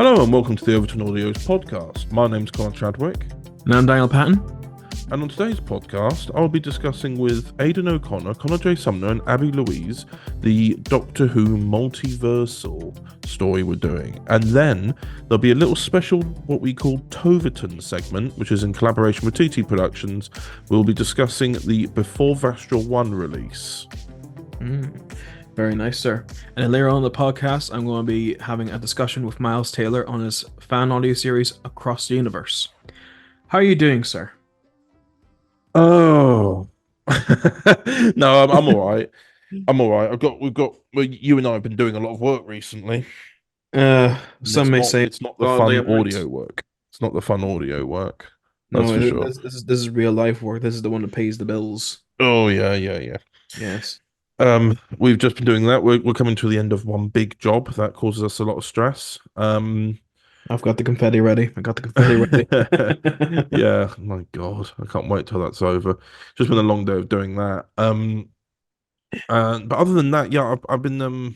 Hello and welcome to the Overton Audios podcast. My name's Connor Chadwick. And I'm Daniel Patton. And on today's podcast, I'll be discussing with Aidan O'Connor, Connor J. Sumner and Abby Louise the Doctor Who Multiversal story we're doing. And then there'll be a little special, what we call Overton segment, which is in collaboration with TT Productions. We'll be discussing the Before Vastra 1 release. Very nice, sir. And then later on in the podcast, I'm going to be having a discussion with Miles Taylor on his fan audio series Across the Universe. How are you doing, sir? Oh, no, I'm all right. I'm all right. You and I have been doing a lot of work recently. Some may say it's not the fun audio work. It's not the fun audio work. That's for sure. This is real life work. This is the one that pays the bills. Oh yeah. Yes. We've just been doing that. We're coming to the end of one big job that causes us a lot of stress. I've got the confetti ready. Yeah, my God, I can't wait till that's over. Just been a long day of doing that. But other than that, yeah, I've been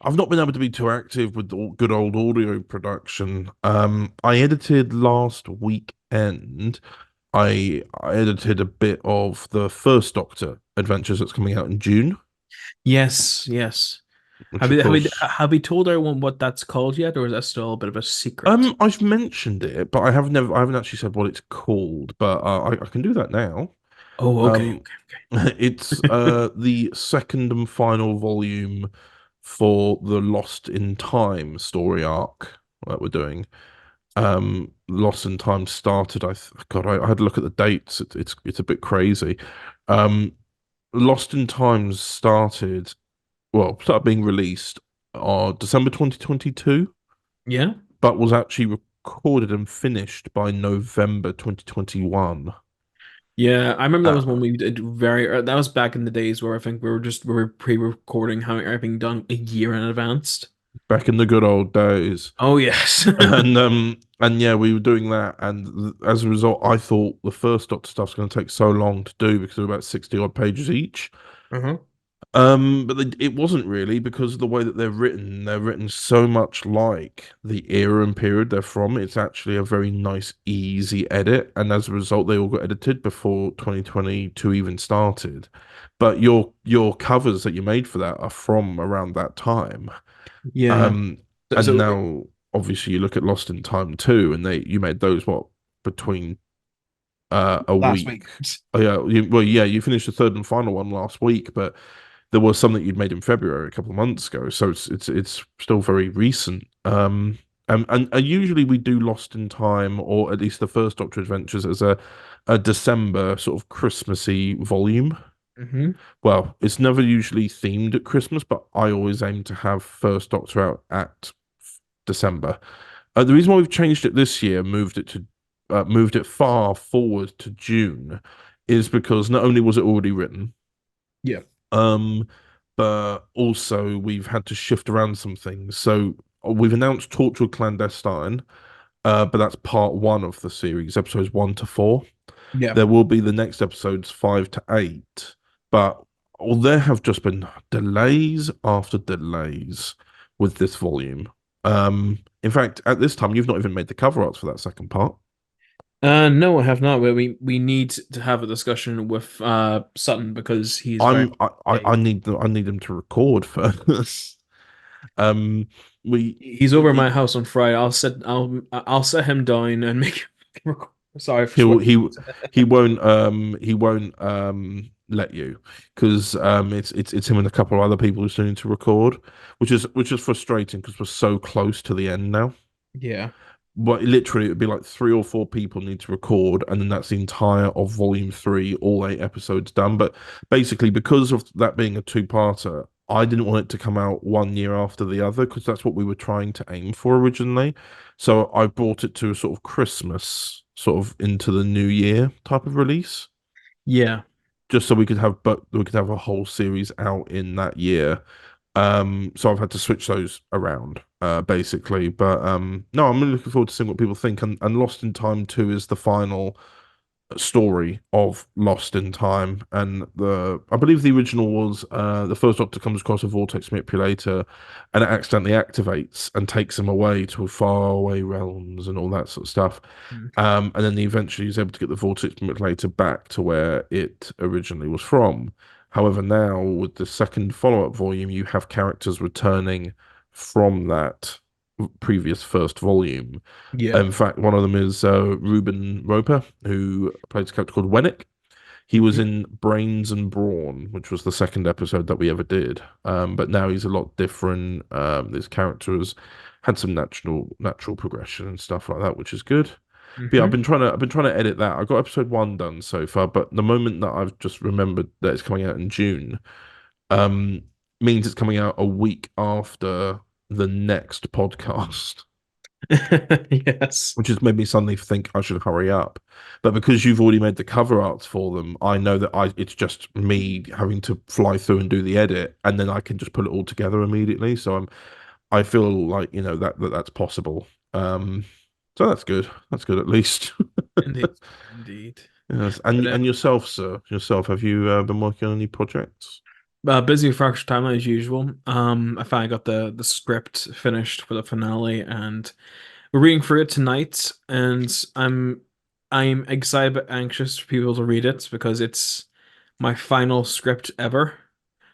I've not been able to be too active with the good old audio production. I edited last weekend. I edited a bit of the first Doctor Adventures that's coming out in June. Yes. Have we told everyone what that's called yet, or is that still a bit of a secret? I've mentioned it, but I haven't actually said what it's called. But I can do that now. Oh, okay. It's the second and final volume for the Lost in Time story arc that we're doing. Lost in Time started. I had to look at the dates. It's a bit crazy. Lost in Time started being released on December 2022. Yeah, but was actually recorded and finished by November 2021. Yeah, I remember that was when we did that was back in the days where I think we were pre-recording, having everything done a year in advance. Back in the good old days. Oh yes. and yeah, we were doing that, and as a result, I thought the first Doctor stuff's going to take so long to do because they're about 60 odd pages each. But it wasn't really, because of the way that they're written so much like the era and period they're from. It's actually a very nice, easy edit, and as a result, they all got edited before 2022 even started. But your covers that you made for that are from around that time. Yeah. And now, obviously, you look at Lost in Time 2, and you made those between a last week. Oh yeah, you finished the third and final one last week, but there was some that you'd made in February a couple of months ago, so it's still very recent. And usually we do Lost in Time, or at least the first Doctor Adventures, as a December sort of Christmassy volume. Well, it's never usually themed at Christmas, but I always aim to have first Doctor out at December. The reason why we've changed it this year, moved it far forward to June, is because not only was it already written, yeah, but also we've had to shift around some things. So we've announced Tortured Clandestine, but that's part 1 of the series, episodes 1 to 4. Yeah, there will be the next episodes 5 to 8, but there have just been delays after delays with this volume. In fact, at this time, you've not even made the cover arts for that second part. No, I have not. We need to have a discussion with Sutton, because he's I need him to record first. He's over at my house on Friday. I'll set him down and make him record. Sorry, he won't let you, because it's him and a couple of other people who still need to record, which is frustrating because we're so close to the end now. Yeah. But literally, it would be like 3 or 4 people need to record, and then that's the entire of volume 3, all 8 episodes done. But basically, because of that being a 2-parter, I didn't want it to come out 1 year after the other, because that's what we were trying to aim for originally. So I brought it to a sort of Christmas, sort of into the new year type of release. Yeah. Just so we could have a whole series out in that year. So I've had to switch those around, basically. But no, I'm really looking forward to seeing what people think. And Lost in Time 2 is the final story of Lost in Time, and the I believe the original was the first Doctor comes across a vortex manipulator, and it accidentally activates and takes him away to faraway realms and all that sort of stuff. Okay. And then eventually he's able to get the vortex manipulator back to where it originally was from. However, now with the second follow-up volume, you have characters returning from that previous first volume. Yeah. In fact, one of them is Ruben Roper, who plays a character called Wennick. He was Mhm. in Brains and Brawn, which was the second episode that we ever did. But now he's a lot different. His character has had some natural progression and stuff like that, which is good. But yeah, Mhm. I've been trying to edit that. I got episode one done so far, but the moment that I've just remembered that it's coming out in June, um, means it's coming out a week after the next podcast, Yes. which has made me suddenly think I should hurry up. But because you've already made the cover arts for them, I know that I it's just me having to fly through and do the edit, and then I can just put it all together immediately. So I feel like that's possible. So that's good. That's good at least. Indeed. Indeed. Yes, But and yourself, sir, yourself, have you been working on any projects? busy with Fractured Timeline as usual. I finally got the script finished for the finale, and we're reading through it tonight. And I'm excited but anxious for people to read it because it's my final script ever.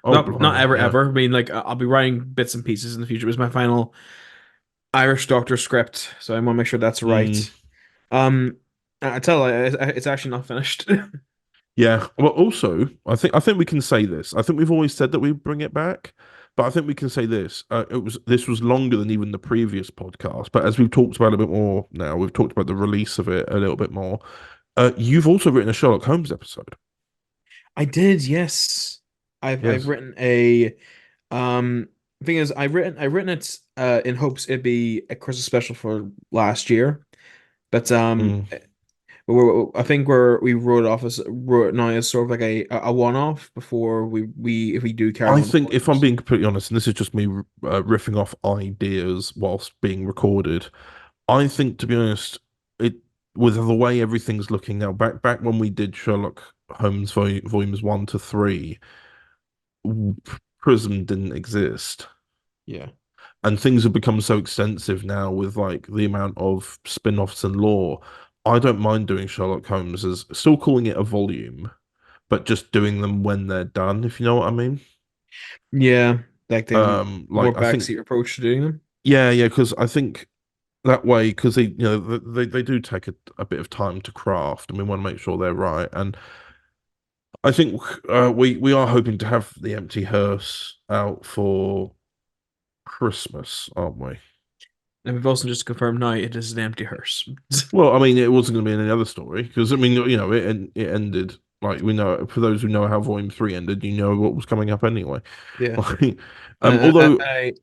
Oh, Not blimey, ever yeah. ever. I mean, like I'll be writing bits and pieces in the future. It was my final Irish Doctor script, so I want to make sure that's Mm. right. Um, I tell you, it's actually not finished. Yeah. Well, also, I think we can say this. I think we've always said that we bring it back, but I think we can say this. This was longer than even the previous podcast. But as we've talked about a bit more now, we've talked about the release of it a little bit more. You've also written a Sherlock Holmes episode. I did, yes. I've Yes. written a thing is I've written it in hopes it'd be a Christmas special for last year. But Mm. I think we wrote it now as sort of like a one-off before we if we do carry on I with the think if I'm volumes. being completely honest, and this is just me riffing off ideas whilst being recorded, I think to be honest, it with the way everything's looking now, back when we did Sherlock Holmes volumes 1 to 3, Prism didn't exist. Yeah. And things have become so extensive now with like the amount of spin-offs and lore. I don't mind doing Sherlock Holmes as still calling it a volume, but just doing them when they're done, if you know what I mean. Yeah, like the more Like I think backseat approach to doing them. yeah, because I think that way because they do take a bit of time to craft, and we want to make sure they're right. And I think we are hoping to have the Empty Hearse out for Christmas, aren't we? And we've also just confirmed now it is an empty hearse. Well, I mean, it wasn't going to be any other story because I mean, it ended like we know. For those who know how Volume 3 ended, you know what was coming up anyway. Yeah. Like, I, although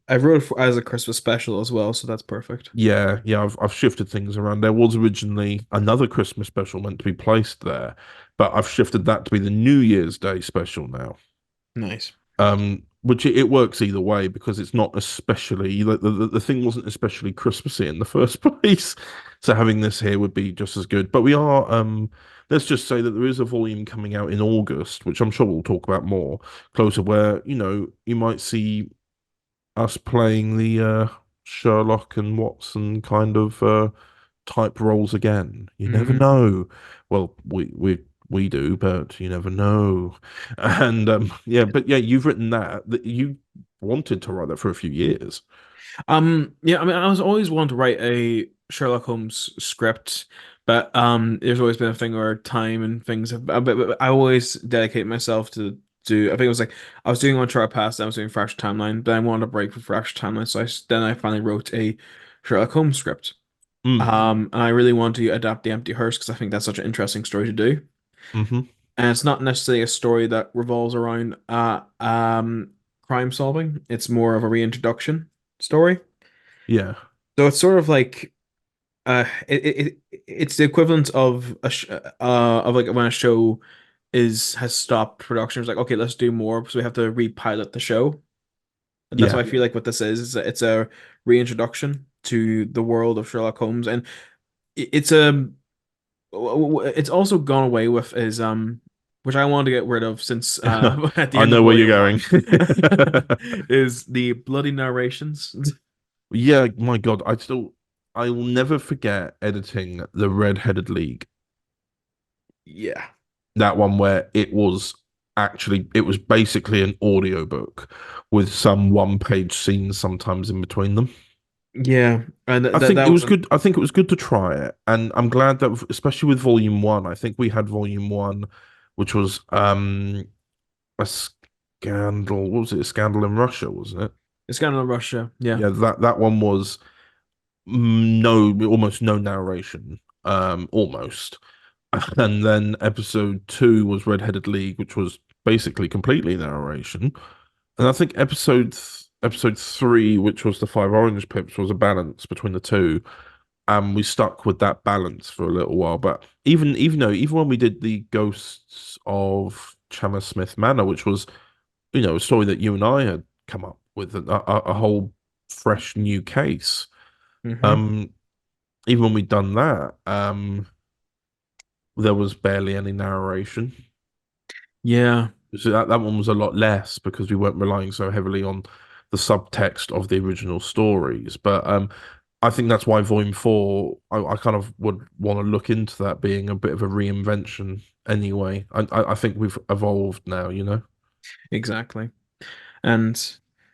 I wrote it as a Christmas special as well, so that's perfect. yeah, I've shifted things around. There was originally another Christmas special meant to be placed there, but I've shifted that to be the New Year's Day special now. Nice. Which it works either way because it's not especially the thing wasn't especially Christmassy in the first place. So having this here would be just as good. But we are let's just say that there is a volume coming out in August, which I'm sure we'll talk about more closer, where you might see us playing the Sherlock and Watson kind of type roles again. You never Hmm. know. Well, we do, but you never know. And yeah, but yeah, you've written that you wanted to write that for a few years. Yeah, I mean, I was always wanting to write a Sherlock Holmes script, but there's always been a thing where time and things have. But I always dedicate myself to do. I think it was like I was doing one chart past, I was doing Fractured Timeline, but I wanted a break for Fractured Timeline, so then I finally wrote a Sherlock Holmes script. Mm, And I really want to adapt The Empty Hearse because I think that's such an interesting story to do. hmm. And it's not necessarily a story that revolves around crime solving. It's more of a reintroduction story. Yeah, So it's sort of like it's the equivalent of of like when a show is has stopped production. It's like, okay, let's do more, so we have to repilot the show. And that's yeah, what I feel like what this is it's a reintroduction to the world of Sherlock Holmes, and it's a It's also gone away with is which I wanted to get rid of since at the I end of know where you're volume going. one is the bloody narrations. Yeah, my God, I will never forget editing the Red-Headed League. Yeah. That one where it was basically an audiobook with some one-page scenes sometimes in between them. Yeah, and I that think that it was was good. I think it was good to try it, and I'm glad that, especially with Volume One, I think we had Volume One, which was a scandal. What was it? A scandal in Russia, wasn't it? it's kind of Russia. Yeah. Yeah, that one was almost no narration, almost. And then episode two was Red-Headed League, which was basically completely narration. And I think episode three, which was the Five Orange Pips, was a balance between the two, and we stuck with that balance for a little while. But even when we did the Ghosts of Chammersmith Manor, which was a story that you and I had come up with, a whole fresh new case. Hmm. Um, Even when we'd done that, there was barely any narration. Yeah. So that one was a lot less because we weren't relying so heavily on the subtext of the original stories. But I think that's why Volume Four, I kind of would want to look into that being a bit of a reinvention anyway. I think we've evolved now, you know. Exactly. And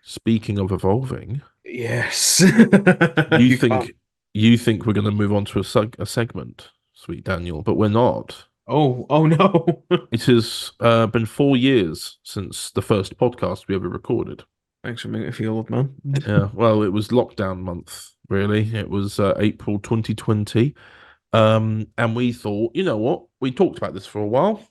Speaking of evolving, yes, you you can't. think you think we're going to move on to a segment, sweet Daniel, but we're not. Oh no. It has been 4 years since the first podcast we ever recorded. Thanks for making me feel old, man. Yeah, well, it was lockdown month, really. It was April 2020. And we thought, you know what? We talked about this for a while.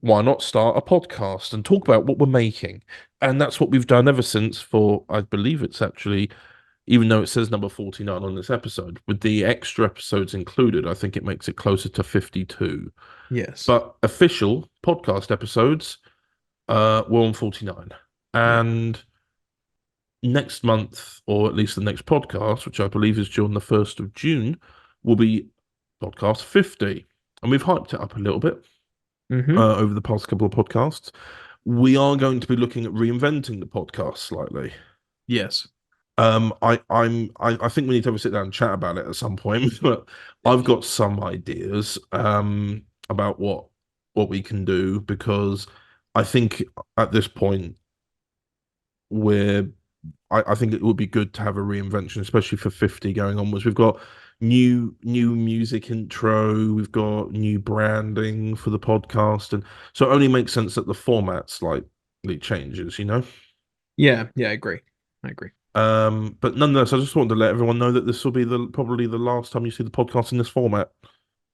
Why not start a podcast and talk about what we're making? And that's what we've done ever since for, I believe it's actually, even though it says number 49 on this episode, with the extra episodes included, I think it makes it closer to 52. Yes. But official podcast episodes, we're on 49. Yeah. And next month, or at least the next podcast, which I believe is due on the 1st of June, will be podcast 50. And we've hyped it up a little bit Hmm. over the past couple of podcasts. We are going to be looking at reinventing the podcast slightly. Yes. I think we need to have a sit down and chat about it at some point, but I've got some ideas about what we can do because I think at this point we're I think it would be good to have a reinvention, especially for 50 going onwards. We've got new music intro, we've got new branding for the podcast, and so it only makes sense that the format slightly changes, you know. Yeah. Yeah. I agree. I agree. But nonetheless, I just wanted to let everyone know that this will be probably the last time you see the podcast in this format,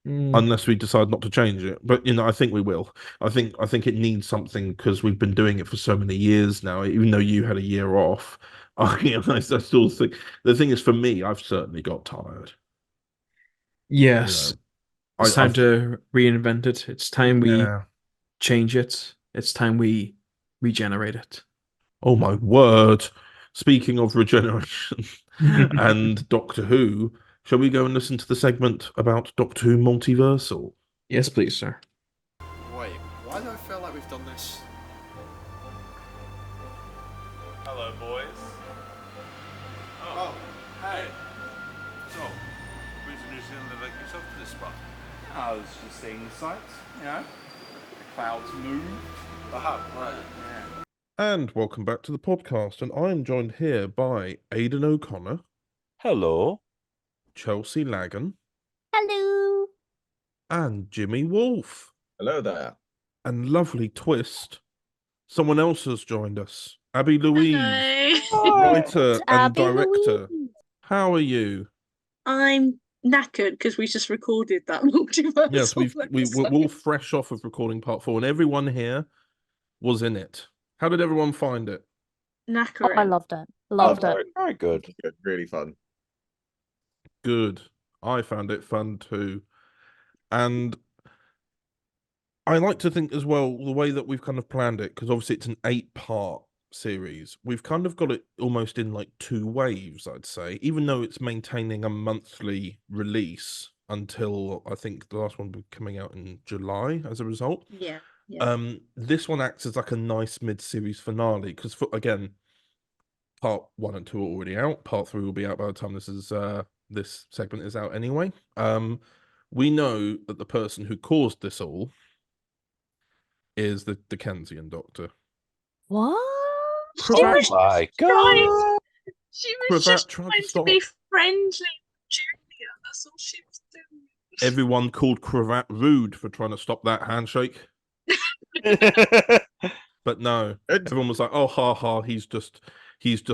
Mm. unless we decide not to change it. But I think we will. I think it needs something because we've been doing it for so many years now. Even though you had a year off, I still think the thing is for me, I've certainly got tired. You Yes. know, It's time I've to reinvent it. It's time we yeah. change it. It's time we regenerate it. Oh my word! Speaking of regeneration and Doctor Who, shall we go and listen to the segment about Doctor Who Multiversal? Yes, please, sir. Wait, why do I feel like we've done this? Hello, boys. Oh, hey. So, reason you didn't elevate yourself to this spot? I was just seeing the sights, the clouds move. Aha, right. Yeah. And welcome back to the podcast. And I am joined here by Aidan O'Connor, Hello. Chelsea Lagan, Hello. and Jimmy Wolfe. Hello there. And lovely twist, someone else has joined us. Abby Louise, Hello. writer It's and Abby director. Louise. How are you? I'm knackered because we just recorded that Yes, multiversal we're episode. all fresh off of recording part 4, and everyone here was in it. How did everyone find it? Knackering. I loved it. Loved it. Very good. Good, really fun. Good. I found it fun too. And I like to think as well, the way that we've kind of planned it, because obviously it's an 8-part series, we've kind of got it almost in like 2 waves, I'd say, even though it's maintaining a monthly release. until I think the last one will be coming out in July as a result. Yeah. Yeah. This one acts as like a nice mid-series finale because, again, part 1 and 2 are already out. Part 3 will be out by the time this segment is out anyway. We know that the person who caused this all is the Dickensian doctor. What? She Cravat- was My trying. God. She was Cravat just tried to trying to stop. be friendly with Julia. That's all she was doing. Everyone called Cravat rude for trying to stop that handshake. But no, everyone was like, "Oh, ha ha, he's just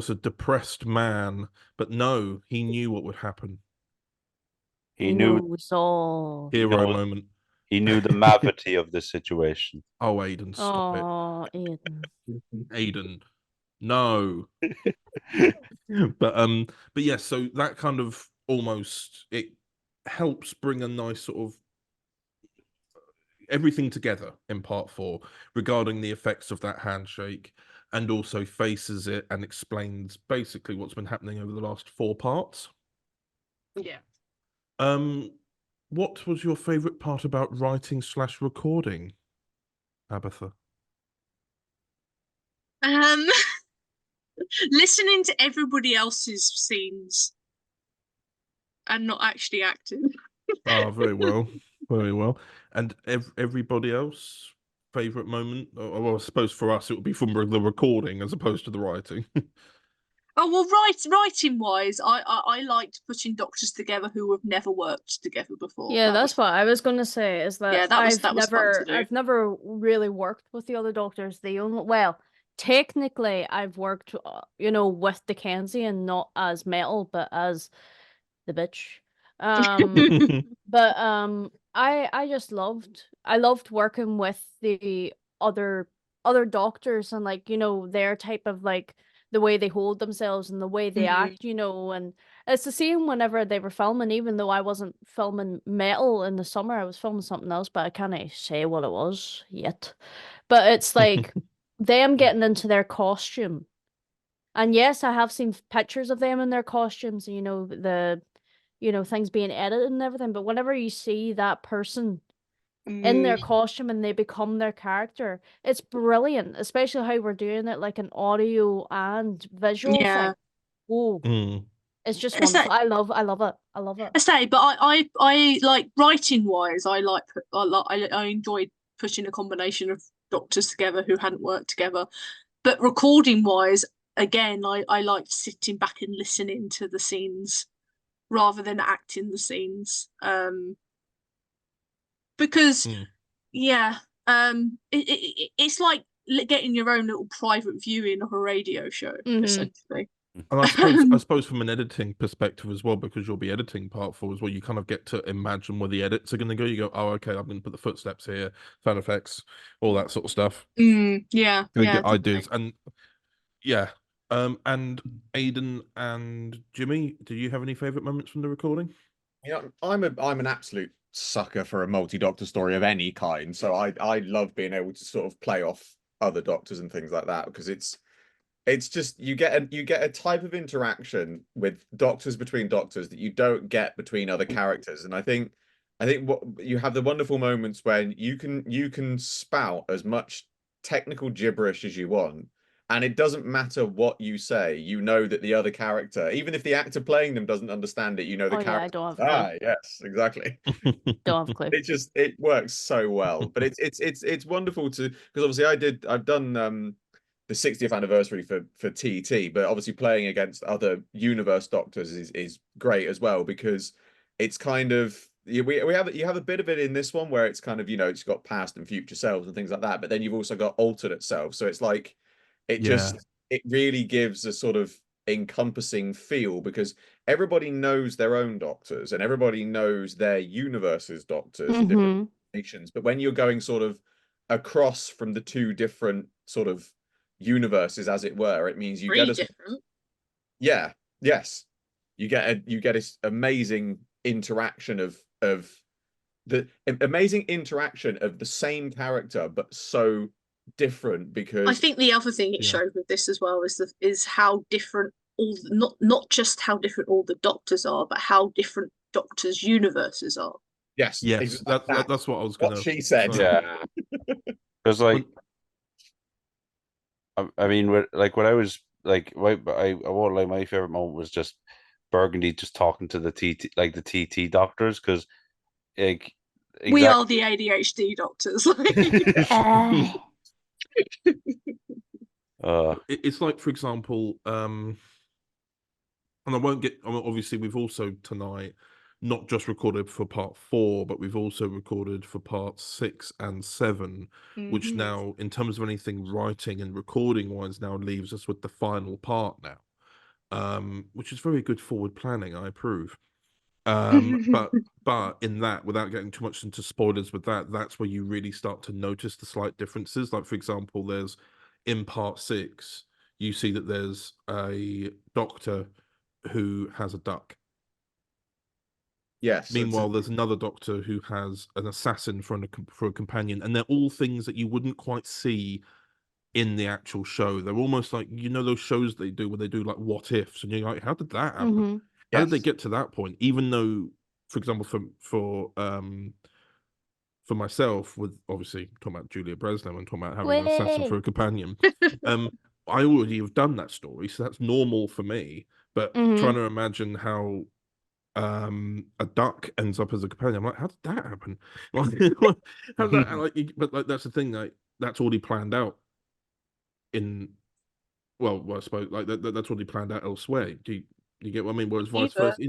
a depressed man." But no, he knew what would happen. He knew knows all. Hero No. moment. he knew the gravity of the situation. Oh, Aidan, stop Oh, Aidan. it. Aidan, no. But yeah, so that kind of almost it helps bring a nice sort of everything together in part 4 regarding the effects of that handshake, and also faces it and explains basically what's been happening over the last 4 parts. Yeah. What was your favorite part about writing / recording, Abatha? Listening to everybody else's scenes and not actually acting. Oh, very well, very well. And everybody else, favorite moment? Well, I suppose for us it would be from the recording as opposed to the writing. Oh well, writing wise, I liked putting doctors together who have never worked together before. Yeah, That that's was, what I was gonna say. Is that yeah, that was fun to do. I've never really worked with the other doctors. Technically, I've worked, with Dickensian and not as metal, but as the bitch. But I just loved working with the other doctors and their type of the way they hold themselves and the way they act, and it's the same whenever they were filming, even though I wasn't filming metal in the summer, I was filming something else, but I can't say what it was yet. But it's like them getting into their costume. And yes, I have seen pictures of them in their costumes, things being edited and everything, but whenever you see that person in their costume and they become their character, it's brilliant, especially how we're doing it like an audio and visual Yeah. thing. Oh, it's just It's wonderful. that- I love it. I love it. I say, but I like writing wise, I enjoyed putting a combination of doctors together who hadn't worked together. But recording wise, again, I liked sitting back and listening to the scenes rather than acting the scenes. Because it's like getting your own little private viewing of a radio show, essentially. And I suppose from an editing perspective as well, because you'll be editing part 4 as well, you kind of get to imagine where the edits are going to go. You go, oh, okay, I'm going to put the footsteps here, sound effects, all that sort of stuff. Yeah, Get ideas. And yeah. And Aidan and Jimmy, do you have any favorite moments from the recording? Yeah, I'm an absolute sucker for a multi-doctor story of any kind. So I love being able to sort of play off other doctors and things like that, because it's just you get a type of interaction with doctors between doctors that you don't get between other characters. And I think what you have the wonderful moments when you can spout as much technical gibberish as you want, and it doesn't matter what you say, you know that the other character, even if the actor playing them doesn't understand it, you know the character. Yeah, I don't have a clue. Yes, exactly. Don't have a clue. It works so well. But it's wonderful to, because obviously I've done the 60th anniversary for TT, but obviously playing against other universe doctors is great as well, because it's kind of you have a bit of it in this one where it's kind of, it's got past and future selves and things like that, but then you've also got alternate selves, so it's like it really gives a sort of encompassing feel, because everybody knows their own doctors and everybody knows their universe's doctors and different nations, but when you're going sort of across from the two different sort of universes, as it were, it means you get a different. You get this amazing interaction of the amazing interaction of the same character but so different, because I think the other thing it showed with this as well is how different not just how different all the doctors are, but how different Doctor's universes are. Yes, Yes, that's what I was what gonna she said. say. Yeah. Because like, I mean, when I was like, I won't lie, my favorite moment was just Burgundy just talking to the TT doctors, because like We are exactly. the ADHD doctors. It's like, for example, and I won't get. I mean, obviously, we've also tonight not just recorded for part 4, but we've also recorded for parts 6 and 7, which now, in terms of anything writing and recording wise, now leaves us with the final part now, which is very good forward planning. I approve. But in that, without getting too much into spoilers with that, that's where you really start to notice the slight differences. Like, for example, there's in part 6, you see that there's a doctor who has a duck. Yes. Meanwhile, there's another doctor who has an assassin for a companion, and they're all things that you wouldn't quite see in the actual show. They're almost like, you know, those shows they do where they do like what ifs, and you're like, how did that happen? How did they get to that point? Even though, for example, for myself, with obviously talking about Julia Breslow and talking about having an assassin for a companion, I already have done that story, so that's normal for me. But trying to imagine how a duck ends up as a companion, I'm like, how did that happen? How that but like that's the thing, like that's already planned out in well, I suppose like that's already planned out elsewhere. Do you get what I mean? Whereas vice versa.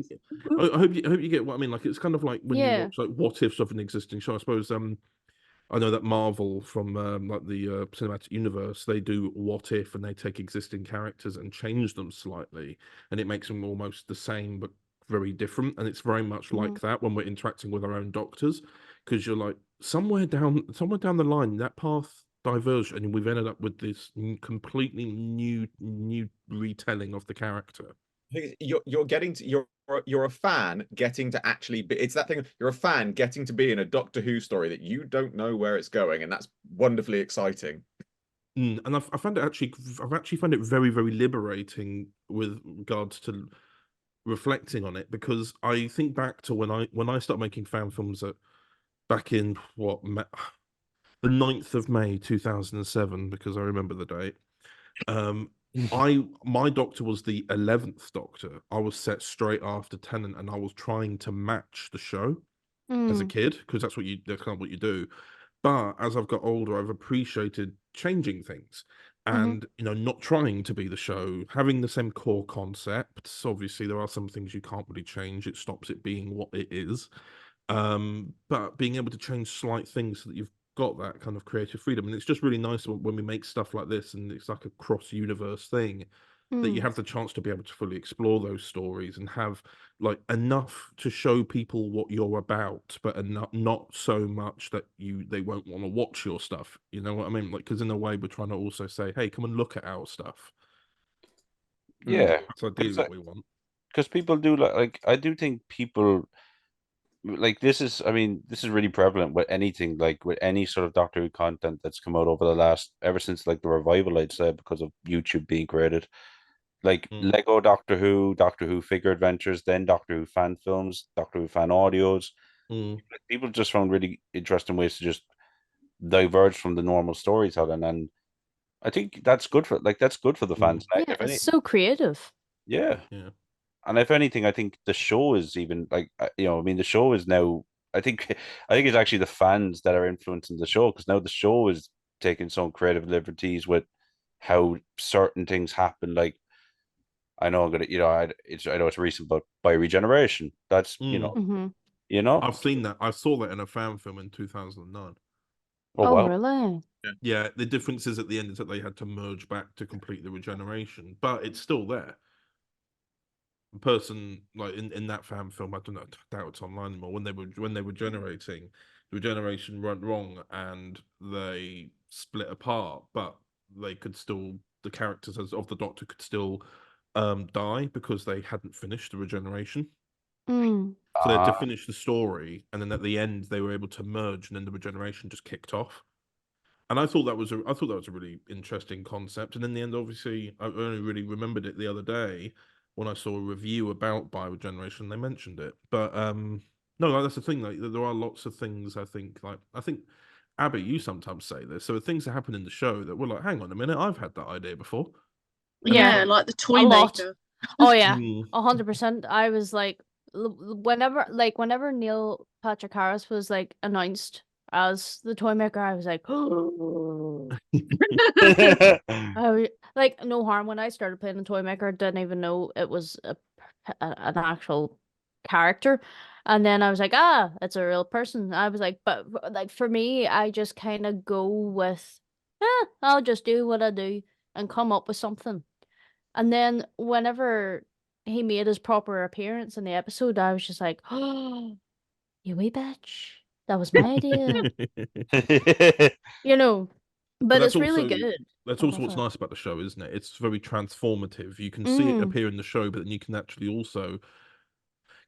I hope you get what I mean. Like it's kind of like when you watch like what ifs of an existing show. I suppose I know that Marvel from like the cinematic universe, they do what if, and they take existing characters and change them slightly, and it makes them almost the same but very different. And it's very much like that when we're interacting with our own doctors, because you're like somewhere down the line that path diverged, and we've ended up with this completely new retelling of the character. You're getting to you're a fan getting to actually be, it's that thing, you're a fan getting to be in a Doctor Who story that you don't know where it's going, and that's wonderfully exciting. And I've found it actually, I've actually found it very, very liberating with regards to reflecting on it, because I think back to when I started making fan films back in the 9th of May 2007, because I remember the date. My Doctor was the 11th Doctor. I was set straight after Tennant, and I was trying to match the show as a kid, because that's kind of what you do. But as I've got older, I've appreciated changing things and, you know, not trying to be the show, having the same core concepts. Obviously, there are some things you can't really change. It stops it being what it is. But being able to change slight things so that you've got that kind of creative freedom. And it's just really nice when we make stuff like this, and it's like a cross-universe thing, that you have the chance to be able to fully explore those stories and have like enough to show people what you're about, but not so much that they won't want to watch your stuff. You know what I mean? Like, because in a way, we're trying to also say, hey, come and look at our stuff. Yeah, That's ideally what we want. Because people do like I do think people like this is, I mean, this is really prevalent with anything, like with any sort of Doctor Who content that's come out over the last, ever since like the revival, I'd say, because of YouTube being created. Like Lego Doctor Who figure adventures, then Doctor Who fan films, Doctor Who fan audios. People just found really interesting ways to just diverge from the normal storytelling, and I think that's good for the fans. Yeah, it's so creative. Yeah. Yeah. And if anything, I think the show is even like, you know, I mean, the show is now, I think it's actually the fans that are influencing the show, because now the show is taking some creative liberties with how certain things happen. Like, I know I'm gonna, you know, I know it's recent, but by regeneration, that's you know, I've seen that. I saw that in a fan film in 2009. Oh wow. Really? Yeah, the difference is at the end is that they had to merge back to complete the regeneration, but it's still there. A person like in that fan film, I don't know, I doubt it's online anymore. When they were generating, the regeneration went wrong and they split apart, but they could still, the characters of the Doctor could still die because they hadn't finished the regeneration. So they had to finish the story, and then at the end they were able to merge, and then the regeneration just kicked off. And I thought that was a really interesting concept. And in the end, obviously, I only really remembered it the other day when I saw a review about Biogeneration, they mentioned it. But no, like, that's the thing. Like, there are lots of things. I think Abby, you sometimes say this. So things that happen in the show that we're like, hang on a minute, I've had that idea before. And Yeah. Yeah, like the toy A lot. maker. Oh yeah, Mm. 100%. I was like, whenever Neil Patrick Harris was like announced as the toy maker, I was like, oh. Like, no harm, when I started playing the toy maker, I didn't even know it was an actual character, and then I was like, ah, it's a real person. I was like, but like for me, I just kind of go with, I'll just do what I do and come up with something. And then whenever he made his proper appearance in the episode, I was just like, oh, you wee bitch, that was my idea. You know, but that's it's really also good. that's I also love what's it. nice about the show, isn't it? It's very transformative. You can see it Mm. appear in the show, but then you can actually also,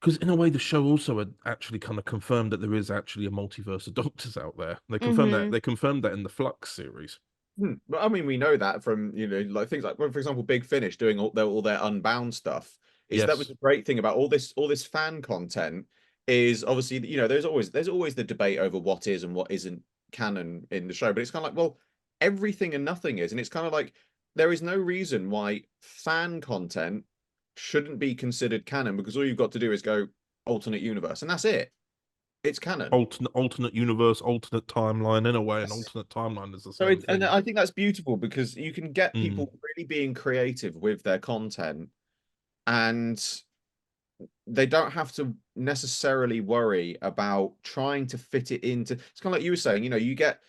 because in a way, the show also had actually kind of confirmed that there is actually a multiverse of doctors out there. They confirmed that. Mhm. They confirmed that in the Flux series. But I mean, we know that from, you know, like things like, well, for example, Big Finish doing all their Unbound stuff. Is that was Yes. a great thing about all this fan content is obviously, you know, there's always the debate over what is and what isn't canon in the show, but it's kind of like, well, everything and nothing is, and it's kind of like there is no reason why fan content shouldn't be considered canon, because all you've got to do is go alternate universe, and that's it. It's canon. Alternate universe, alternate timeline. In a way, an Yes. alternate timeline is the So same thing. and I think that's beautiful because you can get Mm. people really being creative with their content, and they don't have to necessarily worry about trying to fit it into. It's kind of like you were saying, you know, you get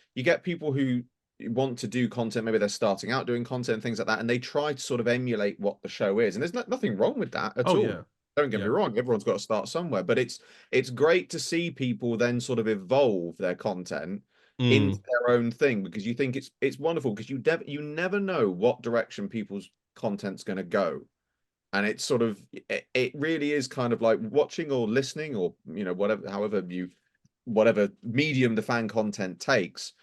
people who want to do content, maybe they're starting out doing content and things like that, and they try to sort of emulate what the show is, and there's nothing wrong with that at Oh all. yeah. Don't get me Yeah. wrong, everyone's got to start somewhere, but it's great to see people then sort of evolve their content into Mm. their own thing, because you think it's wonderful, because you never know what direction people's content's going to go. And it's sort of, it really is kind of like watching or listening, or, you know, whatever medium the fan content takes,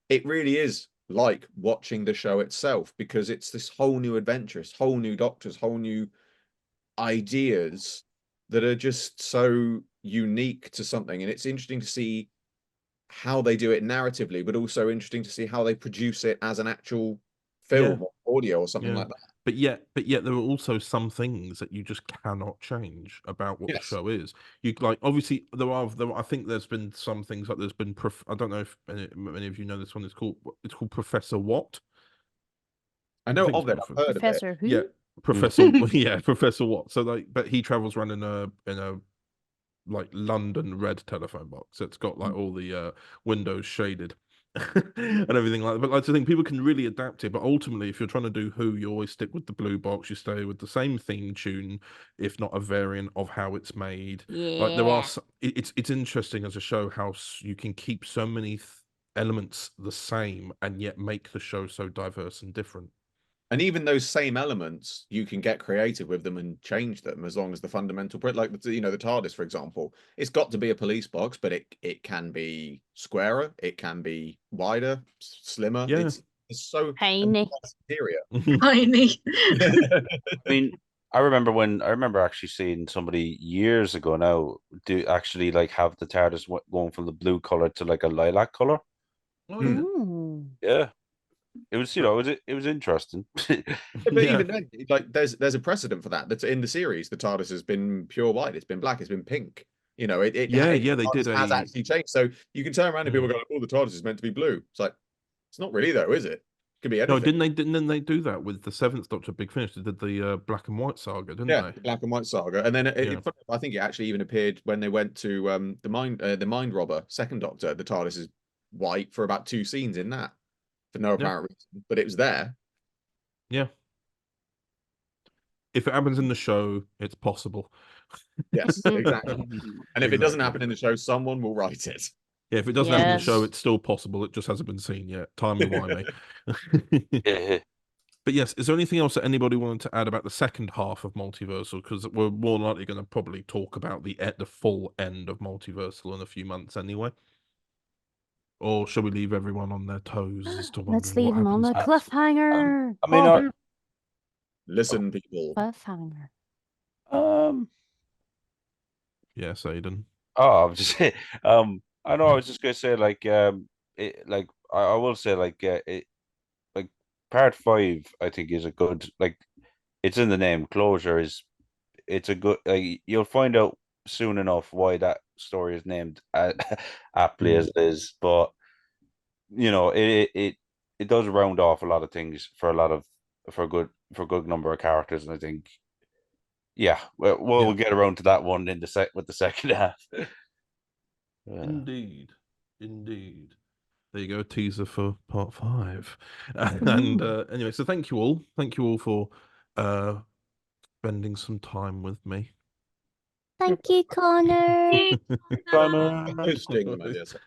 it really is like watching the show itself, because it's this whole new adventure, it's whole new doctors, whole new ideas that are just so unique to something. And it's interesting to see how they do it narratively, but also interesting to see how they produce it as an actual film or audio or something like that. But yet there are also some things that you just cannot change about what the Yes. show is. You like, obviously there are I think there's been some things, like there's been I don't know if many of you know this one. It's called Professor What. I know think of it's it. I've heard of it. Professor who? Yeah, Professor. Yeah, Professor What. So like, but he travels around in a like London red telephone box. It's got like all the windows shaded and everything like that. But like, I think people can really adapt it. But ultimately, if you're trying to do Who, you always stick with the blue box. You stay with the same theme tune, if not a variant of how it's made. Like there are, Yeah. it's interesting as a show how you can keep so many elements the same and yet make the show so diverse and different. And even those same elements, you can get creative with them and change them, as long as the fundamental, like, you know, the TARDIS, for example, it's got to be a police box, but it can be squarer, it can be wider, slimmer. Yeah. It's so Tiny. interior. Tiny. I mean, I remember actually seeing somebody years ago now do actually like have the TARDIS going from the blue color to like a lilac color. Oh yeah. Ooh. Yeah. It was, you know, it was interesting. But Yeah. even then, like, there's a precedent for that. That's in the series. The TARDIS has been pure white, it's been black, it's been pink. You know, they did has actually changed. So you can turn around and people go, "Oh, the TARDIS is meant to be blue." It's like, it's not really though, is it? It could be anything. No, didn't they do that with the Seventh Doctor Big Finish? They did the black and white saga, didn't Yeah, they? the black and white saga, and then Yeah. I think it actually even appeared when they went to the Mind Robber Second Doctor. The TARDIS is white for about 2 scenes in that, for no apparent reason, but it was there. Yeah. If it happens in the show, it's possible. Yes, exactly. And if it doesn't Exactly. happen in the show, someone will write it. Yeah, if it doesn't happen in the show, Yes. it's still possible. It just hasn't been seen yet. Timey-wimey. Yeah. But yes, is there anything else that anybody wanted to add about the second half of Multiversal? Because we're more likely going to probably talk about the full end of Multiversal in a few months anyway. Or shall we leave everyone on their toes as to Let's wondering leave what him on a happens next? cliffhanger. I mean, Listen, people. Cliffhanger. Yes, Aidan. Oh, I'm just I know I was just gonna say like I will say like like part five I think is a good like it's in the name. Closure is it's a good like you'll find out soon enough why that story is named aptly as it is, but you know it does round off a lot of things for a lot of for a good number of characters, and I think yeah, we'll get around to that one in the with the second half. Indeed. Indeed. There you go, teaser for part 5. And anyway, so thank you all. Thank you all for spending some time with me. Thank you, Connor. Hosting, my dear sir.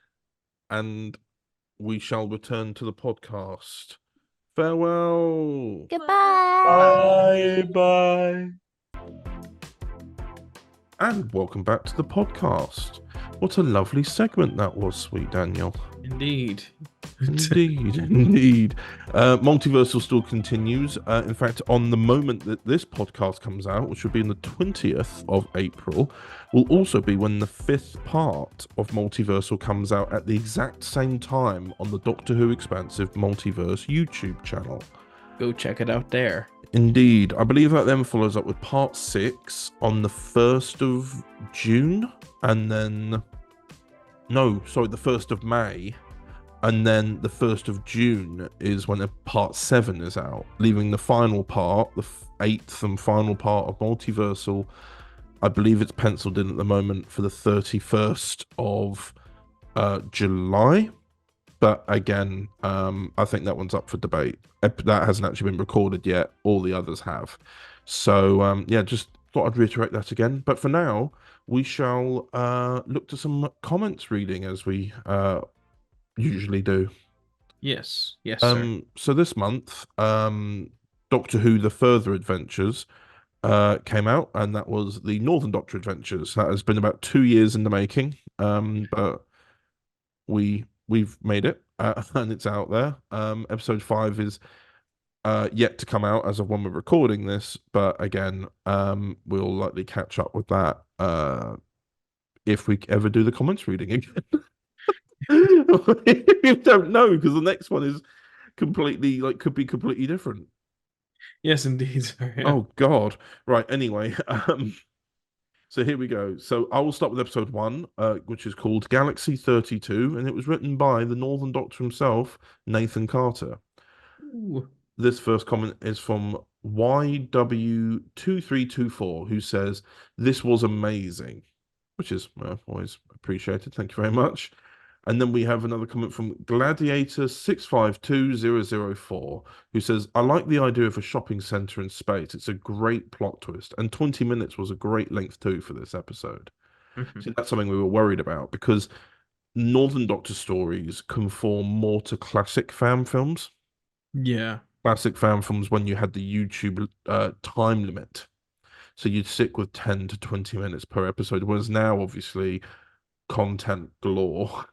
And we shall return to the podcast. Farewell. Goodbye. Bye. And welcome back to the podcast. What a lovely segment that was, sweet Daniel. Indeed. Indeed, indeed. Multiversal still continues. In fact, on the moment that this podcast comes out, which will be on the 20th of April, will also be when the 5th part of Multiversal comes out at the exact same time on the Doctor Who Expansive Multiverse YouTube channel. Go check it out there. Indeed. I believe that then follows up with part 6 on the 1st of June, and then... No, sorry, the 1st of May. And then the 1st of June is when part 7 is out, leaving the final part, the 8th and final part of Multiversal. I believe it's penciled in at the moment for the 31st of July. But again, I think that one's up for debate. That hasn't actually been recorded yet. All the others have. So, yeah, just thought I'd reiterate that again. But for now, we shall look to some comments reading as we usually do. Yes, sir. So this month, Doctor Who: The Further Adventures came out, and that was the Northern Doctor Adventures. That has been about 2 years in the making, but we've made it, and it's out there. Episode 5 is yet to come out as of when we're recording this, but again, we'll likely catch up with that if we ever do the comments reading again. We don't know, because the next one is completely could be completely different. Yes, indeed, sir. Yeah. Oh God. Right, anyway, so here we go. So I will start with episode 1, which is called Galaxy 32, and it was written by the Northern Doctor himself, Nathan Carter. Ooh. This first comment is from YW2324, who says, "This was amazing," which is always appreciated. Thank you very much. And then we have another comment from Gladiator652004, who says, "I like the idea of a shopping centre in space. It's a great plot twist. And 20 minutes was a great length too for this episode." See, that's something we were worried about, because Northern Doctor stories conform more to classic fan films. Yeah. Classic fan films when you had the YouTube time limit. So you'd stick with 10 to 20 minutes per episode, whereas now, obviously, content galore.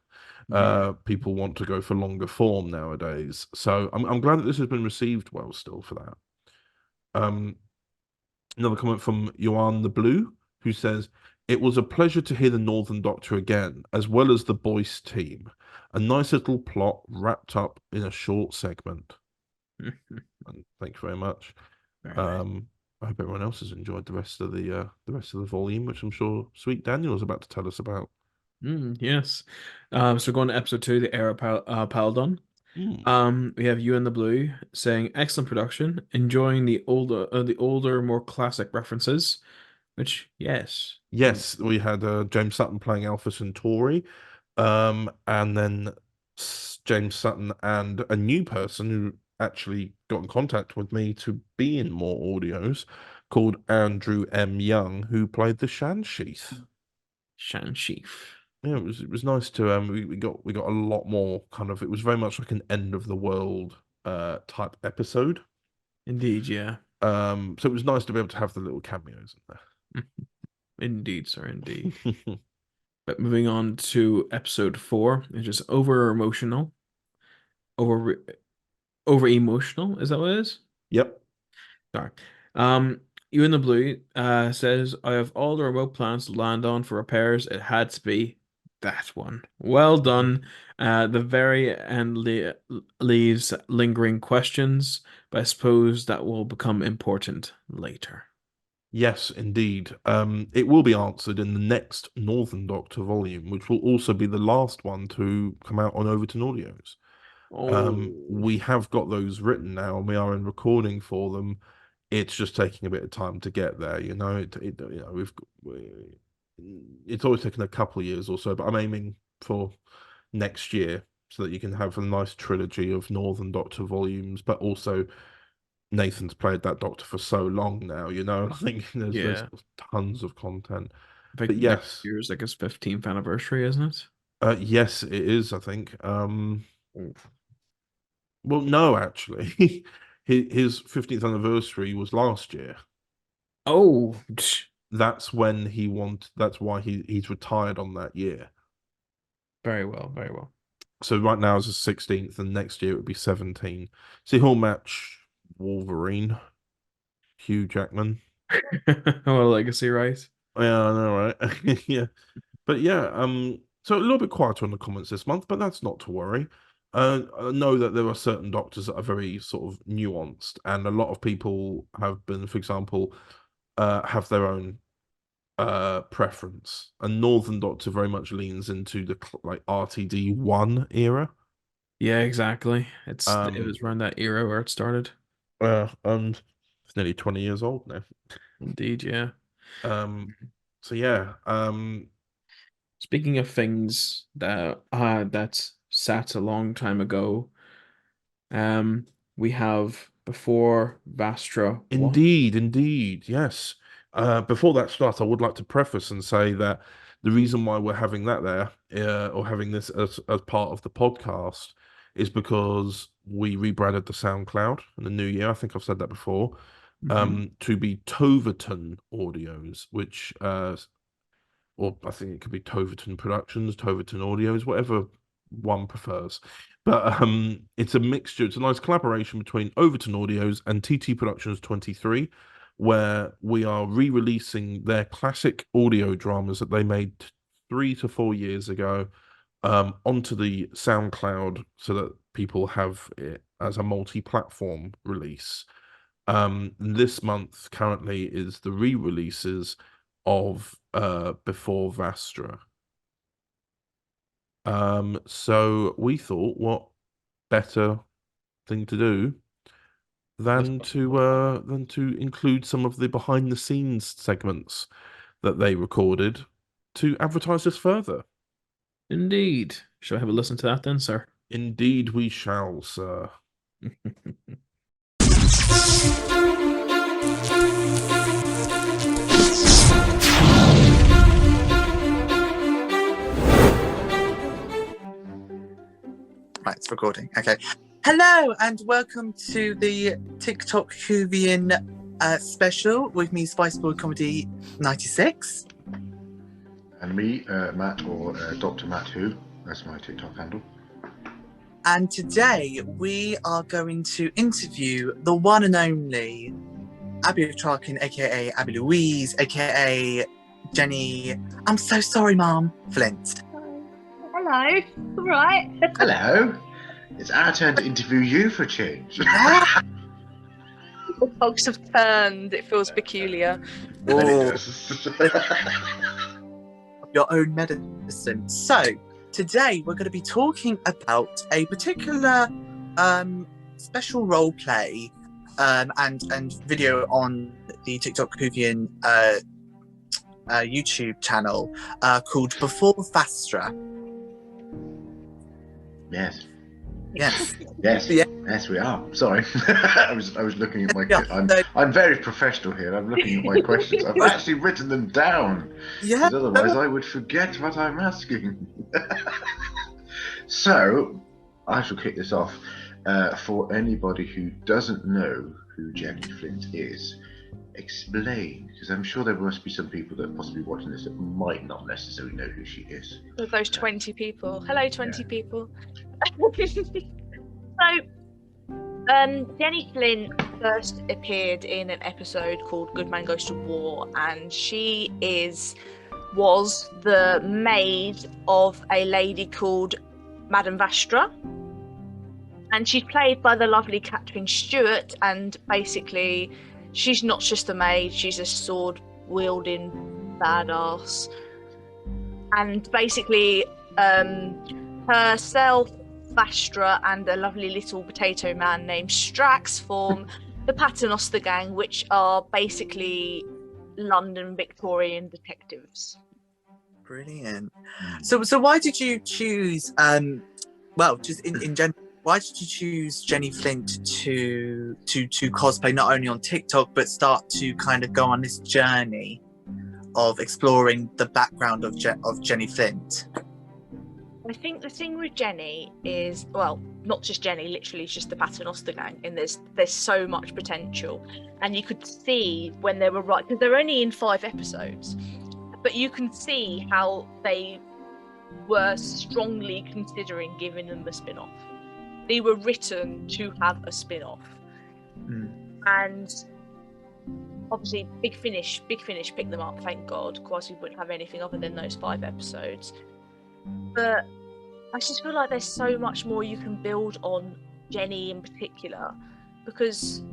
People want to go for longer form nowadays. So I'm glad that this has been received well still for that. Another comment from Joanne the Blue, who says, "It was a pleasure to hear the Northern Doctor again, as well as the Boyce team. A nice little plot wrapped up in a short segment." And thank you very much. Very nice. I hope everyone else has enjoyed the rest of the volume, which I'm sure sweet Daniel is about to tell us about. Yes. So going to episode 2, the Era Paladon. We have You in the Blue saying, "Excellent production, enjoying the older, more classic references." Which, yes. Yes, we had James Sutton playing Alpha Centauri, and then James Sutton and a new person who actually got in contact with me to be in more audios, called Andrew M. Young, who played the Shan Sheath. Shan Sheath. Yeah, it was nice to we got a lot more kind of, it was very much like an end of the world type episode. Indeed, yeah. So it was nice to be able to have the little cameos in there. Indeed, sir, indeed. But moving on to episode 4, which is over emotional. Over emotional, is that what it is? Yep. Sorry. You in the Blue says, I have all the remote plans to land on for repairs. It had to be that one. Well done. The very end leaves lingering questions, but I suppose that will become important later. Yes, indeed. It will be answered in the next Northern Doctor volume, which will also be the last one to come out on Overton Audios. Oh, We have got those written now, and we are in recording for them. It's just taking a bit of time to get there. You know, it's always taken a couple of years or so, but I'm aiming for next year so that you can have a nice trilogy of Northern Doctor volumes, but also Nathan's played that Doctor for so long now, you know, and I think there's yeah. tons of content. I think But next yes, year's like his 15th anniversary, isn't it? yes, it is, I think. Oof. Well, no, actually, his 15th anniversary was last year. Oh, That's when that's why he's retired on that year. very well, very well. So right now is his 16th, and next year it would be 17. So he'll match Wolverine, Hugh Jackman. What a legacy, right? Yeah, I know, right? Yeah. But yeah, so a little bit quieter on the comments this month, but that's not to worry. I know that there are certain doctors that are very sort of nuanced, and a lot of people have been, for example, have their own preference. And Northern Doctor very much leans into the like RTD1 era. Yeah, exactly. It Um, was around that era where it started. and it's nearly 20 years old now. Indeed, yeah. So yeah, Speaking of things that sat a long time ago, we have before Vastra what? indeed, yes. Before that starts, I would like to preface and say that the reason why we're having that there, or having this as part of the podcast, is because we rebranded the SoundCloud in the new year. I think I've said that before. To be Toverton Audios, which or I think it could be Toverton Productions, Toverton Audios, whatever one prefers. But it's a mixture. It's a nice collaboration between Overton Audios and TT Productions 23, where we are re-releasing their classic audio dramas that they made 3 to 4 years ago onto the SoundCloud so that people have it as a multi-platform release. This month currently is the re-releases of Before Vastra. So we thought, what better thing to do than to include some of the behind the scenes segments that they recorded to advertise this further. Indeed. Shall I have a listen to that then, sir? Indeed, we shall, sir. Right, it's recording. Okay. Hello and welcome to the TikTok Whovian special with me, Spice Boy Comedy 96. And me, Matt, or Dr. Matt Who. That's my TikTok handle. And today we are going to interview the one and only Abby O'Connor, aka Abby Louise, aka Jenny. I'm so sorry, Mom. Flint. Hello. All right. Hello. It's our turn to interview you for a change. The cogs have turned. It feels peculiar. Your own medicine. So today we're going to be talking about a particular special role play and video on the TikTok Whovian YouTube channel called Before Vastra. Yes. Yes. Yes. Yeah. Yes, we are. Sorry. I was looking at my I'm very professional here. I'm looking at my questions. I've actually written them down. Yeah. Because otherwise I would forget what I'm asking. So I shall kick this off. For anybody who doesn't know who Jenny Flint is, explain, because I'm sure there must be some people that are possibly watching this that might not necessarily know who she is. With those 20 people. Hello, 20 people. So, Jenny Flint first appeared in an episode called Good Man Goes to War, and she was the maid of a lady called Madame Vastra, and she's played by the lovely Catherine Stewart. And basically, she's not just a maid; she's a sword-wielding badass. And basically, herself, Vastra, and a lovely little potato man named Strax form the Paternoster Gang, which are basically London Victorian detectives. Brilliant. So why did you choose well, just in general, why did you choose Jenny Flint to cosplay not only on TikTok but start to kind of go on this journey of exploring the background of Jenny Flint? I think the thing with Jenny is, well, not just Jenny, literally it's just the Paternoster Gang, and there's so much potential. And you could see when they were right, because they're only in 5 episodes, but you can see how they were strongly considering giving them a spin-off. They were written to have a spin-off. And obviously Big Finish picked them up, thank God, otherwise we wouldn't have anything other than those 5 episodes. But I just feel like there's so much more you can build on Jenny in particular, because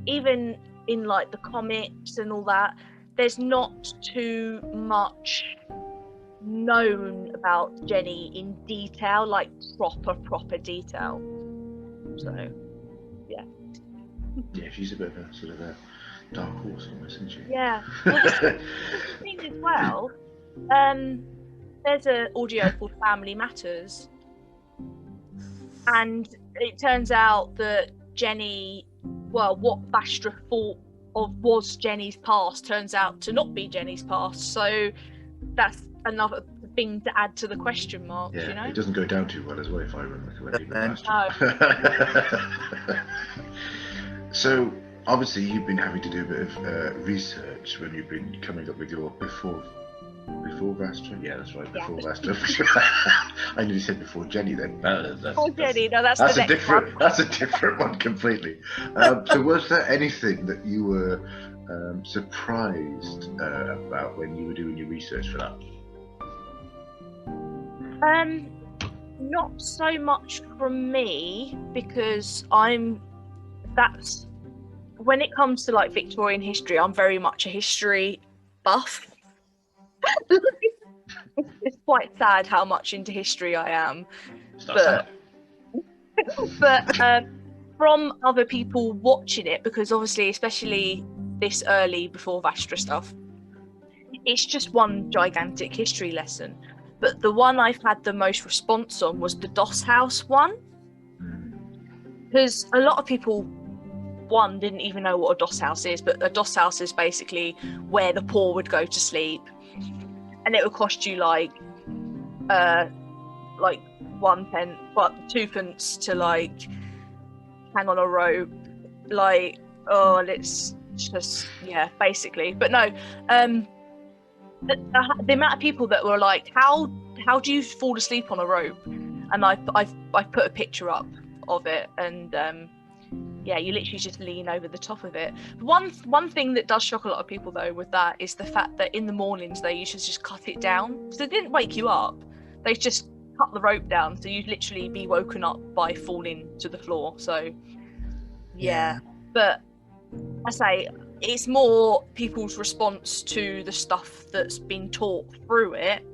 even in like the comics and all that, there's not too much known about Jenny in detail, like proper detail. So yeah. Yeah, she's a bit of a sort of a dark horse almost, isn't she? Yeah. Well, the thing as well, there's an audio called Family Matters, and it turns out that Jenny, well, what Vastra thought of was Jenny's past turns out to not be Jenny's past, so that's another thing to add to the question mark. Yeah, you know, it doesn't go down too well as well, if I remember correctly. No. So obviously you've been having to do a bit of research when you've been coming up with your before Vastra. Yeah, that's right. Before Vastra. I nearly said before Jenny then. Before Jenny, no, that's the a next different. one. That's a different one completely. So was there anything that you were surprised about when you were doing your research for that? Not so much from me, because that's when it comes to like Victorian history, I'm very much a history buff. It's quite sad how much into history I am, but from other people watching it, because obviously, especially this early before Vastra stuff, it's just one gigantic history lesson. But the one I've had the most response on was the Doss House one, because a lot of people, one, didn't even know what a Doss House is, but a Doss House is basically where the poor would go to sleep, and it would cost you like 1 pence, but 2 pence to like hang on a rope, like, oh, it's just, yeah, basically. But no, the amount of people that were like, how do you fall asleep on a rope? And I've put a picture up of it, and yeah, you literally just lean over the top of it. One thing that does shock a lot of people though with that is the fact that in the mornings they used to just cut it down, so they didn't wake you up, they just cut the rope down, so you'd literally be woken up by falling to the floor. So yeah. But I say it's more people's response to the stuff that's been taught through it,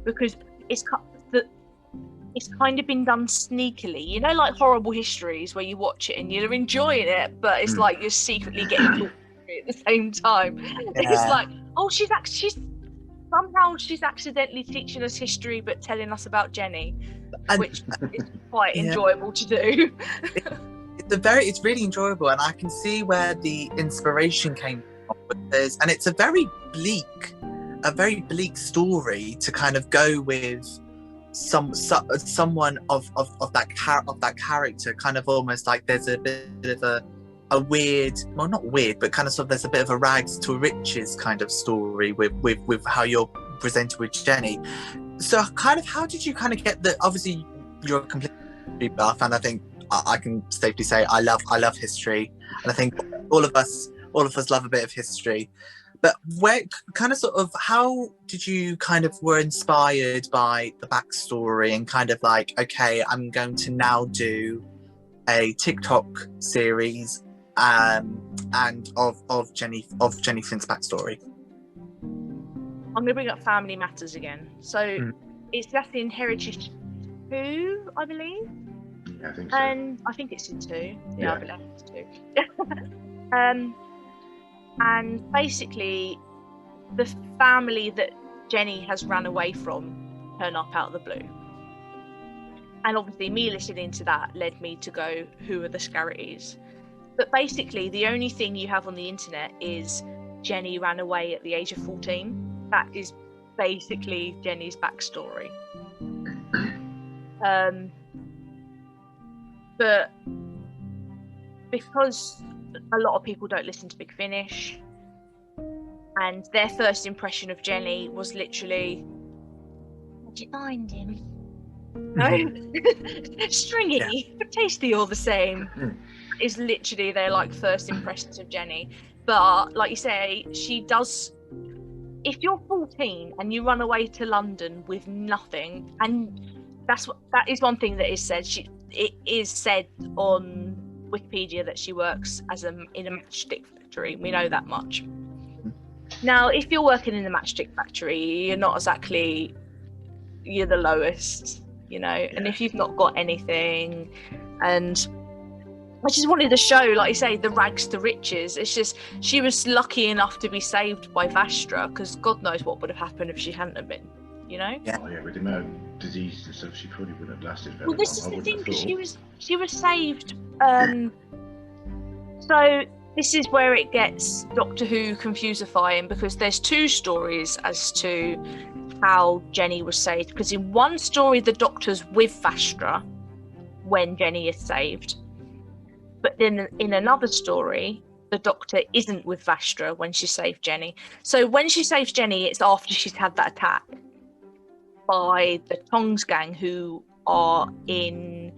because it's kind of been done sneakily, you know, like horrible histories where you watch it and you're enjoying it, but it's like you're secretly getting taught at the same time. It's like, oh, she's accidentally teaching us history but telling us about Jenny, which is quite enjoyable to do. It's really enjoyable, and I can see where the inspiration came from, because, and it's a very bleak story to kind of go with someone of that character, kind of almost like there's a bit of a weird, well, not weird, but kind of sort of there's a bit of a rags to riches kind of story with how you're presented with Jenny. So kind of how did you kind of get the, obviously you're a complete buff, and I think I can safely say I love history, and I think all of us love a bit of history. But where kind of sort of how did you kind of were inspired by the backstory and kind of like, okay, I'm going to now do a TikTok series and of Jenny Flint's backstory? I'm going to bring up Family Matters again. So it's that's in Heritage 2, I believe. Yeah, I think so. And I think it's in 2. Yeah, I believe it's 2. And basically, the family that Jenny has run away from turn up out of the blue. And obviously, me listening to that led me to go, who are the Scarritys? But basically, the only thing you have on the internet is Jenny ran away at the age of 14. That is basically Jenny's backstory. But because a lot of people don't listen to Big Finish, and their first impression of Jenny was literally, "Did you mind him?" No, stringy, but tasty all the same. Is literally their like first impressions of Jenny. But like you say, she does. If you're 14 and you run away to London with nothing, and that is one thing that is said. It is said on Wikipedia that she works in a matchstick factory. We know that much. Now, if you're working in a matchstick factory, you're not exactly, you're the lowest, you know. And if you've not got anything, and I just wanted to show, like you say, the rags to riches. It's just she was lucky enough to be saved by Vastra, because God knows what would have happened if she hadn't have been, you know. Oh yeah, with the amount of disease and stuff, she probably wouldn't have lasted very long. Well, this is the thing, because she was saved. So this is where it gets Doctor Who confusifying, because there's two stories as to how Jenny was saved. Because in one story, the Doctor's with Vastra when Jenny is saved, but then in another story, the Doctor isn't with Vastra when she saved Jenny. So when she saves Jenny, it's after she's had that attack by the Tongs gang, who are in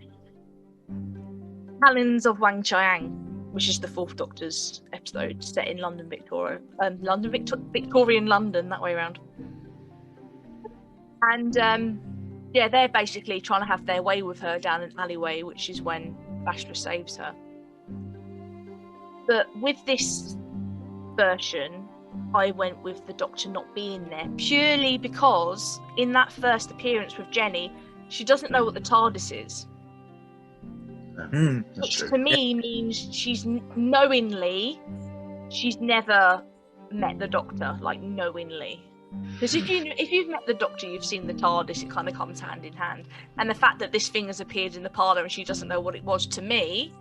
Talons of Wang Chiang, which is the Fourth Doctor's episode set in London, Victorian London, that way around. And they're basically trying to have their way with her down an alleyway, which is when Vastra saves her. But with this version, I went with the Doctor not being there, purely because in that first appearance with Jenny, she doesn't know what the TARDIS is. Which to me means she's knowingly, she's never met the Doctor, like knowingly. Because if you've met the Doctor, you've seen the TARDIS, it kind of comes hand in hand. And the fact that this thing has appeared in the parlour and she doesn't know what it was, to me,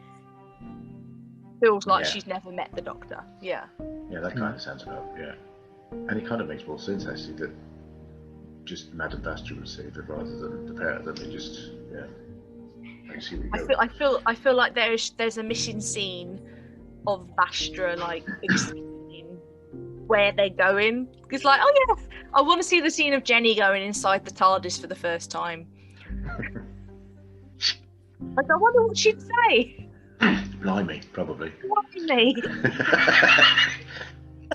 feels like she's never met the Doctor. Yeah, that kind of sounds about, and it kind of makes more sense actually that just Madame Vastra would save it rather than the pair of them. They just, I see where you go. I feel like there's a missing scene of Vastra like explaining where they're going. It's like, oh yeah, I want to see the scene of Jenny going inside the TARDIS for the first time. Like, I wonder what she'd say. Blimey, probably. Blimey.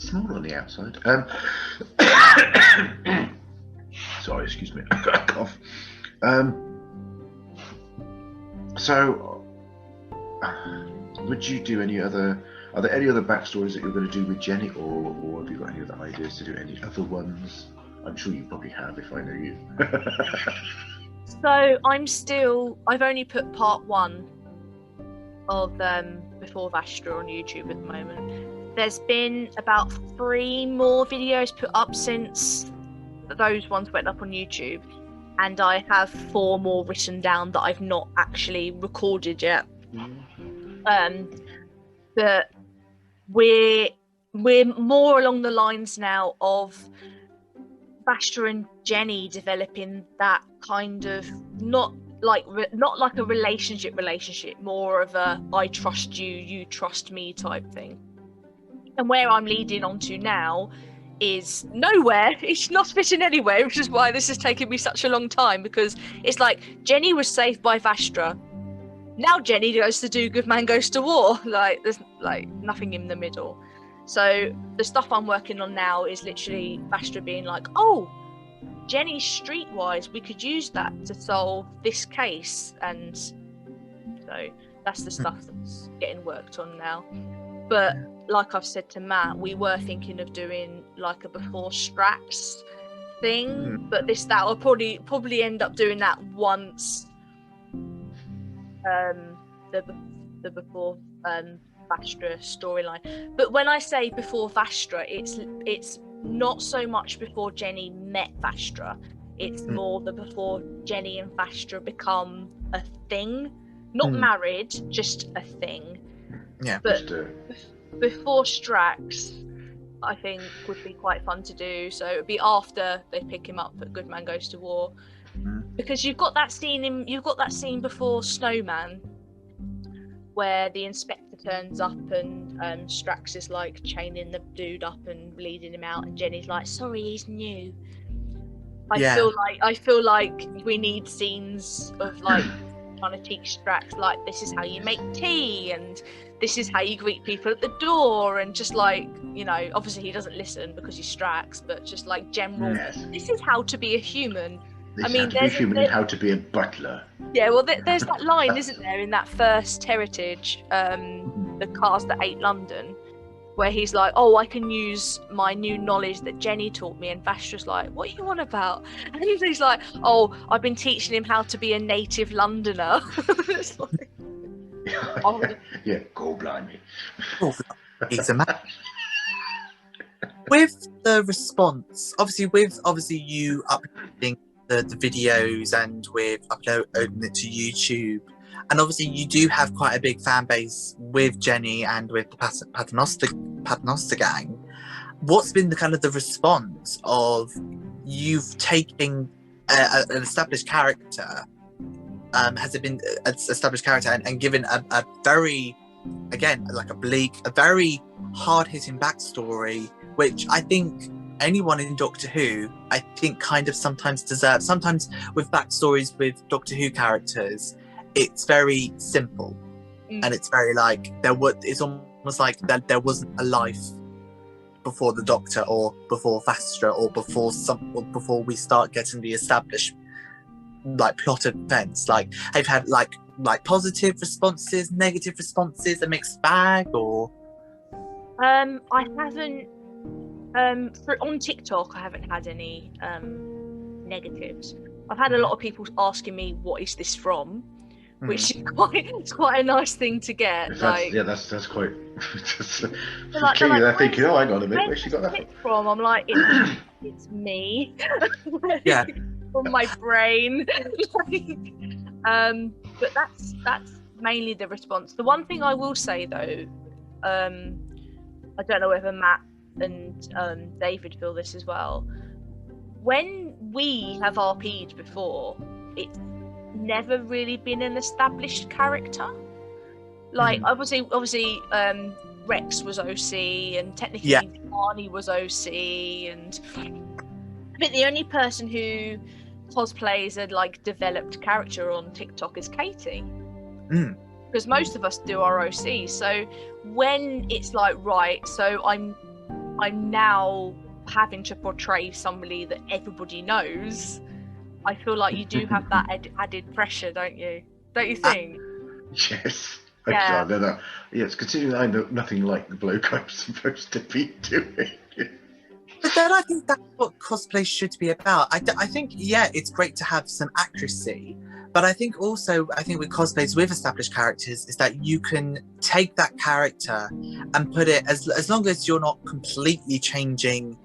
Small on the outside. Sorry, excuse me. I've got a cough. So, would you do any other? Are there any other backstories that you're going to do with Jenny, or have you got any other ideas to do any other ones? I'm sure you probably have, if I know you. So I've only put part 1 of Before Vastra on YouTube at the moment. There's been about 3 more videos put up since those ones went up on YouTube, and I have 4 more written down that I've not actually recorded yet. But we're more along the lines now of Vastra and Jenny developing that kind of not like a relationship, more of a I trust you, you trust me type thing. And where I'm leading on to now is nowhere. It's not fitting anywhere, which is why this has taken me such a long time, because it's like Jenny was saved by Vastra now Jenny goes to do Good Man Goes to War. Like there's like nothing in the middle. So the stuff I'm working on now is literally Vastra being like, oh, Jenny's streetwise, we could use that to solve this case. And so that's the stuff that's getting worked on now. But like I've said to Matt, we were thinking of doing like a before Strax thing, but that will probably end up doing that once the before Vastra storyline. But when I say before Vastra, it's not so much before Jenny met Vastra, it's more the before Jenny and Vastra become a thing, not married, just a thing. Yeah. But before Strax, I think would be quite fun to do. So it would be after they pick him up at Good Man Goes to War, because you've got that scene before Snowman, where the inspector turns up and Strax is like chaining the dude up and leading him out, and Jenny's like, "Sorry, he's new." I feel like we need scenes of like trying to teach Strax like, this is how you make tea and this is how you greet people at the door, and just like, you know, obviously he doesn't listen because he's Strax, but just like general, this is how to be a human. How to be human and how to be a butler. Yeah, well, there's that line, isn't there, in that first Heritage, the Cars That Ate London, where he's like, oh, I can use my new knowledge that Jenny taught me, and Vastra's like, what are you on about? And he's like, oh, I've been teaching him how to be a native Londoner. It's like, yeah, go blimey. He's a man. With the response, obviously you uploading the videos and with uploading it to YouTube, and obviously you do have quite a big fan base with Jenny and with the Paternoster gang. What's been the kind of the response of you've taken an established character, has it been an established character and given a very, again, like a very hard-hitting backstory, which I think anyone in Doctor Who, I think, kind of sometimes deserves. Sometimes with backstories with Doctor Who characters, it's very simple, and it's very like it's almost like that there wasn't a life before the Doctor or before Vastra or before we start getting the established like plot events. Like, I've had like positive responses, negative responses, a mixed bag, or I haven't. On TikTok, I haven't had any negatives. I've had a lot of people asking me, "What is this from?" Which is quite a nice thing to get. That's quite. They're thinking, "Oh, hang on a minute, where's she got that from?" I'm like, it's me. Yeah. From my brain. But that's mainly the response. The one thing I will say though, I don't know whether Matt and David feel this as well. When we have RP'd before, it's never really been an established character. Like obviously Rex was OC, and technically Arnie was OC, and I think the only person who cosplays a like developed character on TikTok is Katie. Because most of us do our OC. So when it's like, right, so I'm now having to portray somebody that everybody knows, I feel like you do have that added pressure, don't you think? Yes. Yeah. No. Yes, considering I know nothing like the bloke I'm supposed to be doing. But then I think that's what cosplay should be about. I think, yeah, it's great to have some accuracy, but I think with cosplays with established characters is that you can take that character and put it, as long as you're not completely changing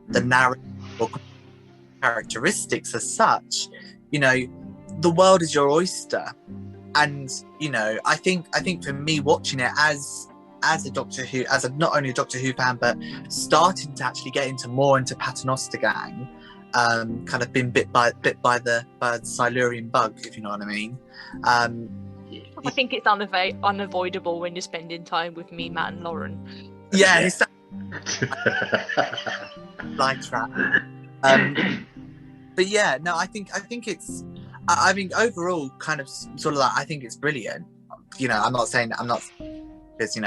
the narrative or characteristics as such, you know, the world is your oyster. And, you know, I think for me watching it as a Doctor Who, not only a Doctor Who fan, but starting to actually get more into Paternoster gang, kind of been bit by the Silurian bug, if you know what I mean. I think it's unavoidable when you're spending time with me, Matt, and Lauren. Yeah, line trap. But yeah, no, I think it's. I mean, overall, kind of, sort of like, I think it's brilliant. I'm not saying I'm not, because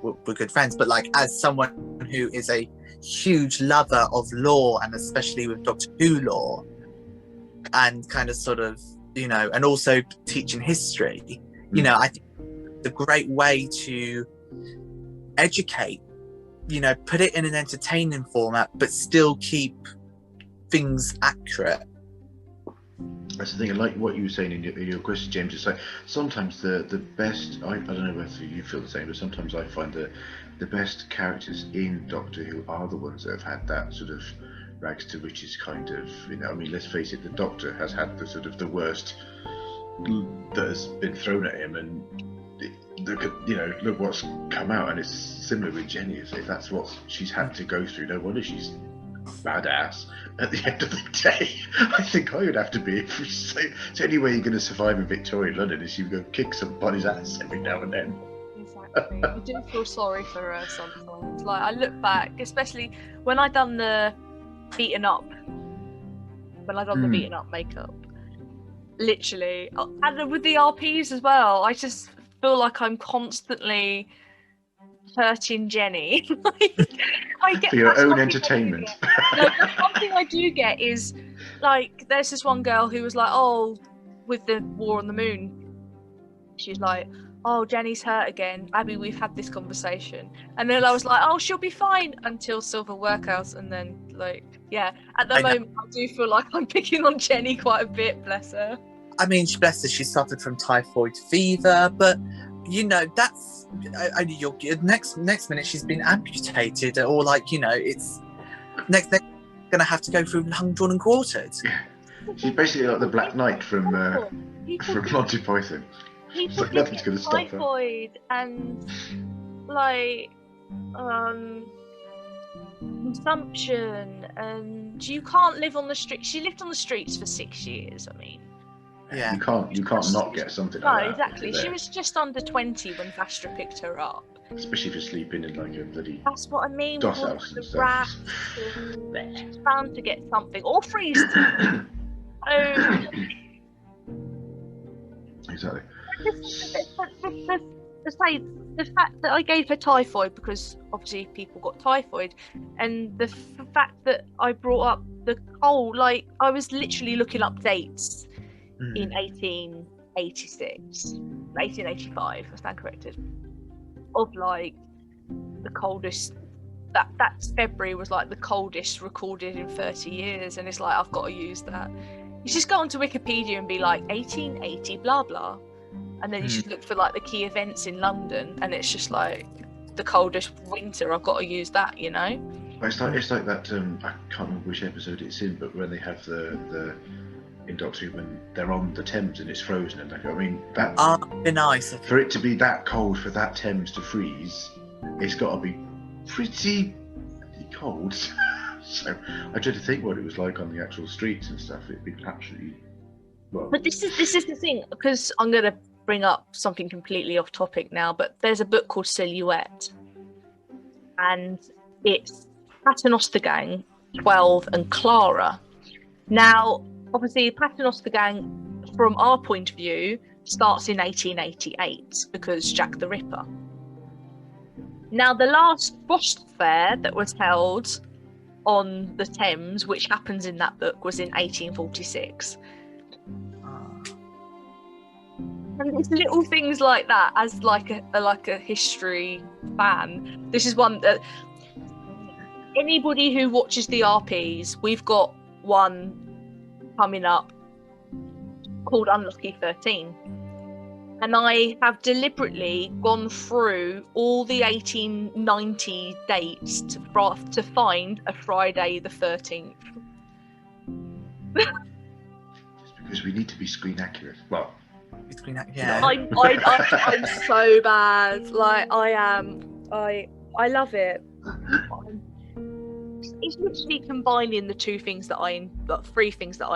we're good friends, but like as someone who is a huge lover of lore, and especially with Doctor Who lore, and kind of sort of and also teaching history, I think it's a great way to educate, put it in an entertaining format but still keep things accurate. That's the thing. I like what you were saying in your question, James. It's like sometimes the best. I don't know whether you feel the same, but sometimes I find that the best characters in Doctor Who are the ones that have had that sort of rags to riches kind of. I mean, let's face it. The Doctor has had the sort of the worst that has been thrown at him, and look at look what's come out. And it's similar with Jenny. If that's what she's had to go through, no wonder she's badass at the end of the day. I think I would have to be. It's the only way you're going to survive in Victorian London is you go kick somebody's ass every now and then. Exactly. I do feel sorry for her sometimes. Like, I look back, especially when I done the beaten up makeup, literally, and with the RPs as well, I just feel like I'm constantly hurting Jenny. I get for your own entertainment. One thing I do get is, like, there's this one girl who was like, oh, with the War on the Moon, she's like, oh, Jenny's hurt again. Abby, we've had this conversation. And then I was like, oh, she'll be fine until Silver Workhouse. And then, like, yeah, at the moment, I do feel like I'm picking on Jenny quite a bit, bless her. I mean, bless her, she suffered from typhoid fever, but that's only your next minute she's been amputated, or like it's next gonna have to go through lung drawn and quartered. She's basically like the Black Knight from Monty Python. It's like nothing's gonna stop her. Typhoid and like consumption, and you can't live on the street. She lived on the streets for 6 years. I mean, yeah, you can't not get something no, like that. Exactly. She was just under 20 when Vastra picked her up. Especially for sleeping in like a bloody That's what I mean. DOS house and stuff. Rats, she's bound to get something, or freeze. Exactly. The fact that I gave her typhoid, because obviously people got typhoid, and the fact that I brought up the cold, like I was literally looking up dates in 1886, 1885, I stand corrected, of like the coldest. That February was like the coldest recorded in 30 years, and it's like I've got to use that. You just go onto Wikipedia and be like 1880 blah blah, and then you just look for like the key events in London, and it's just like the coldest winter. I've got to use that, It's like that. I can't remember which episode it's in, but when they have the in Doctor Who when they're on the Thames and it's frozen, and I mean that. Be nice for it to be that cold, for that Thames to freeze. It's got to be pretty cold. So I tried to think what it was like on the actual streets and stuff. It'd be absolutely. Well. But this is the thing, because I'm going to bring up something completely off topic now, but there's a book called Silhouette, and it's Paternoster Gang, 12, and Clara. Now, obviously, Paternoster Gang, from our point of view, starts in 1888 because Jack the Ripper. Now, the last Frost Fair that was held on the Thames, which happens in that book, was in 1846. And it's little things like that, as like a history fan. This is one that anybody who watches the RPs, we've got one coming up called Unlucky 13. And I have deliberately gone through all the 1890 dates to find a Friday the 13th. Just because we need to be screen accurate. Well, screen accurate. Yeah. I'm so bad. Like I am. I love it. It's literally combining the three things that I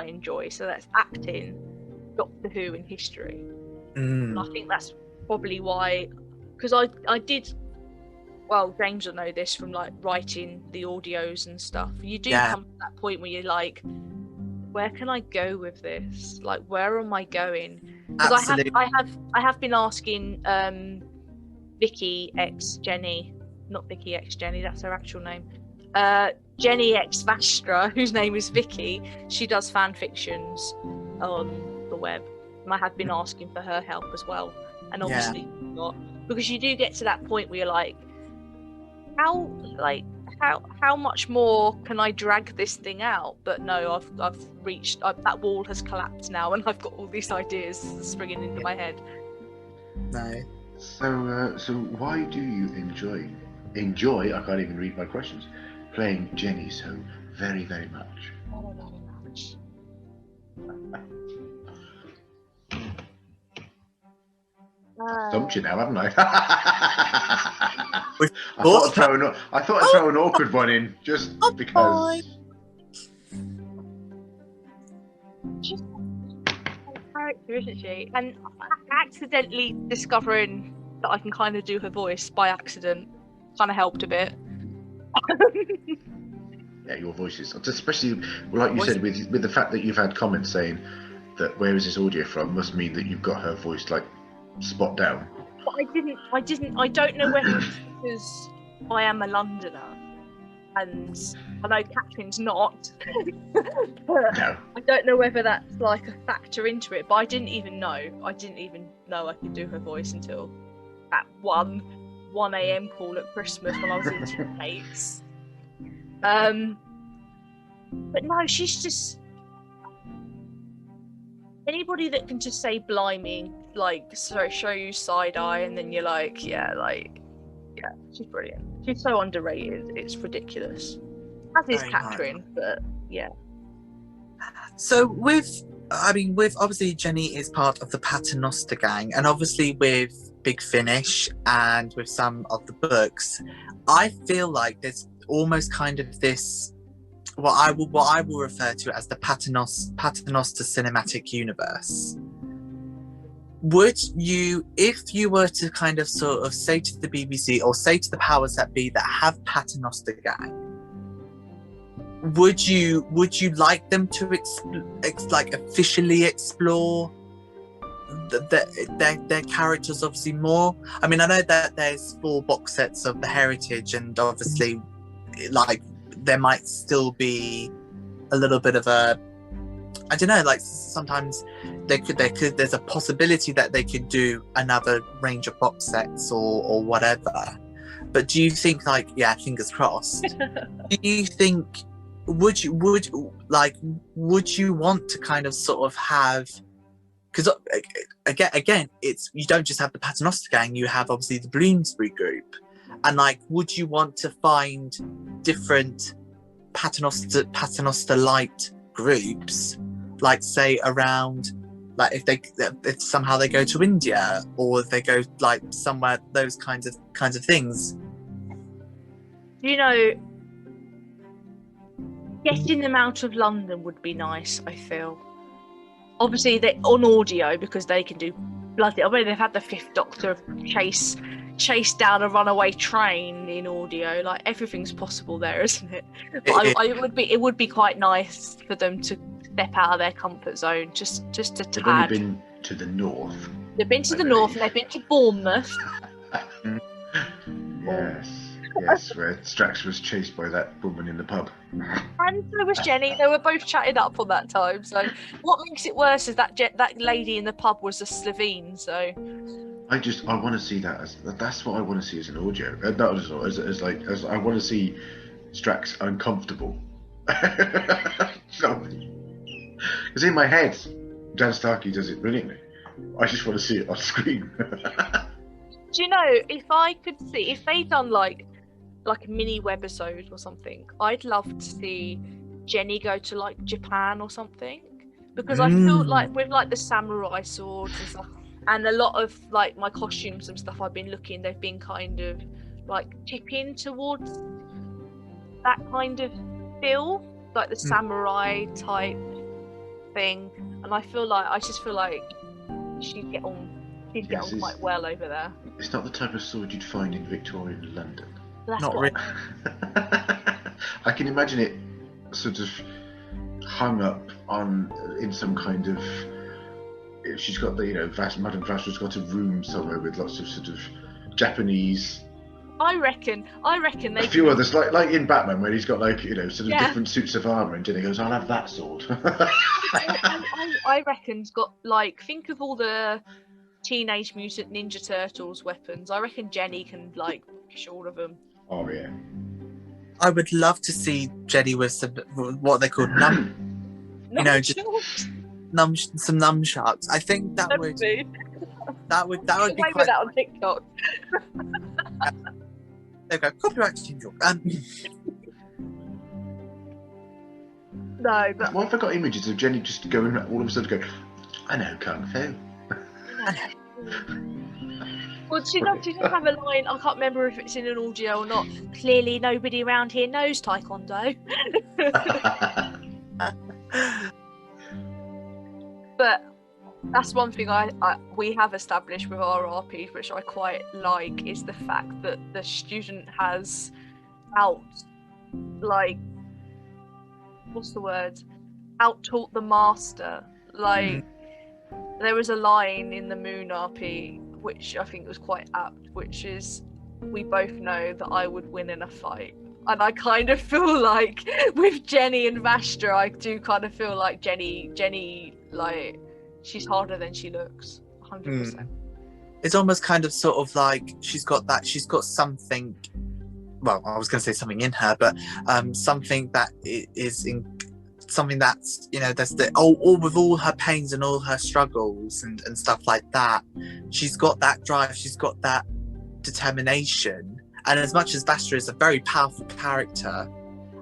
enjoy. So that's acting, Doctor Who, and history. And I think that's probably why, because I did, well, James will know this from like writing the audios and stuff. You do come to that point where you're like, where can I go with this? Like, where am I going? Because Absolutely. I have been asking Vicky x Jenny, not Vicky x Jenny, that's her actual name. Jenny x Vastra, whose name is Vicky. She does fan fictions on the web, and I have been asking for her help as well. And obviously not, because you do get to that point where you're like, how much more can I drag this thing out? But no, I've reached that wall has collapsed now, and I've got all these ideas springing into my head. No. So why do you enjoy? I can't even read my questions. Playing Jenny so very, very much. Stumped you now, haven't I? I thought I'd throw an awkward one in just because. Just a character, isn't she? And accidentally discovering that I can kind of do her voice by accident kind of helped a bit. Yeah, your voice is, especially like you said, with the fact that you've had comments saying that where is this audio from must mean that you've got her voice like spot down. But I don't know whether it's because I am a Londoner and I know Catherine's not. But no. I don't know whether that's like a factor into it, but I didn't even know I could do her voice until that 1 a.m. call at Christmas when I was in States. But no, she's just anybody that can just say blimey, like show you side eye, and then you're like, yeah, she's brilliant. She's so underrated, it's ridiculous. As is Catherine, but yeah. So with obviously Jenny is part of the Paternoster gang, and obviously with Big Finish and with some of the books, I feel like there's almost kind of this what I will refer to as the Paternoster cinematic universe. Would you, if you were to kind of sort of say to the BBC or say to the powers that be that have Paternoster gang, would you like them to officially explore their characters obviously more? I mean, I know that there's 4 box sets of the Heritage, and obviously like there might still be a little bit of a, I don't know, like sometimes there's a possibility that they could do another range of box sets or whatever. But do you think, like, yeah, fingers crossed, do you think would you want to kind of sort of have, because again it's, you don't just have the Paternoster gang, you have obviously the Bloomsbury group, and like would you want to find different Paternoster light groups, like say around, like if somehow they go to India or they go like somewhere, those kinds of things? You know, getting them out of London would be nice, I feel. Obviously they're on audio because they can do bloody, I mean they've had the 5th Doctor chase down a runaway train in audio, like everything's possible there, isn't it? But it would be quite nice for them to step out of their comfort zone, just a tad. They've only been to the north. They've been to the north, and they've been to Bournemouth. Yes, where Strax was chased by that woman in the pub. And so was Jenny. They were both chatting up on that time. So what makes it worse is that that lady in the pub was a Slovene. So I want to see that that's what I want to see as an audio. Not as I want to see Strax uncomfortable. Because in my head, Dan Starkey does it brilliantly. I just want to see it on screen. Do you know, if I could see, if they'd done like a mini webisode or something, I'd love to see Jenny go to like Japan or something, because I feel like with like the samurai swords and stuff, and a lot of like my costumes and stuff I've been looking, they've been kind of like tipping towards that kind of feel, like the samurai type thing, and I just feel like she'd get on quite well over there. It's not the type of sword you'd find in Victorian London. Not really. I can imagine it sort of hung up in some kind of she's got the, Madame Vastra's got a room somewhere with lots of sort of Japanese. I reckon they A few can- others, like in Batman, where he's got sort of Yeah. different suits of armor, and Jenny goes, "I'll have that sword." I reckon's got think of all the Teenage Mutant Ninja Turtles weapons. I reckon Jenny can push all of them. Oh yeah. I would love to see Jenny with some what they call just some nunchucks. I think that would be Away quite. with that on TikTok. There we go. Copyright jingle. No, but What if I got images of Jenny just going all of a sudden going, "I know kung fu." well, she does have a line. I can't remember if it's in an audio or not. Clearly, nobody around here knows Taekwondo. But that's one thing we have established with our RPs, which I quite like, is the fact that the student has out-taught the master. There was a line in the Moon RP which I think was quite apt, which is, "We both know that I would win in a fight." And I kind of feel like with Jenny and Vastra, I do kind of feel like Jenny, she's harder than she looks, 100%. It's almost kind of sort of like she's got something. Well, I was going to say something in her, but something that is in something that's that's all with all her pains and all her struggles and stuff like that. She's got that drive. She's got that determination. And as much as Vastra is a very powerful character,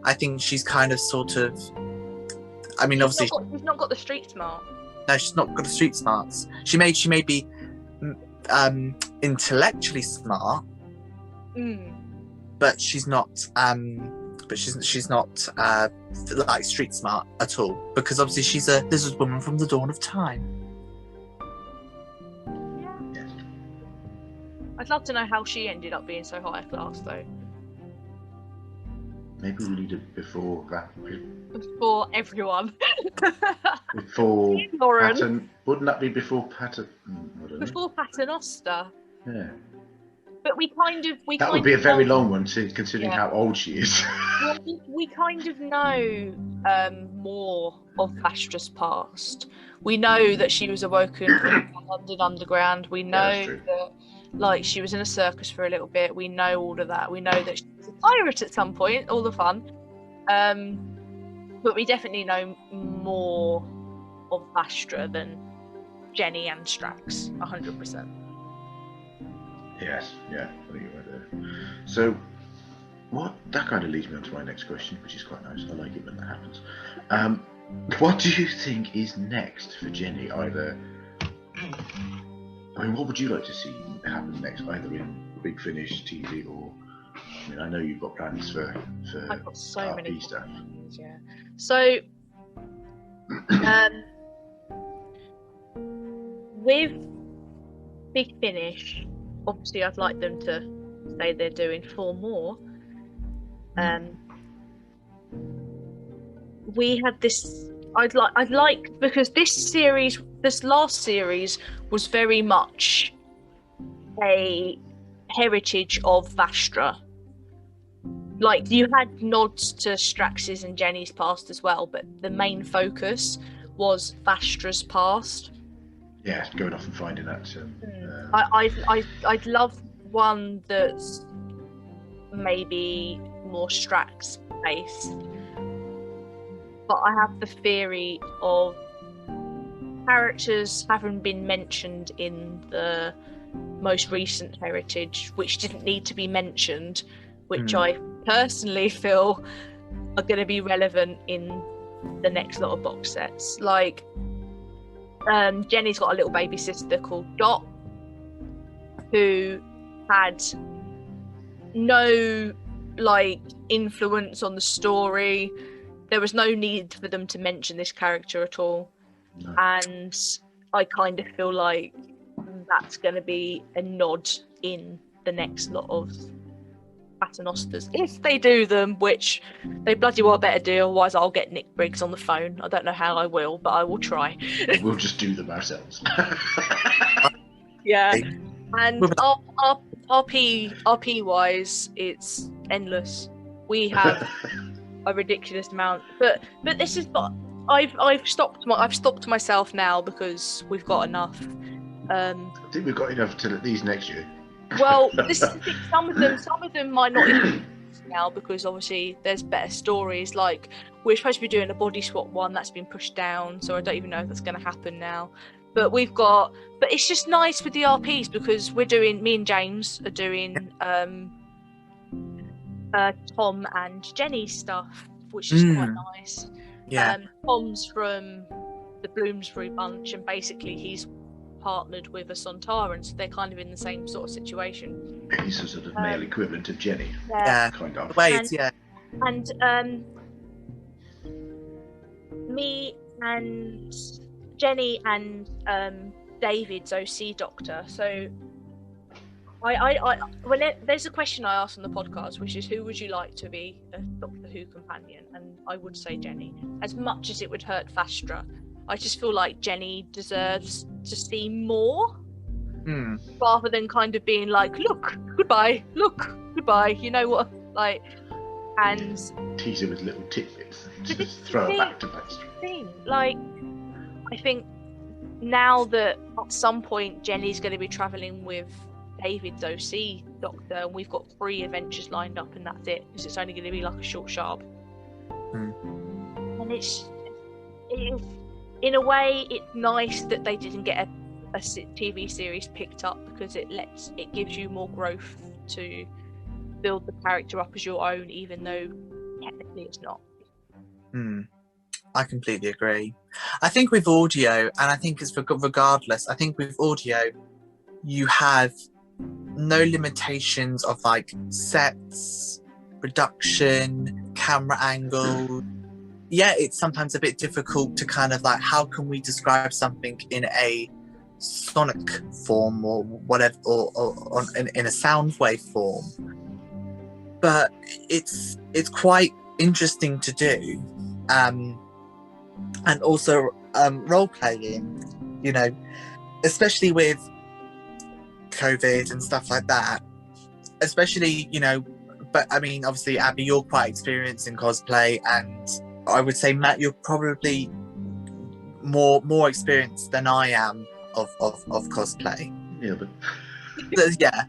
I think she's kind of sort of. I mean, obviously, she's not got the street smart. No, she's not got the street smarts. She may be intellectually smart, but she's not. She's not like street smart at all, because obviously she's a businesswoman from the dawn of time. Yeah. I'd love to know how she ended up being so high class, though. Maybe we need it before Before everyone. Before Lauren. Pattern. Wouldn't that be before Pattern? Before Paternoster. Yeah. But that would be a very long one, considering how old she is. Well, we kind of know more of Vastra's past. We know that she was awoken from the London Underground. We know that she was in a circus for a little bit. We know all of that. We know that she was a pirate at some point. All the fun. But we definitely know more of Vastra than Jenny and Strax, 100%. Yes, yeah, I think you're right there. So, that kind of leads me on to my next question, which is quite nice. I like it when that happens. What do you think is next for Jenny? What would you like to see happen next, either in Big Finish, TV, or? I mean, I know you've got plans for I've got so many stuff. Plans, yeah. So, with Big Finish, obviously I'd like them to say they're doing 4 more. We had this. I'd like because this last series was very much a heritage of Vastra. You had nods to Strax's and Jenny's past as well, but the main focus was Vastra's past. Yeah, going off and finding that. I'd love one that's maybe more Strax based, but I have the theory of characters having been mentioned in the most recent heritage, which didn't need to be mentioned, which I personally feel are going to be relevant in the next lot of box sets. Jenny's got a little baby sister called Dot, who had no influence on the story. There was no need for them to mention this character at all. No. And I kind of feel like that's going to be a nod in the next lot of paternosters. If they do them, which they bloody well better do, otherwise I'll get Nick Briggs on the phone. I don't know how I will, but I will try. We'll just do them ourselves. Yeah. And RP wise, it's endless. We have a ridiculous amount, but this is. But I've stopped myself now because we've got enough. I think we've got enough till at least next year. Well, this is the thing. Some of them might not even now because obviously there's better stories. Like we're supposed to be doing a body swap one that's been pushed down, so I don't even know if that's going to happen now. But it's just nice with the RPs because me and James are doing Tom and Jenny's stuff, which is quite nice. Yeah. Tom's from the Bloomsbury bunch, and basically he's partnered with a Sontaran, so they're kind of in the same sort of situation. He's a sort of male equivalent of Jenny. Yeah. Kind of. And me and Jenny and David's OC doctor. So there's a question I asked on the podcast, which is who would you like to be a Doctor Who companion? And I would say Jenny. As much as it would hurt Vastra, I just feel like Jenny deserves to see more, rather than kind of being like, look, goodbye, you know what, like, and tease her with little tidbits, just throw her back to Vastra. Like, I think now that at some point Jenny's going to be travelling with David's OC doctor, and we've got 3 adventures lined up, and that's it, because it's only going to be like a short sharp. And it's in a way it's nice that they didn't get a TV series picked up, because it gives you more growth to build the character up as your own, even though technically it's not. I completely agree. I think with audio, and I think it's regardless, I think with audio you have no limitations of like sets, production, camera angle. Yeah, it's sometimes a bit difficult to kind of like, how can we describe something in a sonic form or whatever, or in a sound wave form? But it's quite interesting to do, and also role playing, you know, especially with COVID and stuff like that. Especially, you know, but I mean, obviously, Abby, you're quite experienced in cosplay, and I would say, Matt, you're probably more experienced than I am of cosplay. Yeah, but yeah,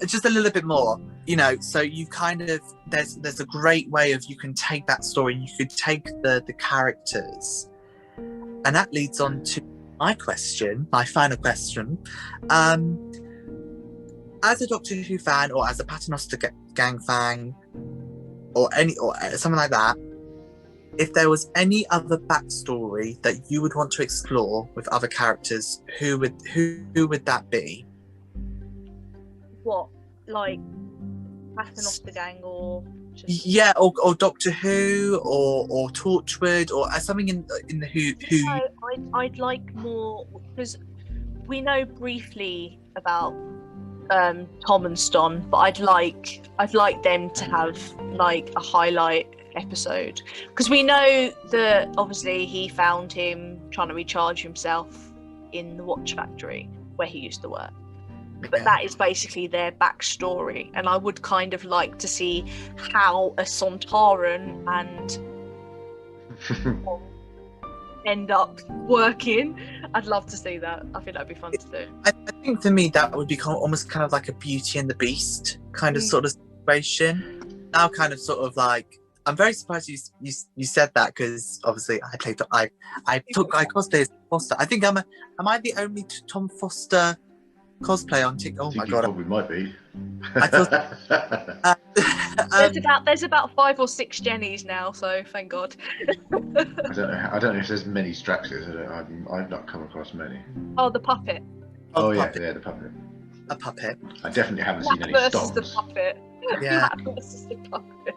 just a little bit more, you know. So you kind of there's a great way of, you can take that story, you could take the characters, and that leads on to my final question. As a Doctor Who fan, or as a Paternoster Gang fan, or something like that, if there was any other backstory that you would want to explore with other characters, who would that be? What, like Paternoster Gang, or just... Yeah, or Doctor Who, or Torchwood, or something in the Who. No, I'd like more, because we know briefly about Tom and Ston, but I'd like them to have like a highlight episode, because we know that obviously he found him trying to recharge himself in the watch factory where he used to work, but that is basically their backstory, and I would kind of like to see how a Sontaran and end up working. I'd love to see that. I think that'd be fun to do. I think for me that would be almost kind of like a Beauty and the Beast kind of sort of situation. Now, kind of sort of like, I'm very surprised you said that, because obviously I cosplay as Foster. I think am I the only Tom Foster cosplay on TikTok? Oh my god, probably might be. I thought, there's about 5 or 6 Jennies now, so thank God. I don't know if there's many Straxes. I've not come across many. Oh, the puppet. The puppet. A puppet. I definitely haven't seen any versus Stoms. the puppet. Yeah. Versus the puppet.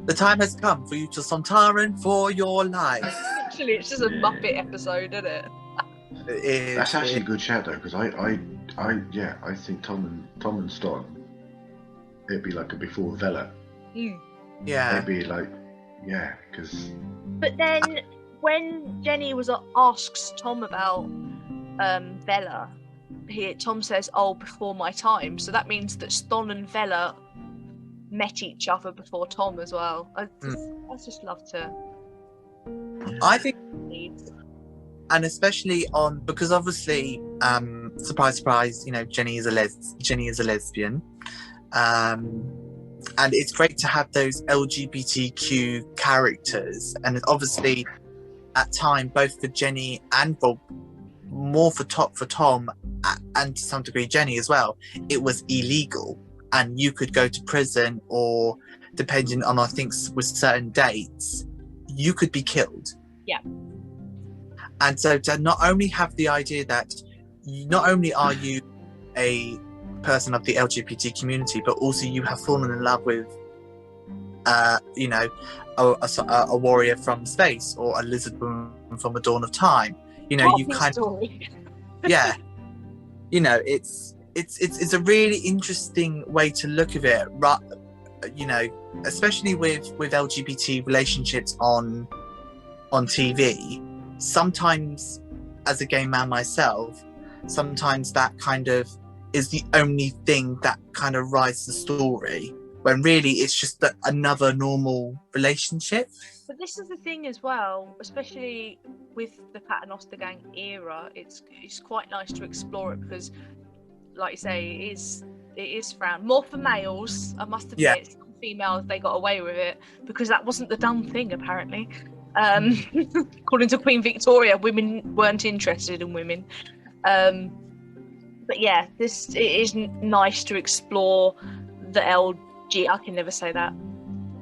The time has come for you to Sontaran for your life. Actually, it's just a Muppet episode, isn't it? That's actually a good shout though, because I think Tom and Ston it'd be like a before Vela. Yeah. It'd be like, yeah, because. But then when Jenny asks Tom about Vela, Tom says, "Oh, before my time." So that means that Ston and Vela met each other before Tom as well. I just love to. I think, and especially because obviously, surprise, surprise, Jenny is a lesbian, and it's great to have those LGBTQ characters, and obviously, at time both for Jenny and more for Tom, and to some degree Jenny as well, it was illegal, and you could go to prison, or depending on, I think, with certain dates, you could be killed. Yeah. And so to not only have the idea that not only are you a person of the LGBT community, but also you have fallen in love with, a warrior from space, or a lizard woman from a dawn of time. You kind of, yeah. It's a really interesting way to look at it. Especially with LGBT relationships on TV. Sometimes, as a gay man myself, sometimes that kind of is the only thing that kind of rides the story, when really it's just another normal relationship. But this is the thing as well, especially with the Paternoster Gang era, it's quite nice to explore it, because, like you say, it is frowned more for males. I must admit, Yeah. Some females, they got away with it because that wasn't the done thing, apparently. According to Queen Victoria, women weren't interested in women. But yeah, it is nice to explore the LG. I can never say that.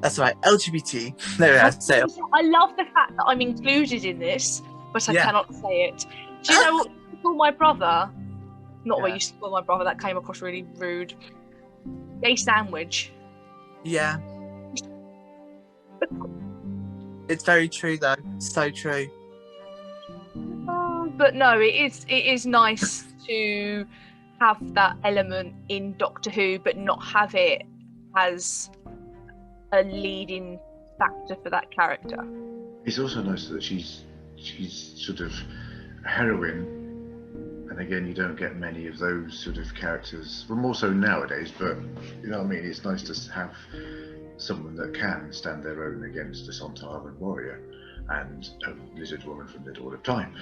That's right, LGBT. There we are. Say it. I love the fact that I'm included in this, but I cannot say it. Do you know what you call my brother? Not what you used to call my brother. That came across really rude. Gay sandwich. Yeah. It's very true, though. So true. But no, it is nice to have that element in Doctor Who, but not have it as a leading factor for that character. It's also nice that she's sort of a heroine, and again, you don't get many of those sort of characters. Well, more so nowadays, but you know what I mean. It's nice to have someone that can stand their own against a Sontaran warrior and a lizard woman from the dawn of time.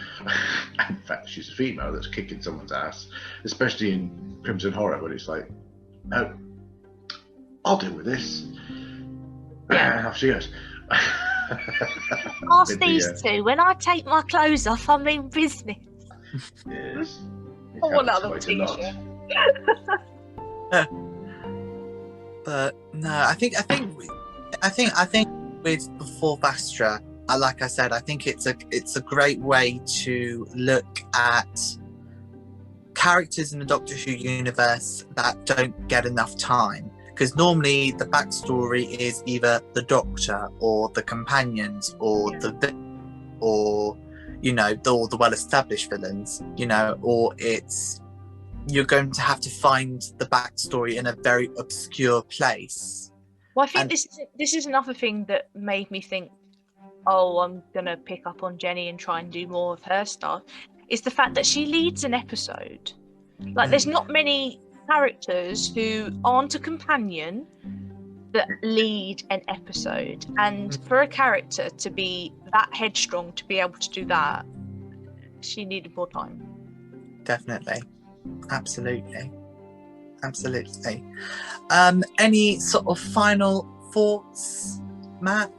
In fact, she's a female that's kicking someone's ass, especially in Crimson Horror, when it's like, no, I'll deal with this. And off she goes. Ask these two, when I take my clothes off, I mean business. Yes. I want another t-shirt. But no, I think with Before Vastra, like I said, I think it's a great way to look at characters in the Doctor Who universe that don't get enough time. Because normally the backstory is either the Doctor or the companions or the well-established villains, or you're going to have to find the backstory in a very obscure place. Well, I think this is another thing that made me think, oh, I'm gonna pick up on Jenny and try and do more of her stuff. Is the fact that she leads an episode. Like, there's not many characters who aren't a companion that lead an episode, and for a character to be that headstrong to be able to do that, she needed more time. Definitely. Absolutely. Any sort of final thoughts, Matt?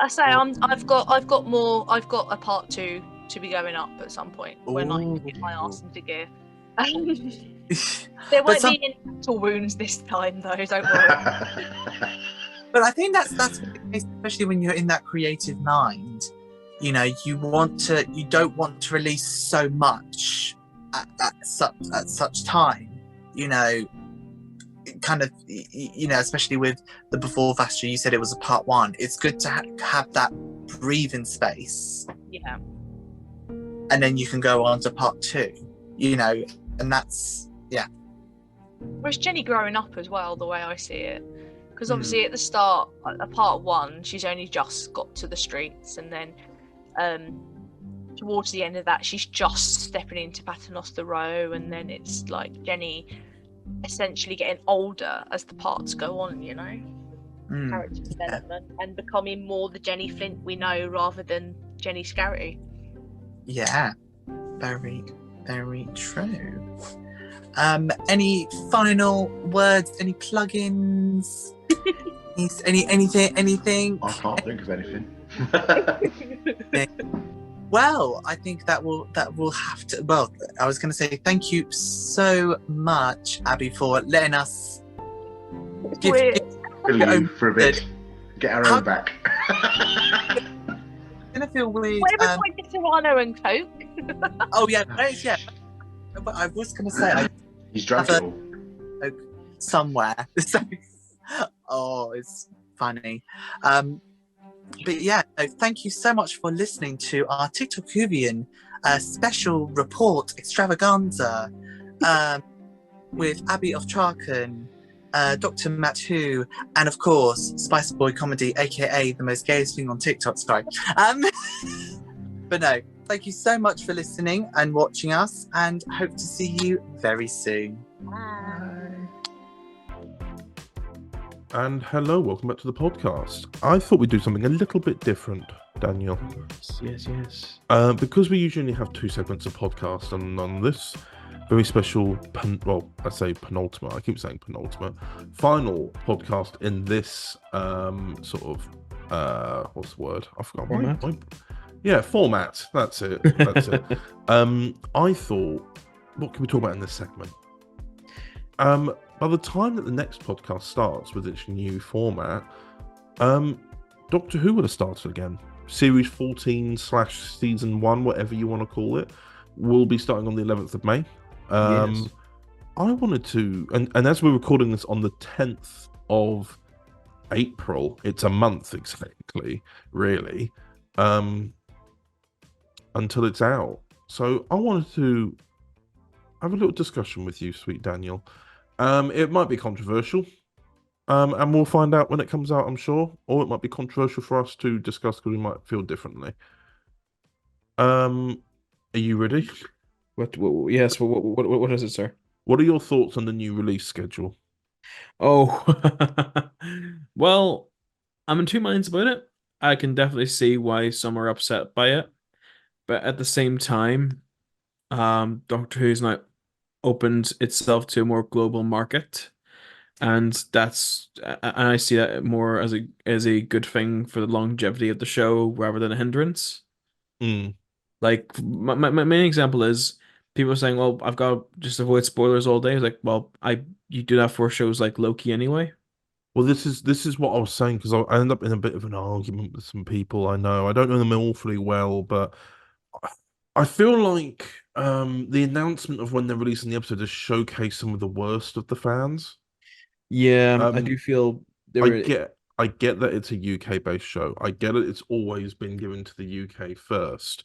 I say I've got a part 2 to be going up at some point when I get my arse into gear. There won't be any mental wounds this time, though. Don't worry. But I think that's especially when you're in that creative mind. You don't want to release so much at such time. Kind of, especially with the Before Vastra, you said it was a part 1. It's good to have that breathing space. Yeah. And then you can go on to part 2. And that's Whereas Jenny growing up as well, the way I see it. Because obviously at the start, at part one, she's only just got to the streets, and then towards the end of that, she's just stepping into Paternoster Row, and then it's like Jenny essentially getting older as the parts go on, you know? Character development and becoming more the Jenny Flint we know rather than Jenny Scarrity. Yeah, very, very true. Any final words? Any plugins? Anything? I can't think of anything. Well, I think that will have to. Well, I was going to say thank you so much, Abby, for letting us Fill you for a bit. Get our own back. It's gonna feel weird. Whatever point to Serrano and Coke. Oh yeah, yeah. But I was gonna say he's drunk it all. Somewhere. Oh, it's funny. But yeah, thank you so much for listening to our TikTokuvian special report extravaganza with Abby of Traken, Dr. Matu, and of course Spice Boy Comedy, aka the most gayest thing on TikTok. Sorry. But no, thank you so much for listening and watching us, and hope to see you very soon. And hello, welcome back to the podcast. I thought we'd do something a little bit different, Daniel. Yes. Because we usually have 2 segments of podcast, and on this very special, I say penultimate, I keep saying penultimate, final podcast in this sort of, what's the word? I forgot. Format. That's it. I thought, what can we talk about in this segment? By the time that the next podcast starts with its new format, Doctor Who would have started again. Series 14/season 1, whatever you want to call it, will be starting on the 11th of May. Yes. I wanted to, and as we're recording this on the 10th of April, it's a month exactly, really, until it's out. So I wanted to have a little discussion with you, sweet Daniel. It might be controversial, and we'll find out when it comes out, I'm sure. Or it might be controversial for us to discuss because we might feel differently. Are you ready? Yes. What is it, sir? What are your thoughts on the new release schedule? Oh, well, I'm in 2 minds about it. I can definitely see why some are upset by it, but at the same time, Doctor Who's now opened itself to a more global market, and I see that more as a good thing for the longevity of the show rather than a hindrance. Like my main example is people are saying, "Well, I've got to just avoid spoilers all day." It's like, well, you do that for shows like Loki anyway. Well, this is what I was saying, because I end up in a bit of an argument with some people I know. I don't know them awfully well, but I feel like the announcement of when they're releasing the episode has showcased some of the worst of the fans. Yeah, I do feel I get that it's a UK-based show. I get it. It's always been given to the UK first.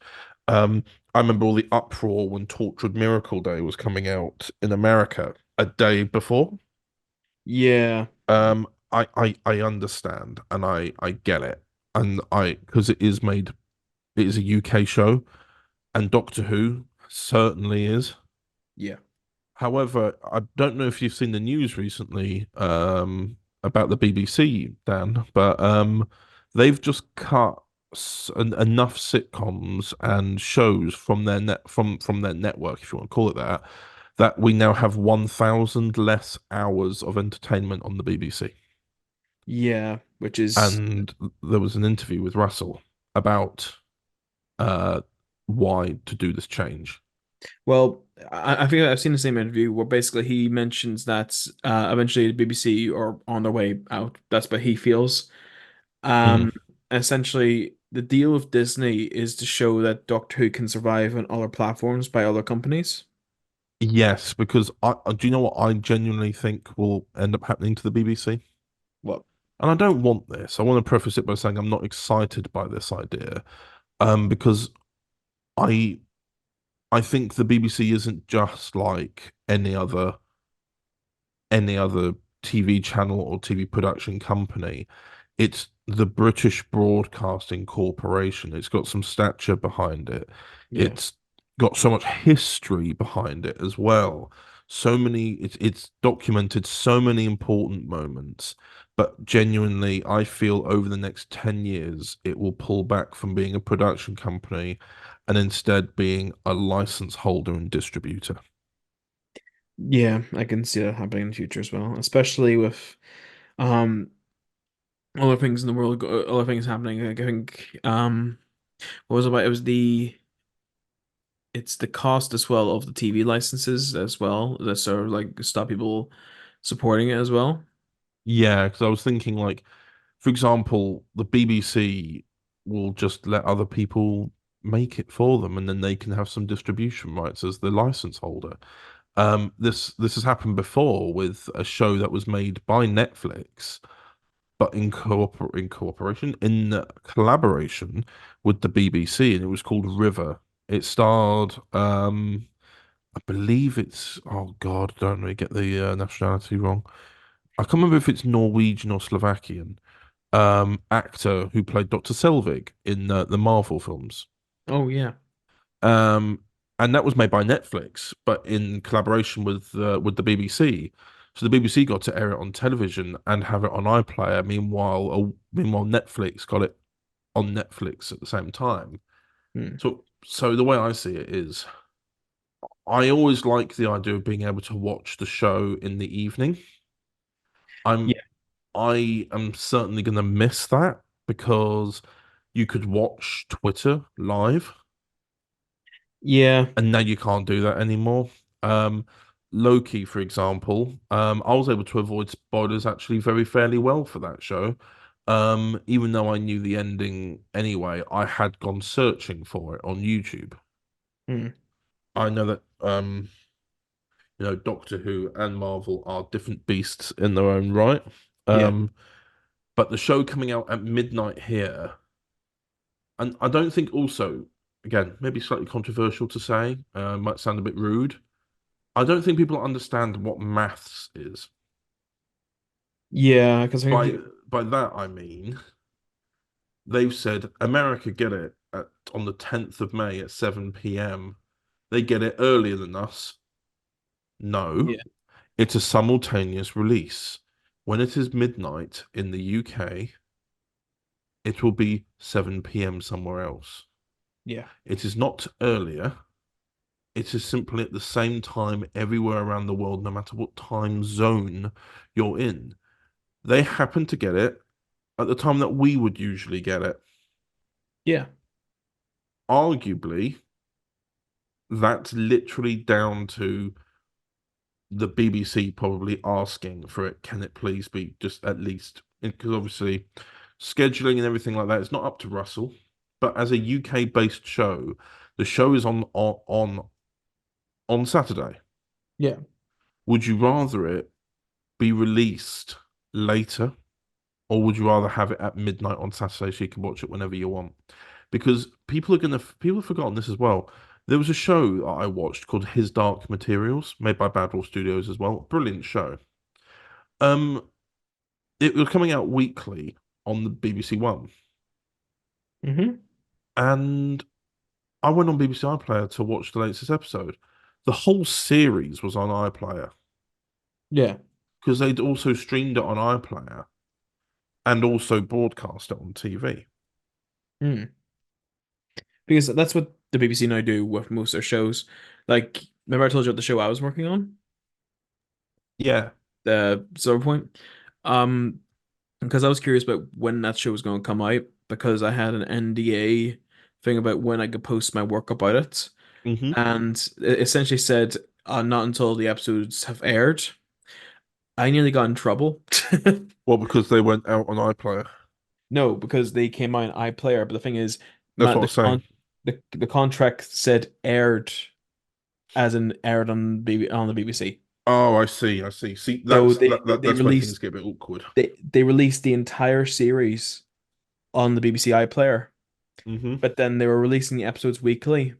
I remember all the uproar when Tortured Miracle Day was coming out in America a day before. Yeah. I understand, and I get it, and because it is a UK show, and Doctor Who certainly is. Yeah. However, I don't know if you've seen the news recently about the BBC, Dan, but they've just cut enough sitcoms and shows from their their network, if you want to call it that we now have 1,000 less hours of entertainment on the BBC. Yeah, which is... And there was an interview with Russell about why to do this change. Well, I think I've seen the same interview where basically he mentions that eventually the BBC are on their way out. That's what he feels. Essentially, the deal with Disney is to show that Doctor Who can survive on other platforms by other companies. Yes, because do you know what I genuinely think will end up happening to the BBC? What? And I don't want this. I want to preface it by saying I'm not excited by this idea, because I think the BBC isn't just like any other any other TV channel or TV production company. It's the British Broadcasting Corporation. It's got some stature behind it. Yeah. It's got so much history behind it as well. So many, it's documented so many important moments. But genuinely, I feel over the next 10 years, it will pull back from being a production company and instead being a license holder and distributor. Yeah, I can see that happening in the future as well, especially with um other things in the world, other things happening. Like, I think what was it about? It's the cost as well of the TV licenses as well that sort of like stop people supporting it as well. Yeah, because I was thinking like, for example, the BBC will just let other people make it for them, and then they can have some distribution rights as the license holder. This has happened before with a show that was made by Netflix, but in cooperation, in collaboration with the BBC, and it was called River. It starred, I believe it's, oh God, don't really get the nationality wrong. I can't remember if it's Norwegian or Slovakian. Actor who played Dr. Selvig in the Marvel films. Oh yeah. Um, and that was made by Netflix, but in collaboration with the BBC. So the BBC got to air it on television and have it on iPlayer. Meanwhile, Netflix got it on Netflix at the same time. Hmm. So the way I see it is, I always like the idea of being able to watch the show in the evening. Yeah. I am certainly going to miss that because you could watch Twitter live, Yeah. and now you can't do that anymore. Um, Loki, for example, I was able to avoid spoilers actually very fairly well for that show. Even though I knew the ending anyway, I had gone searching for it on YouTube. Hmm. I know that Doctor Who and Marvel are different beasts in their own right. Yeah. But the show coming out at midnight here, and I don't think also, again, maybe slightly controversial to say, might sound a bit rude. I don't think people understand what maths is. Yeah, because By that I mean they've said America get it on the 10th of May at 7 p.m. They get it earlier than us. No, yeah. it's a simultaneous release. When it is midnight in the UK, it will be 7 p.m. somewhere else. Yeah. It is not earlier. It is simply at the same time everywhere around the world, no matter what time zone you're in. They happen to get it at the time that we would usually get it. Yeah. Arguably, that's literally down to the BBC probably asking for it. Can it please be just at least, because obviously scheduling and everything like that is not up to Russell. But as a UK based show, the show is on Saturday. Yeah. Would you rather it be released later, or would you rather have it at midnight on Saturday so you can watch it whenever you want? Because people have forgotten this as well. There was a show that I watched called His Dark Materials, made by Bad Wolf Studios as well. Brilliant show. Um, it was coming out weekly on the BBC One, Mm-hmm. and I went on BBC iPlayer to watch the latest episode. The whole series was on iPlayer Yeah. because they'd also streamed it on iPlayer and also broadcast it on TV. Hmm. Because that's what the BBC now do with most of their shows. Like, remember I told you about the show I was working on, Yeah. the Silver Point? Because I was curious about when that show was going to come out because I had an NDA thing about when I could post my work about it, Mm-hmm. and it essentially said not until the episodes have aired. I nearly got in trouble. Well, because they went out on iPlayer. No, because they came out on iPlayer, but the thing is, That's what I was saying. the contract said aired, as in aired on the BBC. Oh, I see. I see. See, So that's where things get a bit awkward. they released the entire series on the BBC iPlayer, Mm-hmm. but then they were releasing the episodes weekly.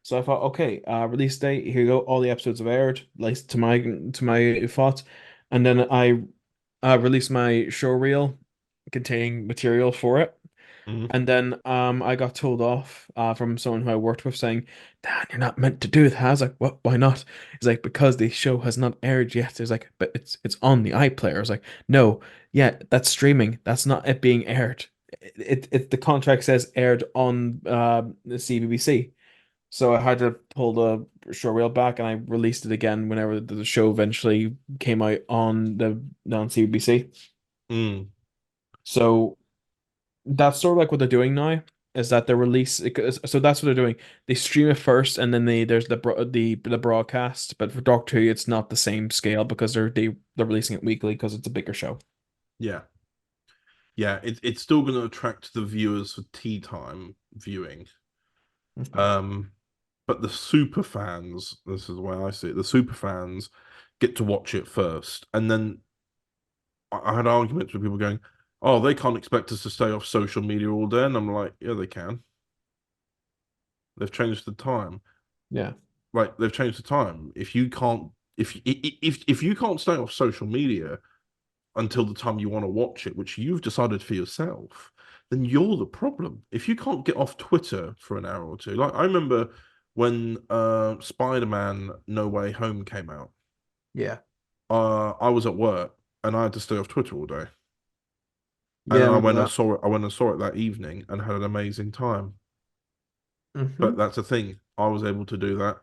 So I thought, okay, release date, here you go, all the episodes have aired, like to my thoughts. and then I released my show reel containing material for it. Mhm. And then I got told off from someone who I worked with saying, Dan, you're not meant to do that. I was like, what? Why not? He's like, because the show has not aired yet. He's like, but it's on the iPlayer. I was like, no, yeah, that's streaming. That's not it being aired. The contract says aired on the CBBC. So I had to pull the show reel back, and I released it again whenever the show eventually came out on CBBC. Mm. So that's sort of like what they're doing now, is that they release so that's what they're doing. They stream it first, and then there's the broadcast. But for Doctor Who, it's not the same scale because they're releasing it weekly because it's a bigger show. Yeah. Yeah, it's still going to attract the viewers for tea time viewing. But the super fans, this is the way I see it, the super fans get to watch it first. And then I had arguments with people going, oh, they can't expect us to stay off social media all day. And I'm like, yeah, they can. They've changed the time. Yeah. Like, they've changed the time. If you can't stay off social media until the time you want to watch it, which you've decided for yourself, then you're the problem. If you can't get off Twitter for an hour or two, like I remember when Spider-Man No Way Home came out. Yeah. I was at work and I had to stay off Twitter all day. Yeah, And I I went remember and saw it. I went and saw it that evening and had an amazing time. But that's the thing. I was able to do that.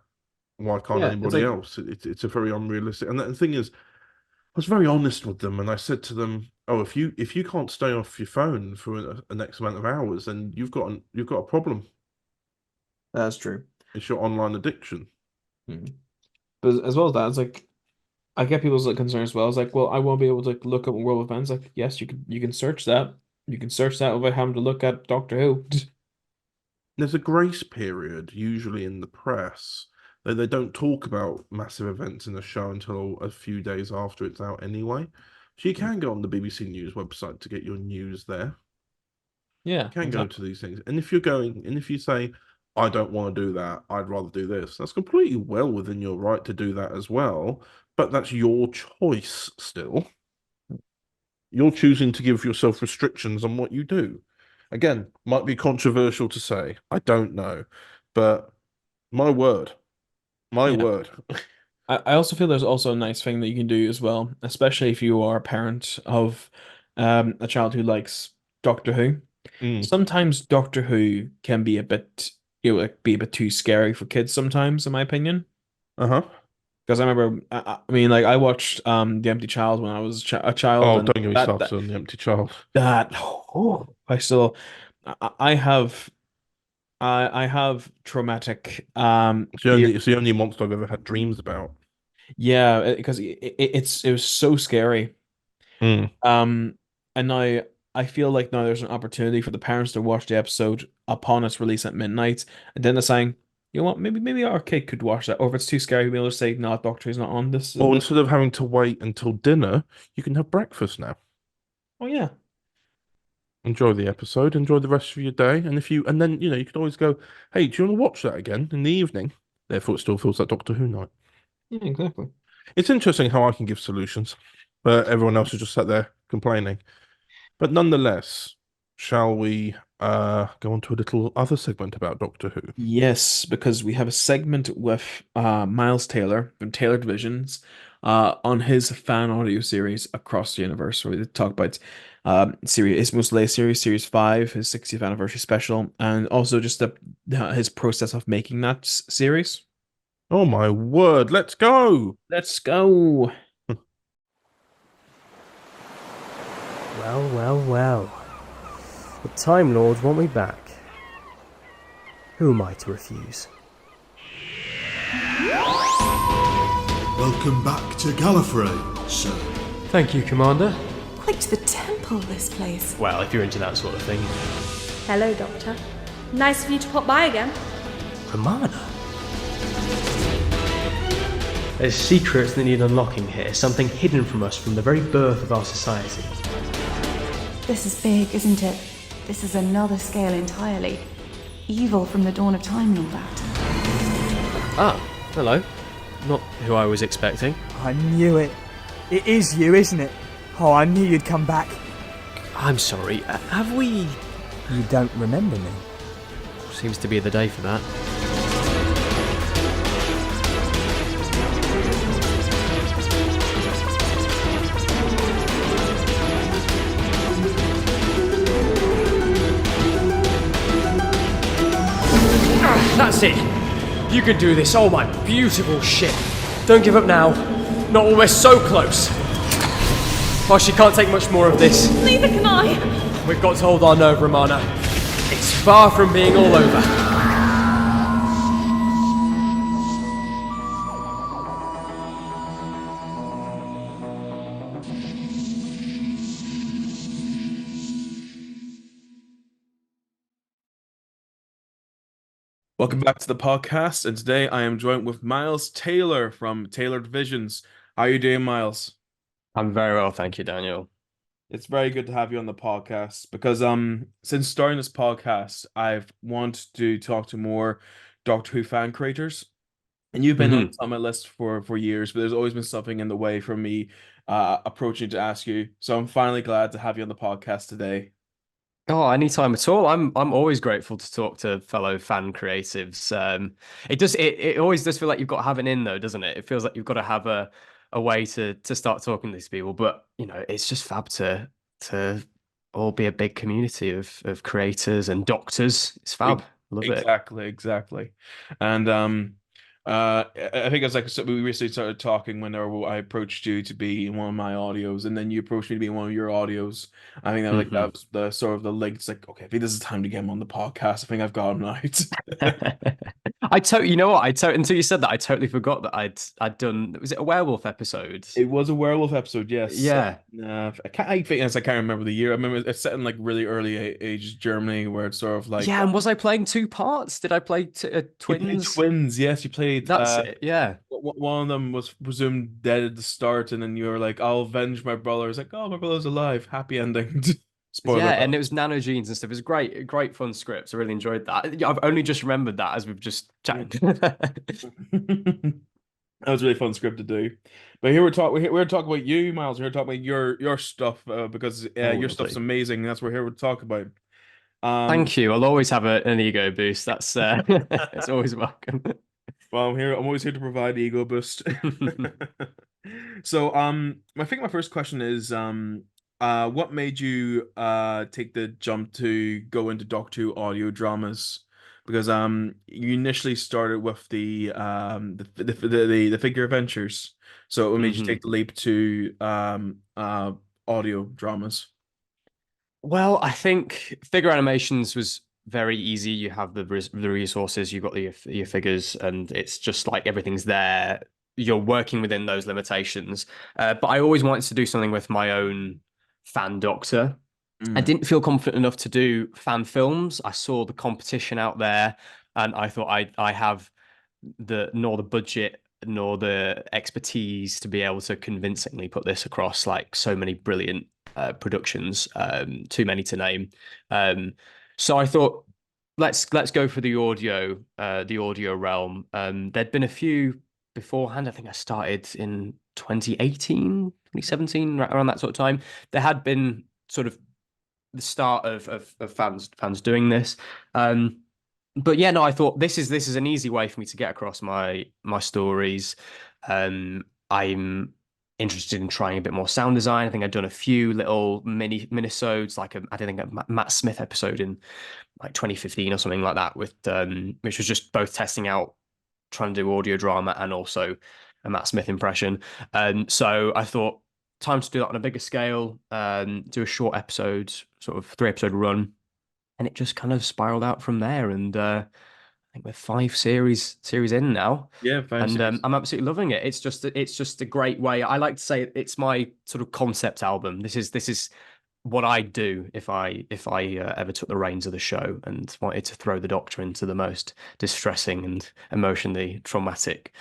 Why can't Yeah, it's anybody like- else? It's a very unrealistic. And the thing is, I was very honest with them, and I said to them, "Oh, if you can't stay off your phone for an X amount of hours, then you've got a problem. That's true. It's your online addiction." But as well as that, it's like I get people's like concerns as well. It's like, well, I won't be able to like, look up world events. Like, yes, you can search that. You can search that without having to look at Doctor Who. There's a grace period usually in the press. They don't talk about massive events in the show until a few days after it's out anyway. So you can go on the BBC News website to get your news there. Yeah, You can go to these things. And if you say, I don't want to do that, I'd rather do this, that's completely well within your right to do that as well. But that's your choice still. You're choosing to give yourself restrictions on what you do. Again, might be controversial to say. I don't know. But my word. My word. I also feel there's also a nice thing that you can do as well, especially if you are a parent of a child who likes Doctor Who. Sometimes Doctor Who can be a bit, be a bit too scary for kids sometimes, in my opinion. Because I remember, I mean, like I watched The Empty Child when I was a child. Oh, and don't get me started on The Empty Child. I have traumatic It's the only monster I've ever had dreams about. Yeah, because it was so scary. And now I feel like now there's an opportunity for the parents to watch the episode upon its release at midnight, and then they're saying, you know what, maybe our kid could watch that, or if it's too scary, we'll just say, no, Doctor Who's not on this. Or instead of having to wait until dinner, you can have breakfast now. Oh yeah. Enjoy the episode, enjoy the rest of your day, and then you can always go, hey, do you want to watch that again in the evening? Therefore, it still feels like Doctor Who night. Yeah, exactly. It's interesting how I can give solutions, but everyone else is just sat there complaining. But nonetheless, shall we go on to a little other segment about Doctor Who? Yes, because we have a segment with Miles Taylor from Taylor Divisions on his fan audio series Across the Universe, where we talk about series Ismos Lay series 5, his 60th anniversary special, and also just his process of making that series. Oh my word, let's go! Let's go! Well. The Time Lords want me back. Who am I to refuse? Welcome back to Gallifrey, sir. Thank you, Commander. Quite the temple, this place. Well, if you're into that sort of thing. Hello, Doctor. Nice of you to pop by again. Romana? There's secrets that need unlocking here, something hidden from us from the very birth of our society. This is big, isn't it? This is another scale entirely. Evil from the dawn of time and all that. Ah, hello. Not who I was expecting. I knew it. It is you, isn't it? Oh, I knew you'd come back. I'm sorry, have we... You don't remember me? Seems to be the day for that. That's it! You can do this, oh my beautiful ship! Don't give up now. Not when we're so close. Oh, she can't take much more of this. Neither can I. We've got to hold our nerve, Romana. It's far from being all over. Welcome back to the podcast, and today I am joined with Miles Taylor from Tailored Visions. How are you doing, Miles? I'm very well, thank you, Daniel. It's very good to have you on the podcast because since starting this podcast, I've wanted to talk to more Doctor Who fan creators, and you've been on my list for years, but there's always been something in the way from me approaching to ask you. So I'm finally glad to have you on the podcast today. Oh, anytime at all. I'm always grateful to talk to fellow fan creatives. It always does feel like you've got to have an in though, doesn't it? It feels like you've got to have a way to start talking to these people. But you know, it's just fab to all be a big community of creators and doctors. It's fab. Love it. Exactly. And I think it's like, so we recently started talking whenever I approached you to be in one of my audios, and then you approached me to be in one of your audios. I think that like that was the sort of the link. It's like, okay, I think this is time to get him on the podcast. I think I've got him out. You know what? until you said that, I totally forgot that I'd done. Was it a werewolf episode? It was a werewolf episode, yes. Yeah. I can't remember the year. I remember it's set in like really early age Germany, where it's sort of like yeah. And was I playing two parts? Did I play twins? Twins, yes. You played. That's it. Yeah. One of them was presumed dead at the start, and then you were like, "I'll avenge my brother." It's like, "Oh, my brother's alive." Happy ending. Spoiler. Yeah, and it was nanogenes and stuff. It was great fun scripts. I really enjoyed that. I've only just remembered that as we've just chatted. That was a really fun script to do. But here we're talking about you, Miles. We're here talking about your stuff because your stuff's amazing. That's what we're here to talk about. Thank you. I'll always have an ego boost. That's it's always welcome. Well, I'm always here to provide ego boost. So, I think my first question is, what made you take the jump to go into Doctor Who audio dramas? Because you initially started with the figure adventures, so what made you take the leap to audio dramas? Well, I think figure animations was very easy. You have the resources, you've got your figures, and it's just like everything's there. You're working within those limitations. But I always wanted to do something with my own fan Doctor. I didn't feel confident enough to do fan films. I saw the competition out there, and I thought I have nor the budget nor the expertise to be able to convincingly put this across like so many brilliant productions, too many to name. So I thought, let's go for the audio realm. There'd been a few beforehand. I think I started in 2018, 2017, right around that sort of time. There had been sort of the start of fans doing this. But yeah, no, I thought this is an easy way for me to get across my stories. I'm interested in trying a bit more sound design. I think I'd done a few little minisodes, like I think a Matt Smith episode in like 2015 or something like that, with which was just both testing out trying to do audio drama and also a Matt Smith impression. So I thought, time to do that on a bigger scale, do a short episode, sort of 3-episode run, and it just kind of spiraled out from there. And I think we're 5 series in now. Yeah, 5 series. I'm absolutely loving it. It's just a great way. I like to say it's my sort of concept album. This is what I'd do if I ever took the reins of the show and wanted to throw the Doctor into the most distressing and emotionally traumatic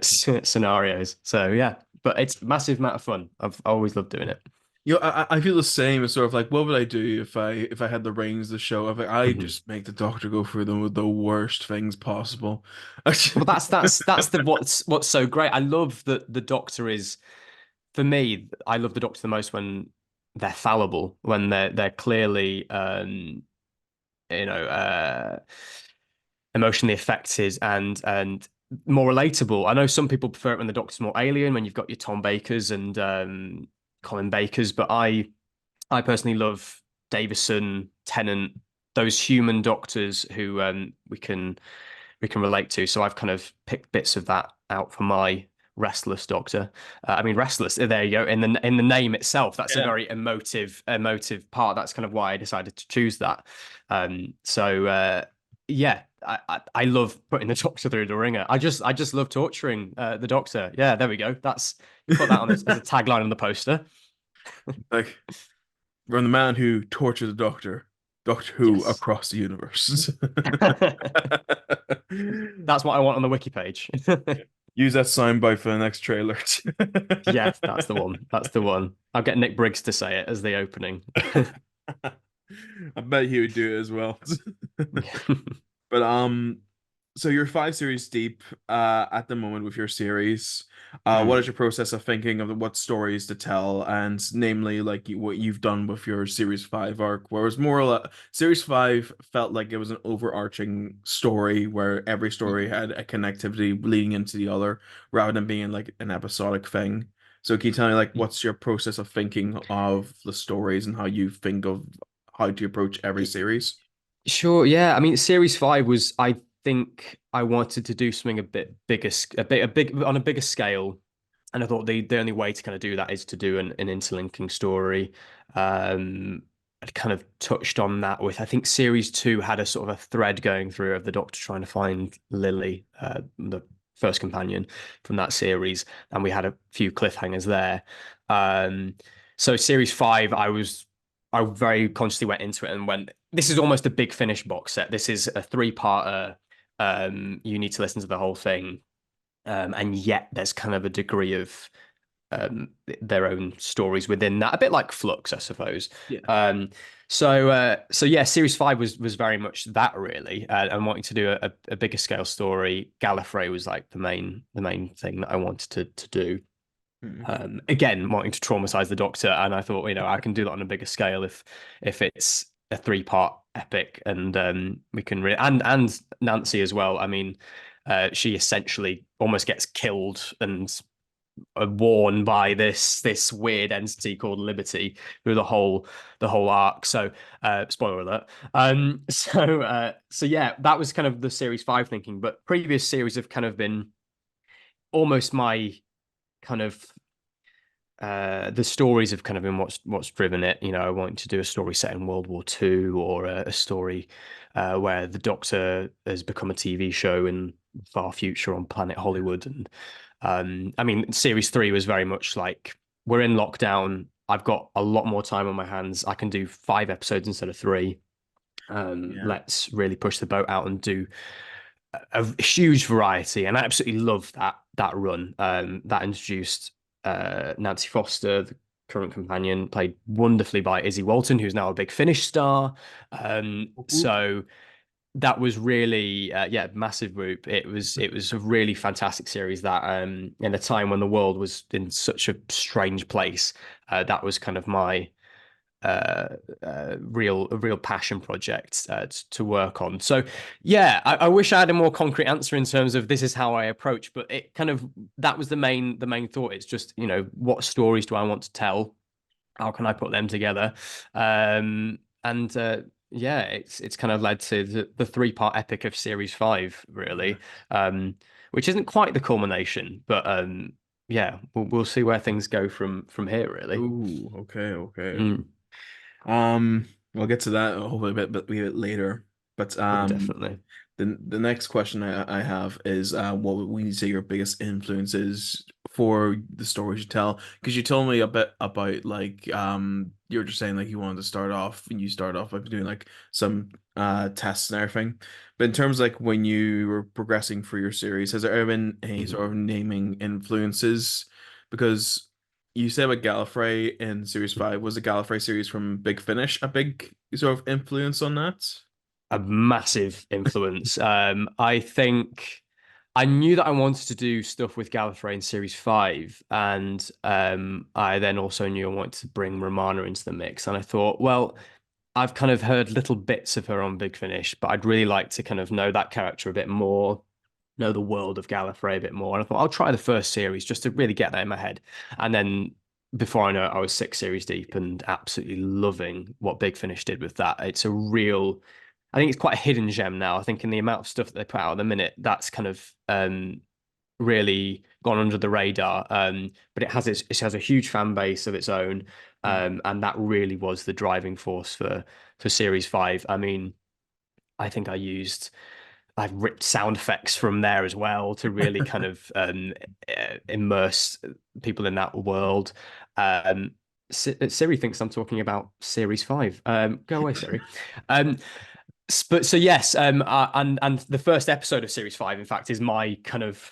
scenarios. So yeah, but it's a massive amount of fun. I've always loved doing it. I feel the same. It's sort of like, what would I do if I had the reins of the show? I just make the Doctor go through the worst things possible. Well, that's what's so great. I love that the Doctor is for me, I love the Doctor the most when they're fallible, when they're clearly emotionally affected and more relatable. I know some people prefer it when the Doctor's more alien, when you've got your Tom Bakers and Colin Bakers, but I personally love Davison, Tennant, those human doctors who we can relate to. So I've kind of picked bits of that out for my Restless Doctor. I mean, Restless. There you go. In the name itself, that's a very emotive part. That's kind of why I decided to choose that. Yeah, I love putting the Doctor through the ringer. I just love torturing the Doctor. Yeah, there we go. That's put that on as a tagline on the poster. Like, from the man who tortured the Doctor, Doctor Who across the universe. That's what I want on the wiki page. Use that soundbite for the next trailer. Yes, that's the one. That's the one. I'll get Nick Briggs to say it as the opening. I bet he would do it as well. But so you're 5 series deep at the moment with your series. What is your process of thinking of what stories to tell, and namely like what you've done with your series 5 arc, whereas series 5 felt like it was an overarching story where every story had a connectivity leading into the other rather than being like an episodic thing. So can you tell me like what's your process of thinking of the stories and how you think of how to approach every series? Sure. Yeah. I mean, series 5 was, I think I wanted to do something a bit bigger, on a bigger scale. And I thought the only way to kind of do that is to do an interlinking story. I'd kind of touched on that with, I think series 2 had a sort of a thread going through of the Doctor trying to find Lily, the first companion from that series. And we had a few cliffhangers there. So series 5, I very consciously went into it and went, this is almost a Big Finish box set. This is a 3-parter. You need to listen to the whole thing. And yet there's kind of a degree of their own stories within that, a bit like Flux, I suppose. Yeah. So yeah, series 5 was very much that, really, and wanting to do a bigger scale story. Gallifrey was like the main thing that I wanted to do. Again, wanting to traumatize the Doctor, and I thought, I can do that on a bigger scale if it's a 3-part epic, and we can and Nancy as well. I mean, she essentially almost gets killed and worn by this weird entity called Liberty through the whole arc. So spoiler alert. So yeah, that was kind of the series 5 thinking, but previous series have kind of been almost my kind of the stories have kind of been what's driven it. I wanted to do a story set in World War II, or a story where the Doctor has become a TV show in the far future on Planet Hollywood. And I mean, series 3 was very much like, we're in lockdown. I've got a lot more time on my hands. I can do 5 episodes instead of 3. Let's really push the boat out and do a huge variety. And I absolutely love that run. That introduced Nancy Foster, the current companion, played wonderfully by Izzy Walton, who's now a Big Finish star. So that was really massive group. It was a really fantastic series that in a time when the world was in such a strange place, that was kind of my real passion project to work on. So yeah, I wish I had a more concrete answer in terms of this is how I approach, but it kind of, that was the main thought. It's just, what stories do I want to tell? How can I put them together? Yeah, it's kind of led to the 3-part epic of series 5, really, which isn't quite the culmination, but yeah, we'll see where things go from here, really. Ooh, okay. We'll get to that hopefully a bit later. But definitely. The next question I have is what would you say your biggest influences for the stories you tell? Because you told me a bit about like you were just saying like you wanted to start off by doing like some tests and everything. But in terms of like when you were progressing through your series, has there ever been any sort of naming influences? Because you said about Gallifrey in series 5, was the Gallifrey series from Big Finish a big sort of influence on that? A massive influence. I think I knew that I wanted to do stuff with Gallifrey in Series 5, and I then also knew I wanted to bring Romana into the mix. And I thought, well, I've kind of heard little bits of her on Big Finish, but I'd really like to kind of know that character a bit more, know the world of Gallifrey a bit more. And I thought I'll try the first series just to really get that in my head. And then before I know it, I was 6 series deep and absolutely loving what Big Finish did with that. It's a real, I think it's quite a hidden gem now. I think in the amount of stuff that they put out at the minute, that's kind of really gone under the radar. But it has a huge fan base of its own. And that really was the driving force for Series 5. I mean, I think I've ripped sound effects from there as well to really kind of immerse people in that world. Siri thinks I'm talking about Series 5. Go away, Siri. But so yes, and the first episode of Series 5, in fact, is my kind of.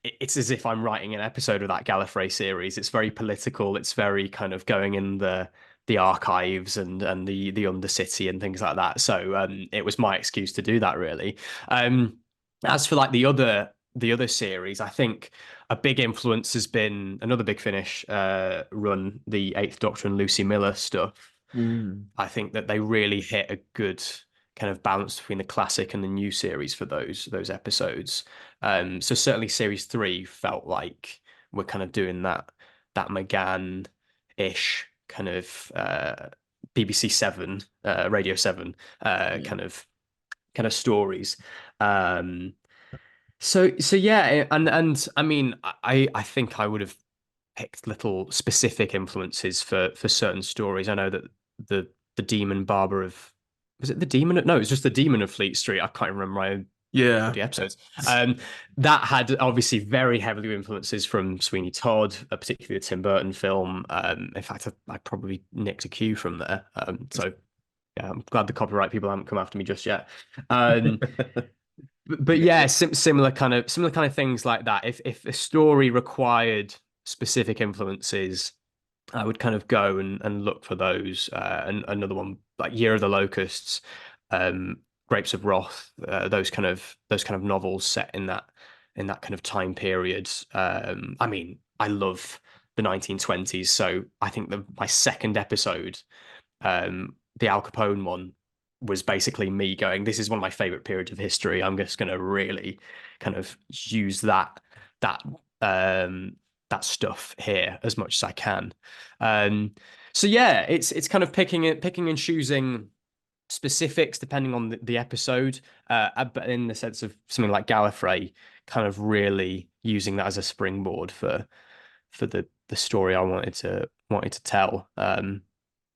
It's as if I'm writing an episode of that Gallifrey series. It's very political. It's very kind of going in the archives and the Undercity and things like that. So it was my excuse to do that, really. As for like the other series, I think a big influence has been another Big Finish run, the Eighth Doctor and Lucy Miller stuff. I think that they really hit a good kind of balance between the classic and the new series for those episodes. So certainly Series 3 felt like we're kind of doing that McGann-ish kind of BBC 7, Radio 7 kind of stories. So yeah, and I mean, I think I would have picked little specific influences for certain stories. I know that the Demon Barber of, was it the Demon? No, it's just the Demon of Fleet Street. I can't remember my the episodes. That had obviously very heavily influences from Sweeney Todd, particularly the Tim Burton film. In fact, I probably nicked a cue from there. So yeah, I'm glad the copyright people haven't come after me just yet. But yeah, similar kind of things like that. If a story required specific influences, I would kind of go and look for those. And another one like Year of the Locusts, Grapes of Wrath, those kind of novels set in that kind of time period. I mean, I love the 1920s, so I think my second episode, the Al Capone one, was basically me going, this is one of my favorite periods of history. I'm just going to really kind of use that stuff here as much as I can. So yeah, it's kind of picking and choosing specifics depending on the episode, but in the sense of something like Gallifrey, kind of really using that as a springboard for the story I wanted to tell.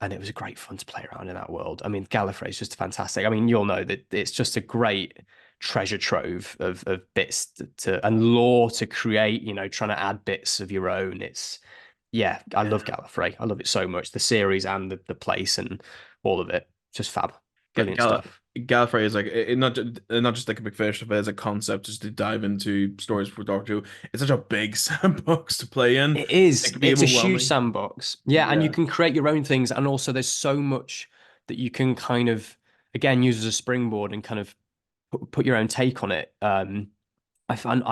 And it was great fun to play around in that world. I mean, Gallifrey is just fantastic. I mean, you'll know that it's just a great treasure trove of bits and lore to create, trying to add bits of your own. I love Gallifrey. I love it so much. The series and the place and all of it. Just fab. Brilliant stuff. Gallifrey is like not just like a Big Finish, but as a concept, just to dive into stories for Doctor Who. It's such a big sandbox to play in. It is. It's a huge sandbox. Yeah, and you can create your own things, and also there's so much that you can kind of again use as a springboard and kind of put your own take on it. I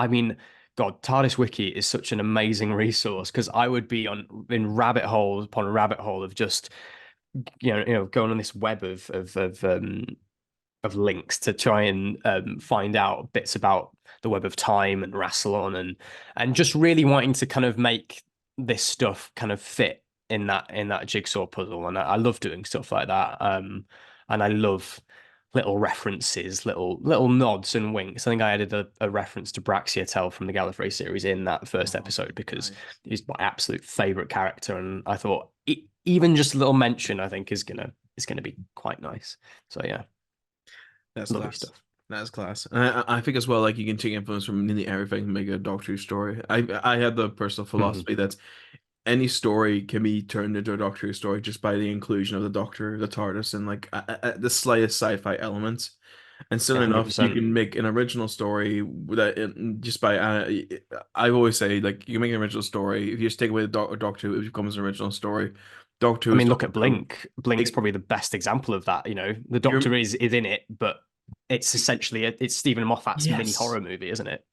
mean, God, TARDIS Wiki is such an amazing resource because I would be in rabbit hole upon rabbit hole of just going on this web of links to try and find out bits about the Web of Time and Rassilon and just really wanting to kind of make this stuff kind of fit in that jigsaw puzzle. And I love doing stuff like that. And I love little references, little nods and winks. I think I added a reference to Braxiatel from the Gallifrey series in that first episode because he's my absolute favorite character, and I thought even just a little mention I think is gonna be quite nice. So yeah, that's lovely class. stuff. That's class. And I think as well, like you can take influence from nearly everything and make a Doctor Who story. I had the personal philosophy that any story can be turned into a Doctor Who story just by the inclusion of the Doctor, the TARDIS, and like the slightest sci-fi elements. And still enough, you 100%. can make an original story that just by. I always say like you can make an original story if you just take away the Doctor Who, it becomes an original story. Doctor Who. I mean, look at Blink. Blink's probably the best example of that. The Doctor is in it, but it's essentially it's Stephen Moffat's mini horror movie, isn't it?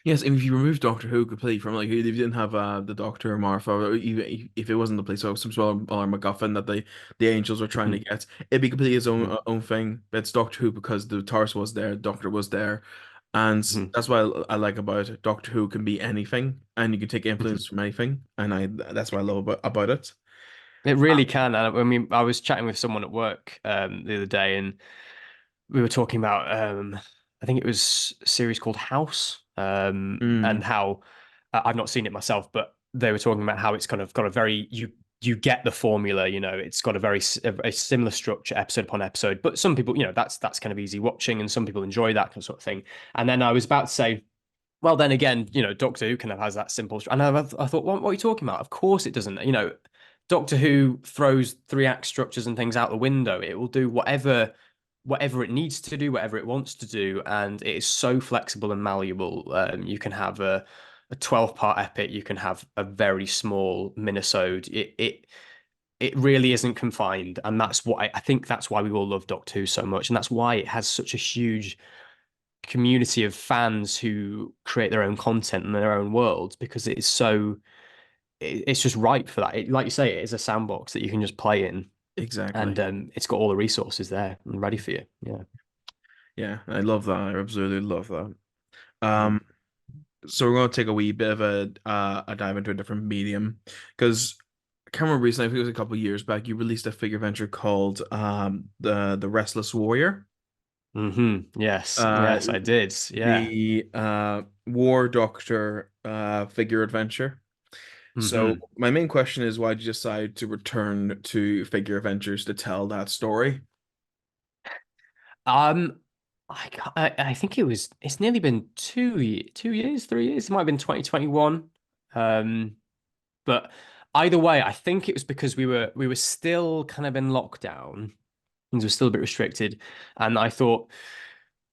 Yes, and if you remove Doctor Who completely from, like, if you didn't have the Doctor or Martha, or even if it wasn't the place of some sort of MacGuffin that the angels were trying to get, it'd be completely its own thing. It's Doctor Who because the TARDIS was there, Doctor was there, and that's why I like about it. Doctor Who can be anything, and you can take influence from anything, and that's what I love about it. It really can. And I mean, I was chatting with someone at work the other day, and we were talking about I think it was a series called House, and how I've not seen it myself, but they were talking about how it's kind of got a very you get the formula, you know, it's got a very a similar structure episode upon episode. But some people, you know, that's kind of easy watching, and some people enjoy that kind of sort of thing. And then I was about to say, well, then again, you know, Doctor Who kind of has that simple. And I thought, what are you talking about? Of course it doesn't. You know, Doctor Who throws 3-act structures and things out the window. It will do whatever it needs to do, whatever it wants to do, and it is so flexible and malleable. You can have a 12-part epic. You can have a very small minisode. It really isn't confined, and that's what I think. That's why we all love Doctor Who so much, and that's why it has such a huge community of fans who create their own content and their own worlds, because it is so. It's just right for that. Like you say, it is a sandbox that you can just play in. Exactly. And it's got all the resources there and ready for you. Yeah. Yeah, I love that. I absolutely love that. So we're going to take a wee bit of a dive into a different medium, because I can't remember recently, I think it was a couple of years back, you released a figure venture called the Restless Warrior. Yes. Yes, I did. Yeah. The War Doctor figure adventure. So my main question is, why did you decide to return to figure adventures to tell that story? I think it's nearly been 2 years, 3 years. It might have been 2021. But either way, I think it was because we were still kind of in lockdown. Things were still a bit restricted. And I thought,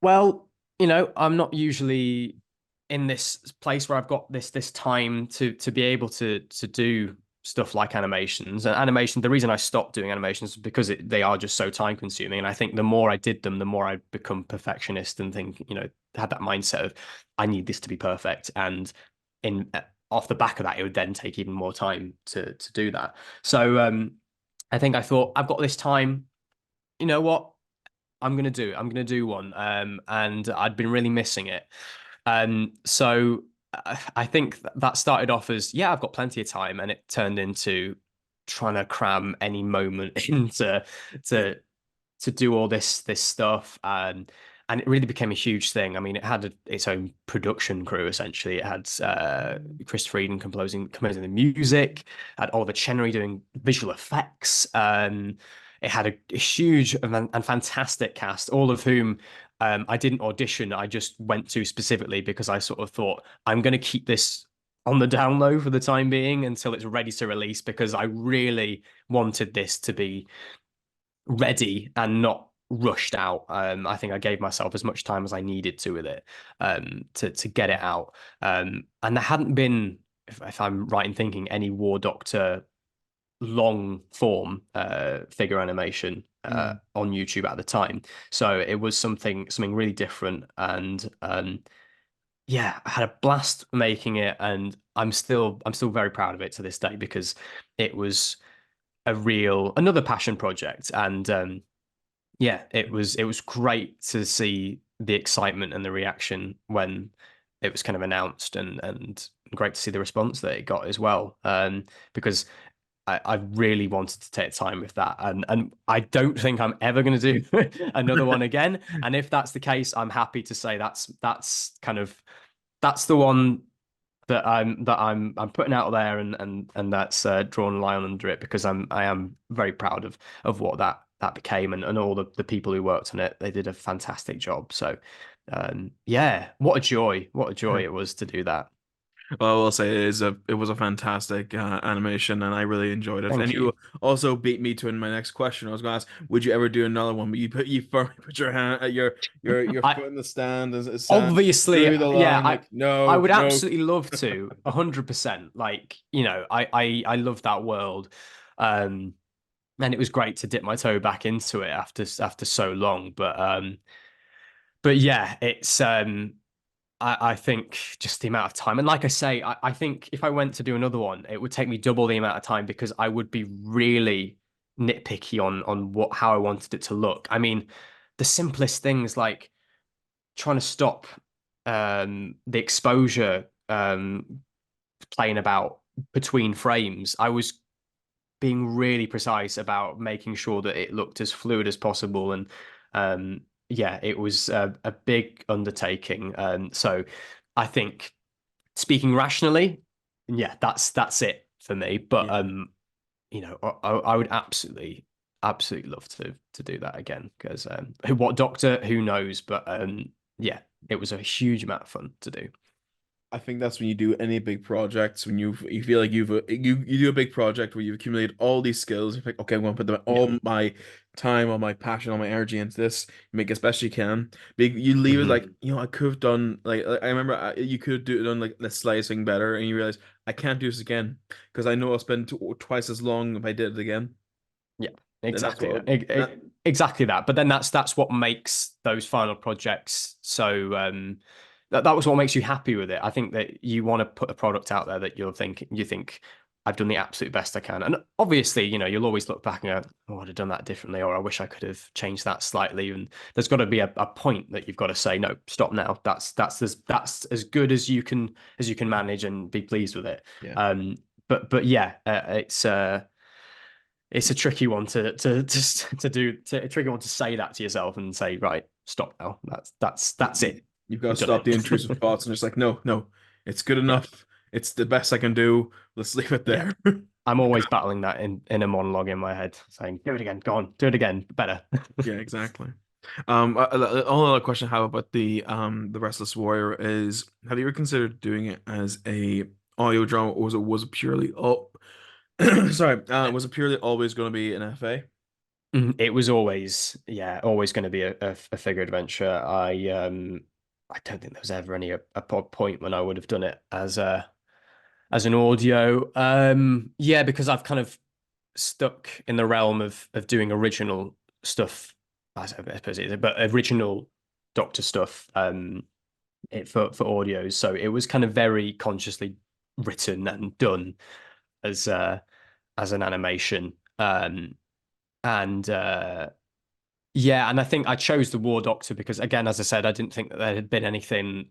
well, you know, I'm not usually in this place where I've got this time to be able to do stuff like animations. And animation, the reason I stopped doing animations is because they are just so time consuming. And I think the more I did them, the more I become perfectionist and think, you know, had that mindset of I need this to be perfect. And off the back of that, it would then take even more time to do that. So I think I thought, I've got this time, you know what? I'm gonna do one. And I'd been really missing it. So I think that started off as, yeah, I've got plenty of time, and it turned into trying to cram any moment into to do all this stuff. And it really became a huge thing. I mean, it had its own production crew, essentially. It had Chris Frieden composing the music, had Oliver Chenery doing visual effects. It had a huge and fantastic cast, all of whom I didn't audition. I just went to specifically because I sort of thought, I'm going to keep this on the down low for the time being until it's ready to release, because I really wanted this to be ready and not rushed out. I think I gave myself as much time as I needed to with it, to get it out. And there hadn't been, if I'm right in thinking, any War Doctor long form figure animation on YouTube at the time. So it was something really different. And yeah, I had a blast making it, and I'm still very proud of it to this day, because it was another passion project. And yeah, it was great to see the excitement and the reaction when it was kind of announced, and great to see the response that it got as well. Because I really wanted to take time with that, and I don't think I'm ever going to do another one again. And if that's the case, I'm happy to say that's the one that I'm putting out there, and that's drawn a line under it, because I am very proud of what that became, and all the people who worked on it. They did a fantastic job. So yeah, what a joy it was to do that. Well, I will say it was a fantastic animation, and I really enjoyed it. Thank And you. you also beat me to in my next question. I was going to ask, would you ever do another one? But you firmly put your hand, your foot in the stand, Obviously, through the line. yeah, like, no, I would no. absolutely love to, 100%. Like, you know, I love that world, and it was great to dip my toe back into it after so long. But yeah, it's I think just the amount of time, and like I say, I think if I went to do another one, it would take me double the amount of time because I would be really nitpicky on how I wanted it to look. I mean, the simplest things like trying to stop the exposure playing about between frames. I was being really precise about making sure that it looked as fluid as possible, and yeah, it was a big undertaking. So I think, speaking rationally, yeah, that's it for me. But you know, I would absolutely love to do that again because what Doctor, who knows? But yeah, it was a huge amount of fun to do. I think that's when you do any big projects, when you feel like you do a big project where you've accumulated all these skills. You're like, okay, I'm going to put all my time, all my passion, all my energy into this. Make as best you can. You leave it like, I could have done I remember you could have done like the slicing better, and you realize I can't do this again because I know I'll spend twice as long if I did it again. Yeah, exactly. Exactly that. But then that's what makes those final projects so. That was what makes you happy with it. I think that you want to put a product out there that you think I've done the absolute best I can. And obviously, you'll always look back and go, oh, I'd have done that differently, or I wish I could have changed that slightly. And there's got to be a point that you've got to say, no, stop now. That's as good as you can manage and be pleased with it. Yeah. But yeah, it's a tricky one to do. A tricky one to say that to yourself and say, right, stop now. That's it. You've got to stop the intrusive thoughts and just like, no, it's good enough. Yeah. It's the best I can do. Let's leave it there. Yeah. I'm always battling that in a monologue in my head, saying, do it again, go on, do it again, better. Yeah, exactly. Only other question I have about the Restless Warrior is, have you ever considered doing it as a audio drama, or was it purely was it purely always going to be an FA? It was always going to be a figure adventure. I don't think there was ever a point when I would have done it as an audio. Yeah, because I've kind of stuck in the realm of doing original stuff, I suppose it is, but original Doctor stuff for audios. So it was kind of very consciously written and done as an animation. Yeah, and I think I chose the War Doctor because, again, as I said, I didn't think that there had been anything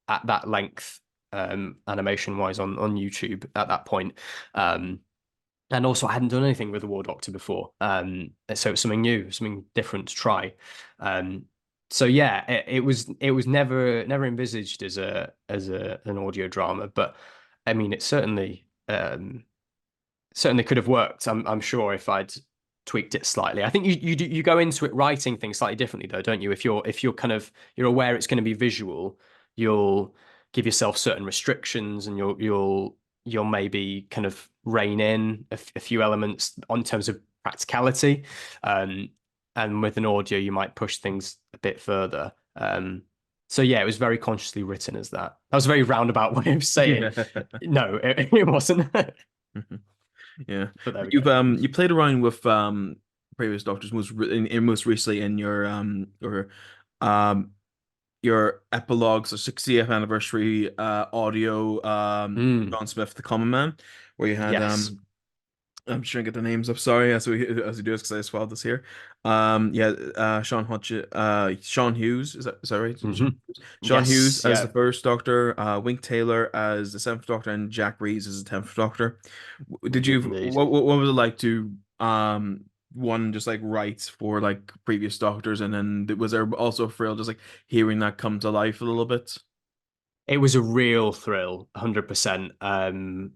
at that length, animation-wise, on YouTube at that point. And also, I hadn't done anything with the War Doctor before, so it was something new, something different to try. So yeah, it was never envisaged as an audio drama, but I mean, it certainly could have worked. I'm sure if I'd tweaked it slightly. I think you go into it writing things slightly differently though, don't you? If you're you're aware it's going to be visual, you'll give yourself certain restrictions, and you'll maybe kind of rein in a few elements on terms of practicality. And with an audio, you might push things a bit further. So yeah, it was very consciously written as that. That was a very roundabout way of saying no, it wasn't. Yeah, but you played around with previous Doctors, most recently in your epilogues, so 60th anniversary audio, John Smith, the Common Man, where you had I'm trying to get the names up. Sorry, as we do this because I just filed this here. Sean Hughes, is that right? Mm-hmm. Sean Hughes as the first Doctor, Wink Taylor as the 7th Doctor, and Jack Reeves as the 10th Doctor. Did you? What was it like to one just like write for like previous Doctors, and then was there also a thrill just like hearing that come to life a little bit? It was a real thrill, 100%.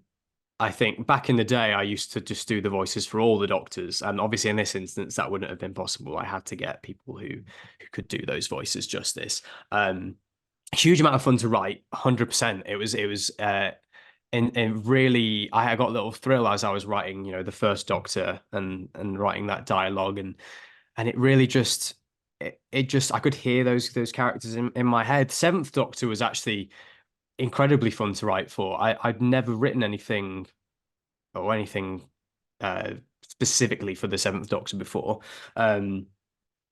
I think back in the day, I used to just do the voices for all the Doctors, and obviously in this instance, that wouldn't have been possible. I had to get people who could do those voices justice. A huge amount of fun to write, 100%. It was, and really, I got a little thrill as I was writing, the first Doctor and writing that dialogue, and it really just, I could hear those characters in my head. 7th Doctor was actually incredibly fun to write for. I'd never written anything specifically for the 7th Doctor before.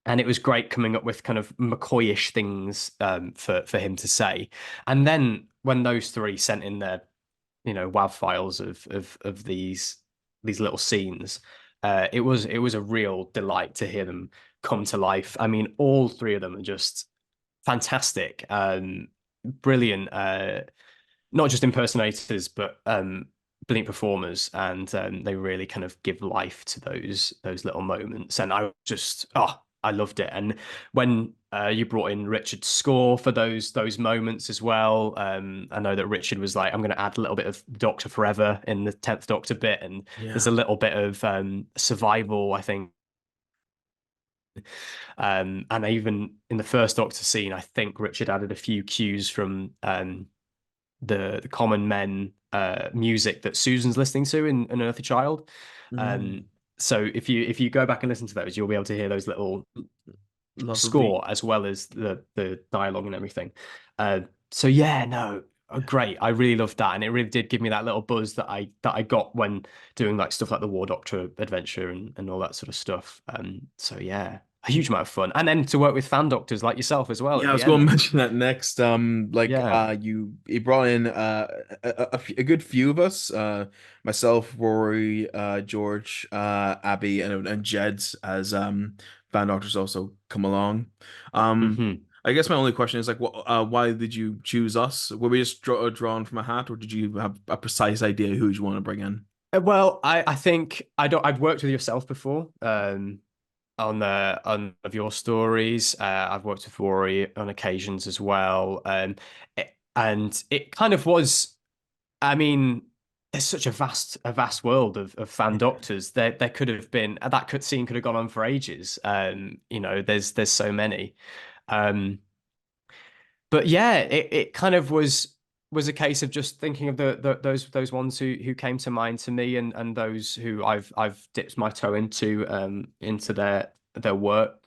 and it was great coming up with kind of McCoyish things for him to say. And then when those three sent in their, WAV files of these little scenes, it was a real delight to hear them come to life. I mean, all three of them are just fantastic, brilliant, not just impersonators, but brilliant performers, and they really kind of give life to those little moments. And I loved it. And when you brought in Richard's score for those moments as well, I know that Richard was like, I'm going to add a little bit of Doctor Forever in the 10th Doctor bit, and there's a little bit of survival, I think. And even in the first Doctor scene, I think Richard added a few cues from the Common Men music that Susan's listening to in An Earthly Child. So if you go back and listen to those, you'll be able to hear those little score as well as the dialogue and everything. So yeah, no, great. I really loved that, and it really did give me that little buzz that I got when doing like stuff like the War Doctor adventure and all that sort of stuff. So yeah, a huge amount of fun, and then to work with fan doctors like yourself as well. Yeah, I was going to mention that next. You brought in a good few of us, myself, Rory, George, Abby, and Jed as fan doctors also come along. I guess my only question is why did you choose us? Were we just drawn from a hat, or did you have a precise idea who you want to bring in? Well, I think I've worked with yourself before. On of your stories, I've worked with Rory on occasions as well, and it kind of was. I mean, there's such a vast world of fan doctors. There could have been that scene could have gone on for ages. There's so many, but yeah, it kind of was a case of just thinking of those ones who came to mind to me, and those who I've dipped my toe into their work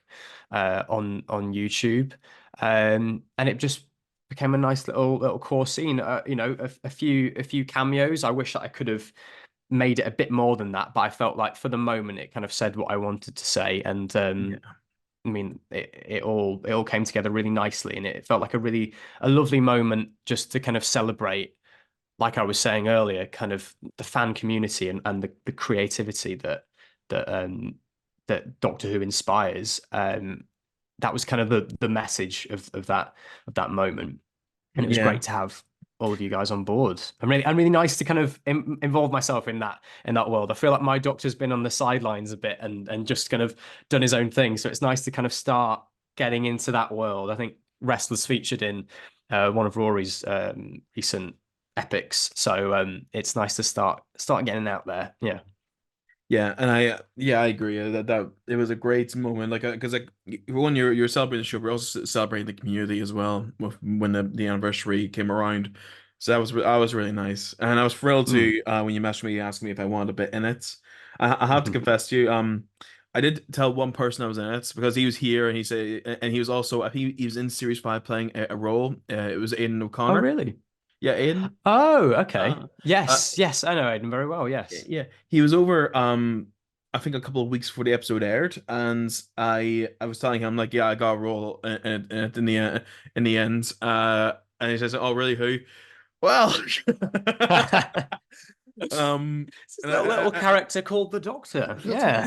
on YouTube, and it just became a nice little core scene. A few cameos. I wish that I could have made it a bit more than that, but I felt like for the moment it kind of said what I wanted to say, and I mean, it all came together really nicely, and it felt like a lovely moment just to kind of celebrate, like I was saying earlier, kind of the fan community and the creativity that Doctor Who inspires. That was kind of the message of that moment, and it was great to have all of you guys on board. I'm really nice to kind of involve myself in that world. I feel like my Doctor's been on the sidelines a bit and just kind of done his own thing. So it's nice to kind of start getting into that world. I think Restless featured in one of Rory's recent epics, so it's nice to start getting out there. Yeah, and I agree that it was a great moment, because when you're celebrating the show, we're also celebrating the community as well when the anniversary came around. So that was really nice, and I was thrilled to when you messaged me asking me if I wanted a bit in it. I have to confess to you, I did tell one person I was in it because he was here, and he was also he was in Series 5 playing a role. It was Aidan O'Connor. Oh, really? Yeah, Aidan. Oh, okay. Yes, I know Aidan very well. Yes. Yeah, he was over. I think a couple of weeks before the episode aired, and I was telling him like, yeah, I got a role in the end. And he says, "Oh, really? Who?" Well, it's a little character called the Doctor. Yeah.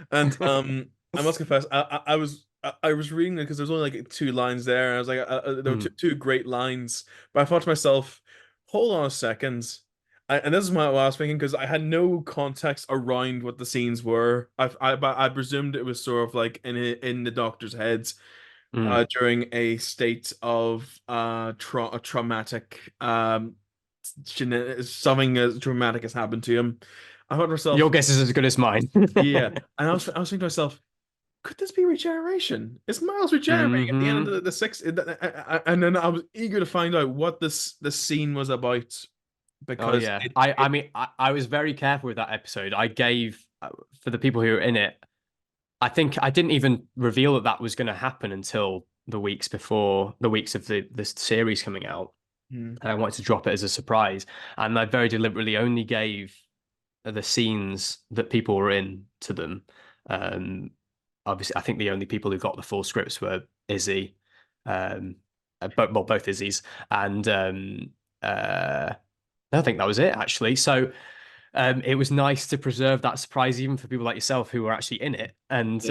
And I must confess, I was reading it because there's only like 2 lines there, and I was like, there were two great lines, but I thought to myself, hold on a second. And this is what I was thinking, because I had no context around what the scenes were. I presumed it was sort of like in the Doctor's heads during a state of traumatic something traumatic has happened to him. I thought to myself, your guess is as good as mine. Yeah, and I was thinking to myself, could this be regeneration? Is Miles regenerating at the end of the 6th? And then I was eager to find out what the scene was about. Because I was very careful with that episode. I gave for the people who were in it. I think I didn't even reveal that was going to happen until the weeks of the series coming out. And I wanted to drop it as a surprise, and I very deliberately only gave the scenes that people were in to them, obviously, I think the only people who got the full scripts were Izzy, both Izzy's, and I think that was it actually. So it was nice to preserve that surprise, even for people like yourself who were actually in it, and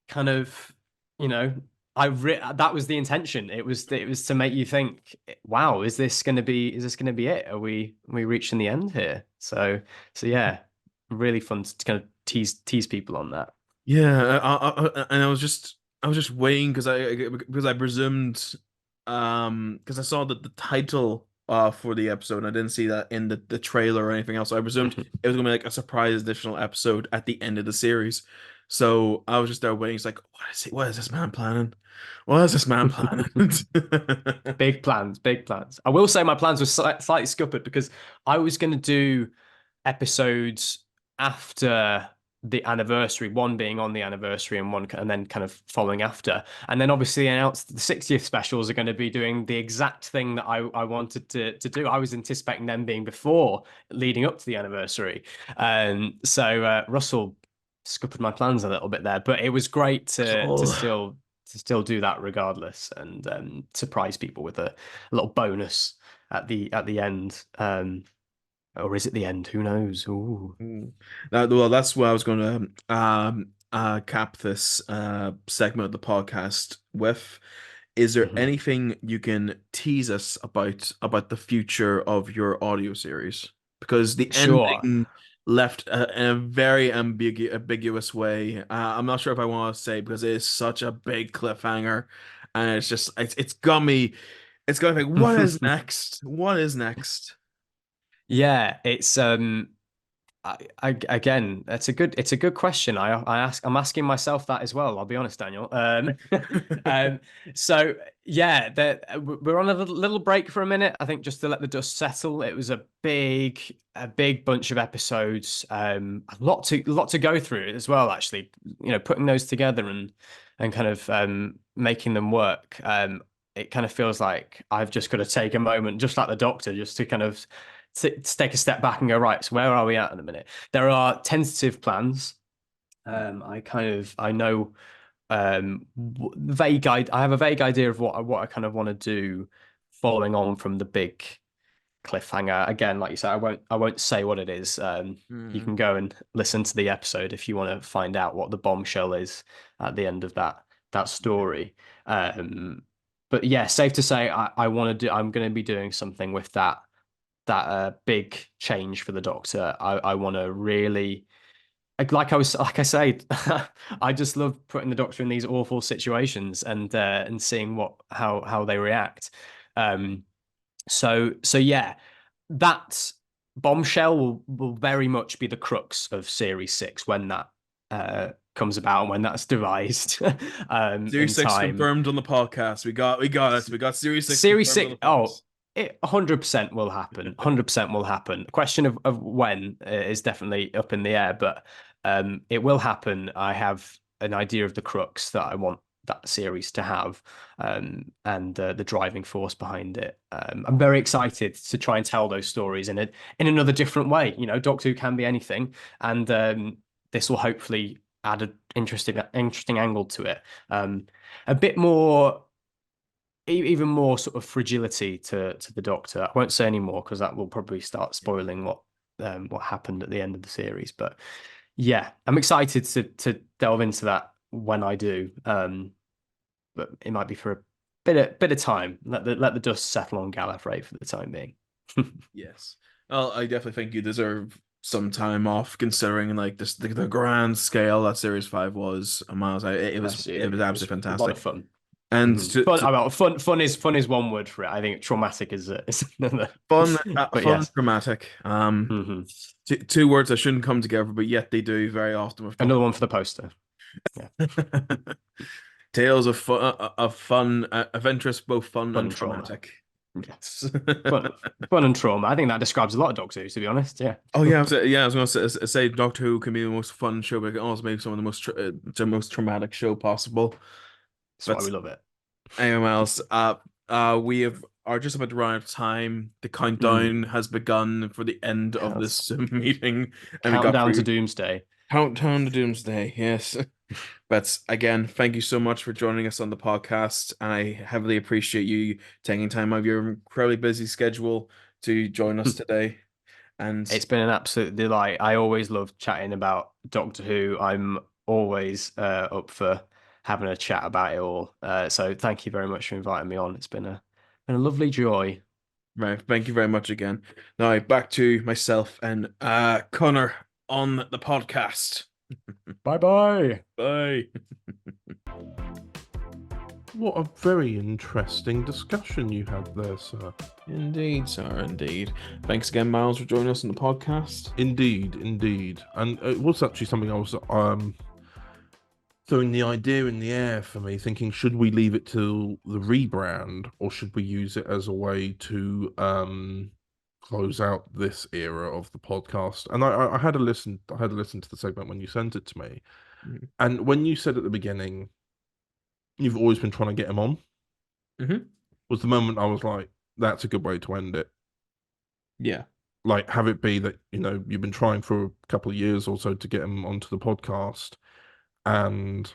kind of, you know, that was the intention. It was to make you think, wow, is this going to be it? Are we reaching the end here? So yeah, really fun to kind of tease people on that. Yeah, and I was just waiting because I presumed because I saw that the title for the episode and I didn't see that in the trailer or anything else. So I presumed it was gonna be like a surprise additional episode at the end of the series. So I was just there waiting. It's like, what is this man planning? What is this man planning? Big plans, big plans. I will say my plans were slightly scuppered because I was going to do episodes after the anniversary, one being on the anniversary and then kind of following after. And then obviously announced the 60th specials are going to be doing the exact thing that I wanted to do. I was anticipating them being before, leading up to the anniversary. So Russell scuppered my plans a little bit there, but it was great to still do that regardless, and surprise people with a little bonus at the end. Or is it the end? Who knows? Ooh. Well, that's what I was going to cap this segment of the podcast with. Is there anything you can tease us about the future of your audio series? Because the ending left in a very ambiguous way. I'm not sure if I want to say because it is such a big cliffhanger, and it's just it's got me. It's got me like, what is next? What is next? Yeah, it's again, it's a good question. I'm asking myself that as well. I'll be honest, Daniel. So yeah, we're on a little break for a minute. I think just to let the dust settle. It was a big bunch of episodes. A lot to go through as well. Actually, you know, putting those together and kind of making them work. It kind of feels like I've just got to take a moment, just like the Doctor, just to kind of to take a step back and go, right, so where are we at the minute? There are tentative plans. I know vague. I have a vague idea of what I kind of want to do, following on from the big cliffhanger. Again, like you said, I won't say what it is. You can go and listen to the episode if you want to find out what the bombshell is at the end of that story. But yeah, safe to say, I'm going to be doing something with that big change for the Doctor. I want to really, like I say, I just love putting the Doctor in these awful situations and seeing how they react. So yeah, that bombshell will very much be the crux of Series 6 when that comes about and when that's devised. Series 6 confirmed on the podcast. We got it. We got Series 6. Series 6. It 100% will happen. 100% will happen. The question of when is definitely up in the air, but it will happen. I have an idea of the crux that I want that series to have, and the driving force behind it. I'm very excited to try and tell those stories in another different way. You know, Doctor Who can be anything, and this will hopefully add an interesting angle to it. A bit more. Even more sort of fragility to the Doctor. I won't say any more because that will probably start spoiling what happened at the end of the series. But yeah, I'm excited to delve into that when I do. But it might be for a bit of time. Let the dust settle on Gallifrey for the time being. Yes. Well, I definitely think you deserve some time off, considering like this the grand scale that Series 5 was. Miles, it was absolutely fantastic. A lot of fun. And fun is one word for it. I think traumatic is another. Fun and traumatic. Two words that shouldn't come together, but yet they do very often. Another one for the poster. Yeah. Tales of fun, of interest, both fun and traumatic. Yes, fun and trauma. I think that describes a lot of Doctor Who, to be honest. Yeah. Oh yeah, I was going to say Doctor Who can be the most fun show, but it can also make some of the most traumatic show possible. That's why we love it. Anyone else? We are just about to run out of time. The countdown has begun for the end of this meeting. Countdown to Doomsday. Countdown to Doomsday. Yes. But again, thank you so much for joining us on the podcast. And I heavily appreciate you taking time out of your incredibly busy schedule to join us today. And It's been an absolute delight. I always love chatting about Doctor Who. I'm always up for having a chat about it all. So thank you very much for inviting me on. It's been a lovely joy. Right, thank you very much again. Now back to myself and Connor on the podcast. Bye-bye. Bye. What a very interesting discussion you had there, sir. Indeed, sir, indeed. Thanks again, Miles, for joining us on the podcast. Indeed, indeed. And it was actually something I was throwing the idea in the air for me, thinking, should we leave it till the rebrand, or should we use it as a way to close out this era of the podcast? And I had a listen to the segment when you sent it to me. And when you said at the beginning, you've always been trying to get him on, was the moment I was like, that's a good way to end it. Yeah. Like, have it be that, you've been trying for a couple of years or so to get him onto the podcast, and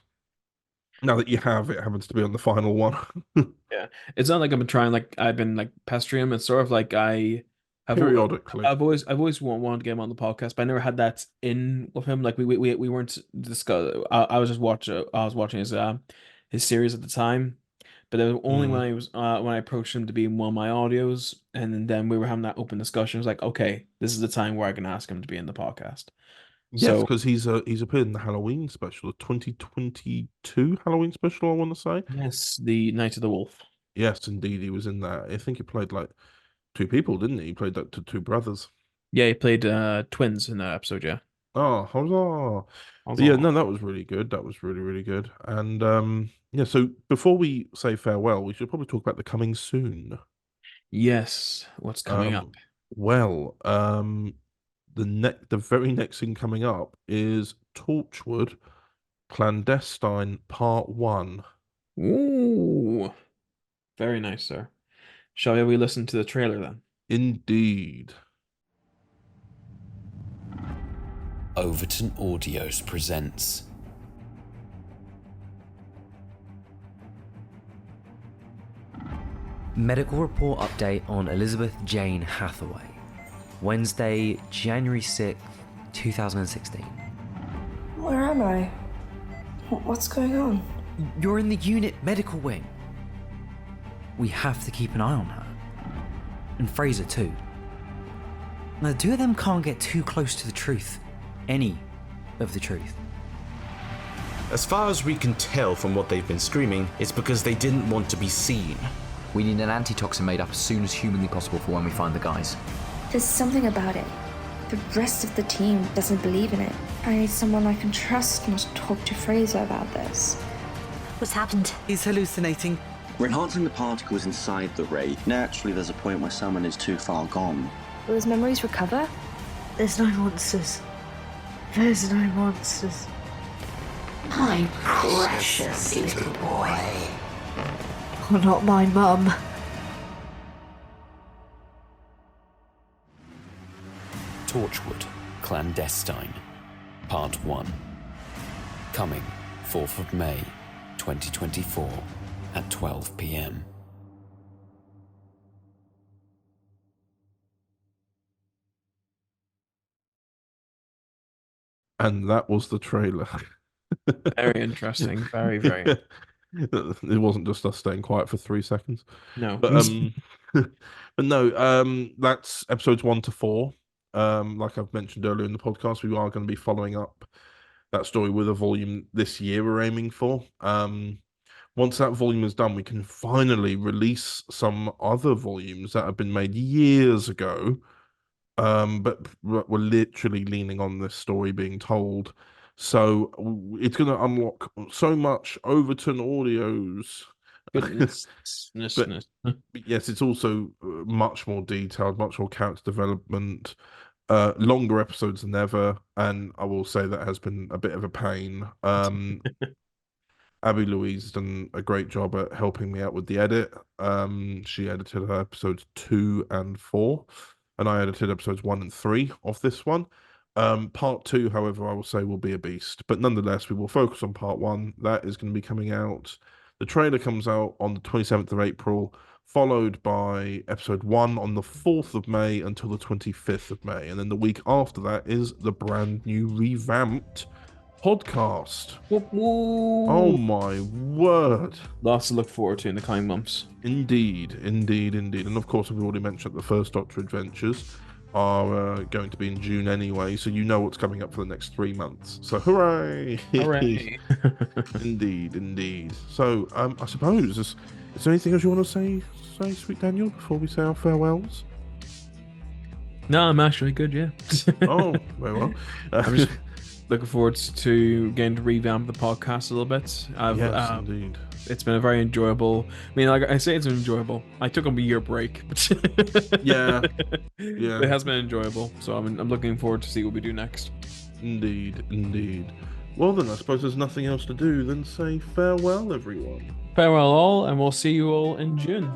now that you have, it happens to be on the final one. Yeah. It's not like I've been pestering him. It's sort of like I have periodically. I've always wanted to get him on the podcast, but I never had that in with him. Like we weren't discuss. I was watching his series at the time, but it was only when I approached him to be in one of my audios, and then we were having that open discussion. It was like, okay, this is the time where I can ask him to be in the podcast. Yes, because he's appeared in the Halloween special, the 2022 Halloween special, I want to say. Yes, the Night of the Wolf. Yes, indeed, he was in that. I think he played like two people, didn't he? He played like two brothers. Yeah, he played twins in that episode. Yeah. Oh, huzzah! Huzzah. Yeah, no, that was really good. That was really, really good. And yeah, so before we say farewell, we should probably talk about the coming soon. Yes, what's coming up? Well, the very next thing coming up is Torchwood Clandestine Part 1. Ooh, very nice, sir. Shall we listen to the trailer then? Indeed. Overton Audios presents Medical report update on Elizabeth Jane Hathaway. Wednesday, January 6th, 2016. Where am I? What's going on? You're in the unit medical wing. We have to keep an eye on her. And Fraser too. Now, the two of them can't get too close to the truth. Any of the truth. As far as we can tell from what they've been screaming, it's because they didn't want to be seen. We need an antitoxin made up as soon as humanly possible for when we find the guys. There's something about it. The rest of the team doesn't believe in it. I need someone I can trust not to talk to Fraser about this. What's happened? He's hallucinating. We're enhancing the particles inside the ray. Naturally, there's a point where someone is too far gone. Will his memories recover? There's no monsters. There's no monsters. My precious little boy. Oh, not my mum. Torchwood Clandestine Part 1. Coming 4th of May 2024 at 12 p.m. And that was the trailer. Very interesting. Very, very. It wasn't just us staying quiet for 3 seconds. No. But but no, that's episodes 1 to 4. Like I've mentioned earlier in the podcast, we are going to be following up that story with a volume this year we're aiming for. Once that volume is done, we can finally release some other volumes that have been made years ago. But we're literally leaning on this story being told. So it's going to unlock so much Overton Audios. But yes, it's also much more detailed, much more character development, longer episodes than ever. And I will say that has been a bit of a pain. Abby Louise has done a great job at helping me out with the edit. She edited her episodes 2 and 4. And I edited episodes 1 and 3 of this one. Part 2, however, I will say will be a beast. But nonetheless, we will focus on part 1. That is going to be coming out. The trailer comes out on the 27th of April, followed by episode 1 on the 4th of May until the 25th of May. And then the week after that is the brand new revamped podcast. Oh my word. Lots to look forward to in the coming months. Indeed. And of course, we've already mentioned the first Doctor Adventures are going to be in June anyway, so you know what's coming up for the next 3 months. So hooray! Hooray! Indeed. So I suppose is there anything else you want to say, sweet Daniel, before we say our farewells? No, I'm actually good. Yeah. Oh, very well. I'm just looking forward to getting to revamp the podcast a little bit. Yes, indeed. It's been a very enjoyable. I mean, like I say, it's enjoyable. I took a year break, but yeah, it has been enjoyable. So I'm looking forward to see what we do next. Indeed. Well, then I suppose there's nothing else to do than say farewell, everyone. Farewell all, and we'll see you all in June.